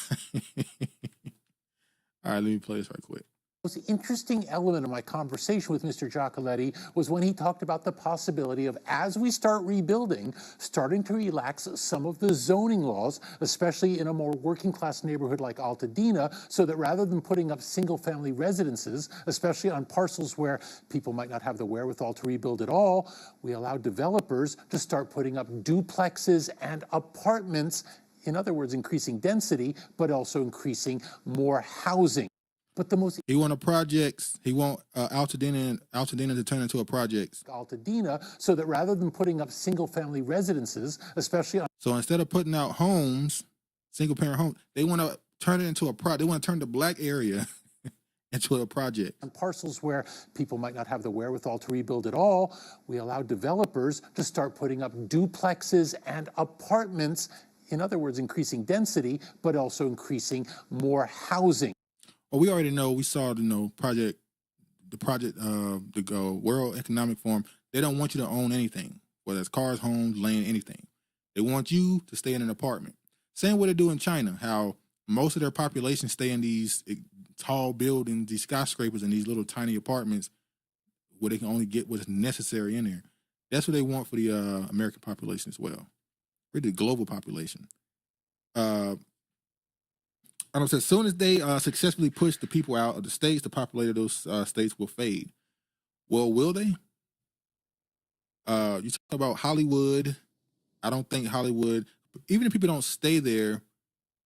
All right, let me play this right quick. The most interesting element of my conversation with Mr. Giacoletti was when he talked about the possibility of, as we start rebuilding, starting to relax some of the zoning laws, especially in a more working-class neighborhood like Altadena, so that rather than putting up single-family residences, especially on parcels where people might not have the wherewithal to rebuild at all, we allow developers to start putting up duplexes and apartments, in other words, increasing density, but also increasing more housing. But the most he want projects. He want Altadena to turn into a project. Altadena, so that rather than putting up single-family residences, especially on so instead of putting out homes, single-parent homes, they want to turn it into a project. They want to turn the black area into a project. On parcels where people might not have the wherewithal to rebuild at all, we allow developers to start putting up duplexes and apartments. In other words, increasing density, but also increasing more housing. Well, we already know, we saw the project, the World Economic Forum. They don't want you to own anything, whether it's cars, homes, land, anything. They want you to stay in an apartment. Same way they do in China, how most of their population stay in these tall buildings, these skyscrapers, and these little tiny apartments where they can only get what's necessary in there. That's what they want for the American population as well. Really, the global population. As soon as they successfully push the people out of the states, the population of those states will fade. Well, will they? You talk about Hollywood. I don't think Hollywood, even if people don't stay there,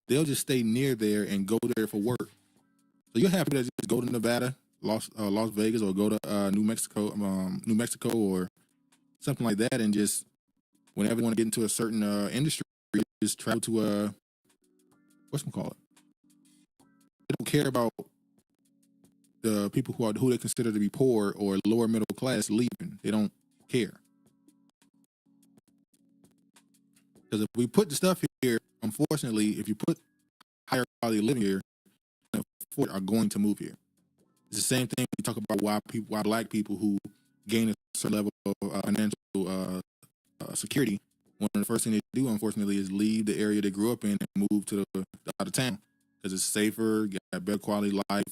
they'll just stay near there and go there for work. So you'll have people that just go to Nevada, Las Vegas, or go to New Mexico or something like that, and just whenever they want to get into a certain industry, just travel to whatchamacallit. They don't care about the people who they consider to be poor or lower middle class leaving. They don't care. Because if we put the stuff here, unfortunately, if you put higher quality living here, are going to move here. It's the same thing we talk about why black people who gain a certain level of financial security, one of the first things they do, unfortunately, is leave the area they grew up in and move to the out of town. Because it's safer, got better quality life,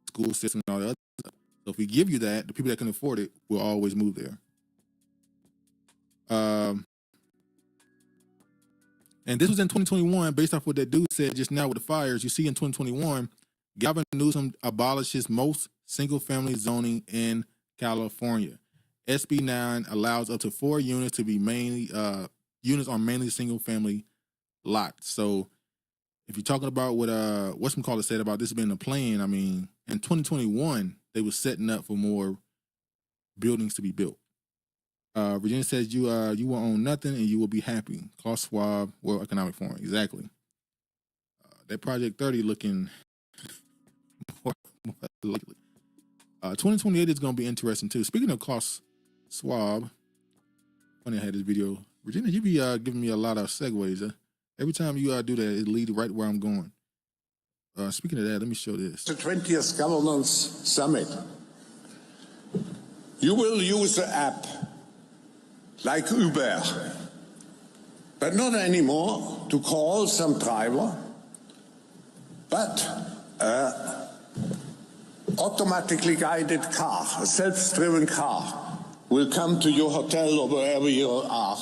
school system, and all the other stuff. So if we give you that, the people that can afford it will always move there. And this was in 2021, based off what that dude said just now with the fires. You see in 2021, Governor Newsom abolishes most single-family zoning in California. SB 9 allows up to 4 units to be units on mainly single-family lots. So if you're talking about what whatchamacallit said about this being a plan, I mean, in 2021, they were setting up for more buildings to be built. Virginia says you will own nothing and you will be happy. Klaus Schwab, World Economic Forum. Exactly. That Project 30 looking more likely. 2028 is going to be interesting too. Speaking of Klaus Schwab, funny I had this video. Virginia, you be giving me a lot of segues. Every time you do that, it leads right where I'm going. Speaking of that, let me show this. The 20th Governance Summit. You will use the app like Uber, but not anymore to call some driver, but automatically guided car, a self-driven car, will come to your hotel or wherever you are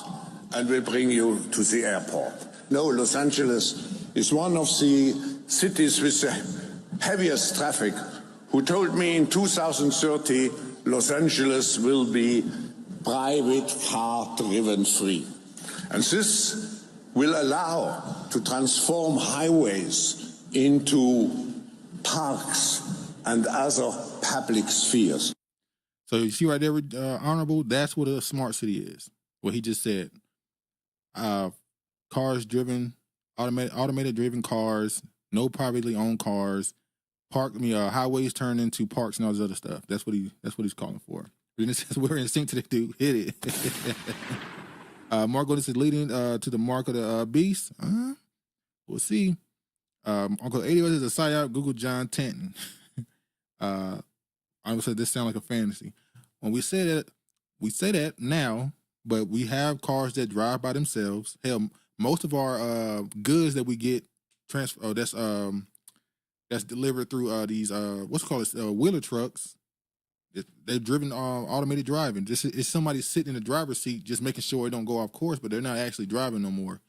and will bring you to the airport. No, Los Angeles is one of the cities with the heaviest traffic, who told me in 2030 Los Angeles will be private car driven free. And this will allow to transform highways into parks and other public spheres. So you see right there, Honorable, that's what a smart city is. What he just said. Cars driven, automated driven cars, no privately owned cars, highways turned into parks and all this other stuff. That's what he's calling for. And it says we're in sync to the dude. Hit it. Marco, this is leading to the mark of the beast. We'll see. Uncle 80 is a psyop. Google John Tanton. I would say this sounds like a fantasy. When we say that now, but we have cars that drive by themselves. Hell, most of our goods that we get that's delivered through these wheeler trucks. They're driven automated driving. It's somebody sitting in the driver's seat just making sure it don't go off course, but they're not actually driving no more.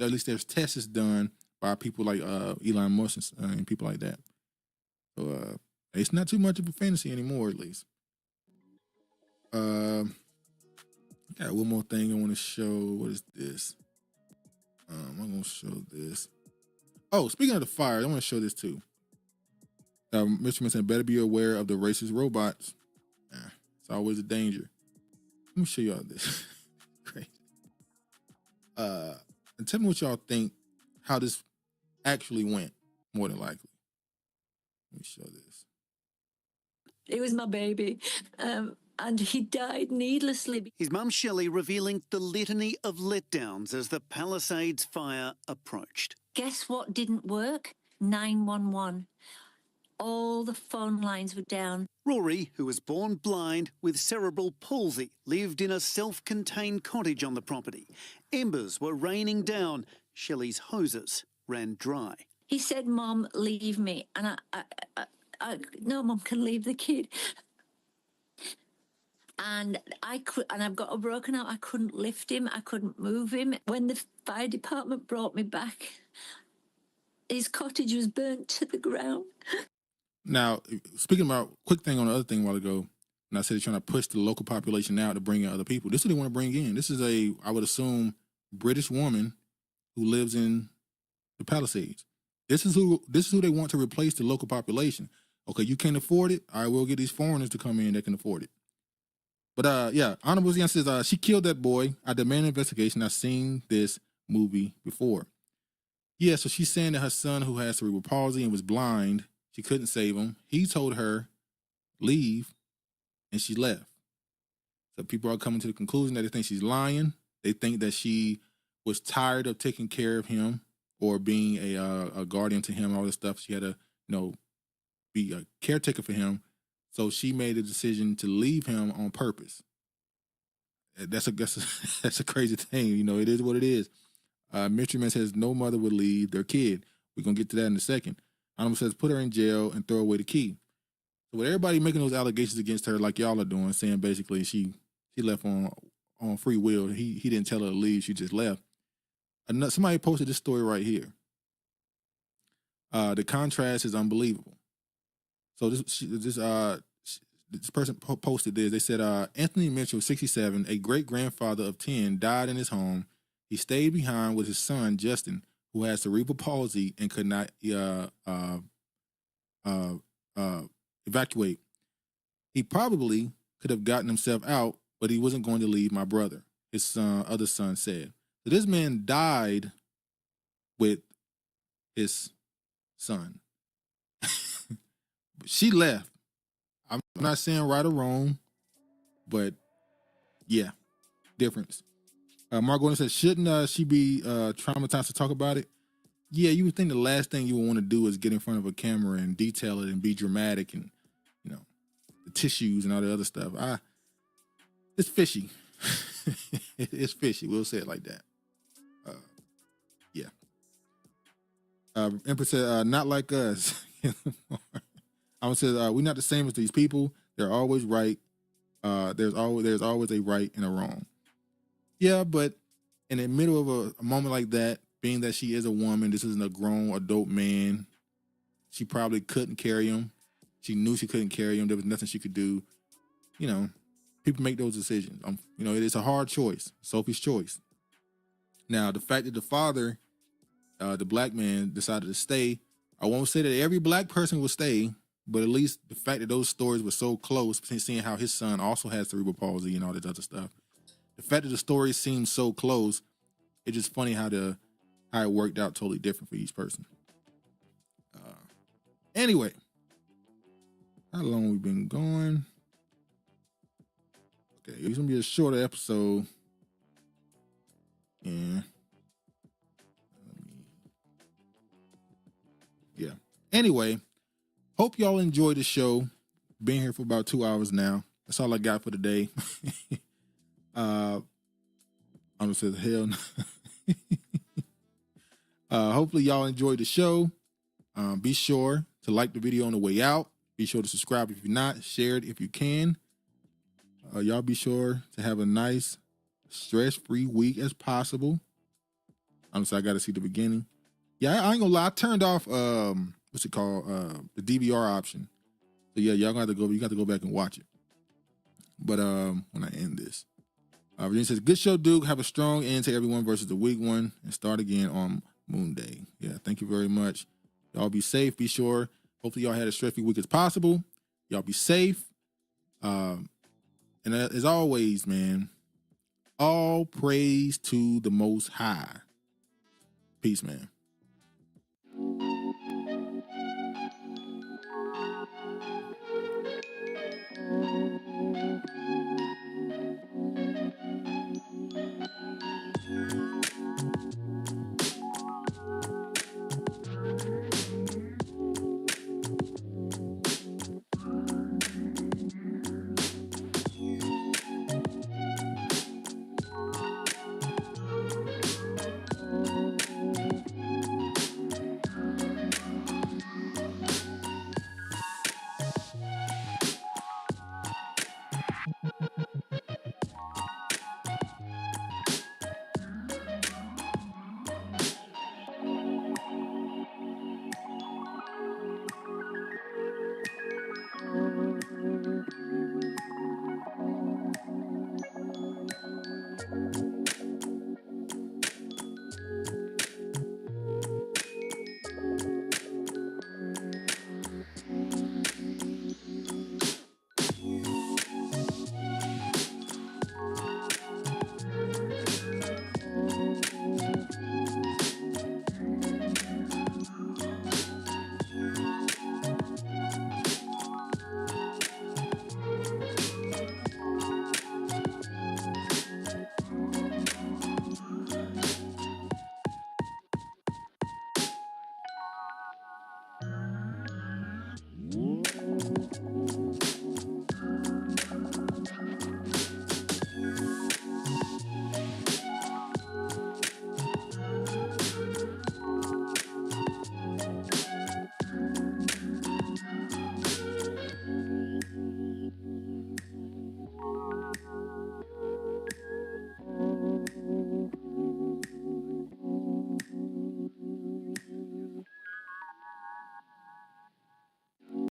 At least there's tests done by people like Elon Musk and people like that. So it's not too much of a fantasy anymore, at least. Got one more thing I want to show. What is this? I'm going to show this. Oh, speaking of the fire, I want to show this too. Mr. said, better be aware of the racist robots. It's always a danger. Let me show y'all this. Great. And tell me what y'all think, how this actually went, more than likely. Let me show this. He was my baby. And he died needlessly. His mum Shelley revealing the litany of letdowns as the Palisades fire approached. Guess what didn't work? 911. All the phone lines were down. Rory, who was born blind with cerebral palsy, lived in a self-contained cottage on the property. Embers were raining down. Shelley's hoses ran dry. He said, Mom, leave me. And no, Mom can leave the kid. And I've got a broken arm. I couldn't lift him. I couldn't move him. When the fire department brought me back, his cottage was burnt to the ground. Now, speaking about, quick thing on the other thing a while ago, and I said they're trying to push the local population out to bring in other people. This is what they want to bring in. This is I would assume, British woman who lives in the Palisades. This is who they want to replace the local population. Okay, you can't afford it? All right, we'll get these foreigners to come in that can afford it. But yeah, Honorable Zion says, she killed that boy. I demand an investigation. I've seen this movie before. Yeah, so she's saying that her son, who has cerebral palsy and was blind, she couldn't save him. He told her, leave, and she left. So people are coming to the conclusion that they think she's lying. They think that she was tired of taking care of him or being a guardian to him, all this stuff. She had to, be a caretaker for him. So she made a decision to leave him on purpose. That's a crazy thing. It is what it is. Mitchell says no mother would leave their kid. We're going to get to that in a second. Honorable says put her in jail and throw away the key. So with everybody making those allegations against her like y'all are doing, saying basically she left on free will. He didn't tell her to leave. She just left. Somebody posted this story right here. The contrast is unbelievable. So this person posted this. They said, Anthony Mitchell, 67, a great-grandfather of 10, died in his home. He stayed behind with his son, Justin, who has cerebral palsy and could not evacuate. He probably could have gotten himself out, but he wasn't going to leave my brother, his other son said. So this man died with his son. She left. I'm not saying right or wrong, but yeah, difference. Mark Gordon says, shouldn't she be traumatized to talk about it? Yeah, you would think the last thing you would want to do is get in front of a camera and detail it and be dramatic and, the tissues and all the other stuff. It's fishy. It's fishy. We'll say it like that. Yeah. Empress said, not like us. I would say we're not the same as these people. They're always right. There's always a right and a wrong. Yeah, but in the middle of a moment like that, being that she is a woman, this isn't a grown adult man. She probably couldn't carry him. She knew she couldn't carry him. There was nothing she could do. people make those decisions. You know, it is a hard choice, Sophie's choice. Now, the fact that the father, the black man, decided to stay, I won't say that every black person will stay, but at least the fact that those stories were so close, seeing how his son also has cerebral palsy and all this other stuff, the fact that the stories seem so close, it's just funny how it worked out totally different for each person. Anyway, how long we been going? Okay, it's gonna be a shorter episode. Yeah. Anyway, hope y'all enjoy the show. Been here for about 2 hours now. That's all I got for today. I'm gonna say hell no. Hopefully y'all enjoyed the show. Be sure to like the video on the way out. Be sure to subscribe if you're not. Share it if you can. Y'all be sure to have a nice, stress-free week as possible. Honestly, I got to see the beginning. Yeah, I ain't gonna lie. I turned off what's it called? The DVR option. So yeah, y'all got to go. You got to go back and watch it. But when I end this, Virginia says, "Good show, Duke. Have a strong end to everyone versus the weak one, and start again on Moon Day." Yeah, thank you very much. Y'all be safe. Be sure. Hopefully, y'all had a stress-free week as possible. Y'all be safe. And as always, man, all praise to the Most High. Peace, man.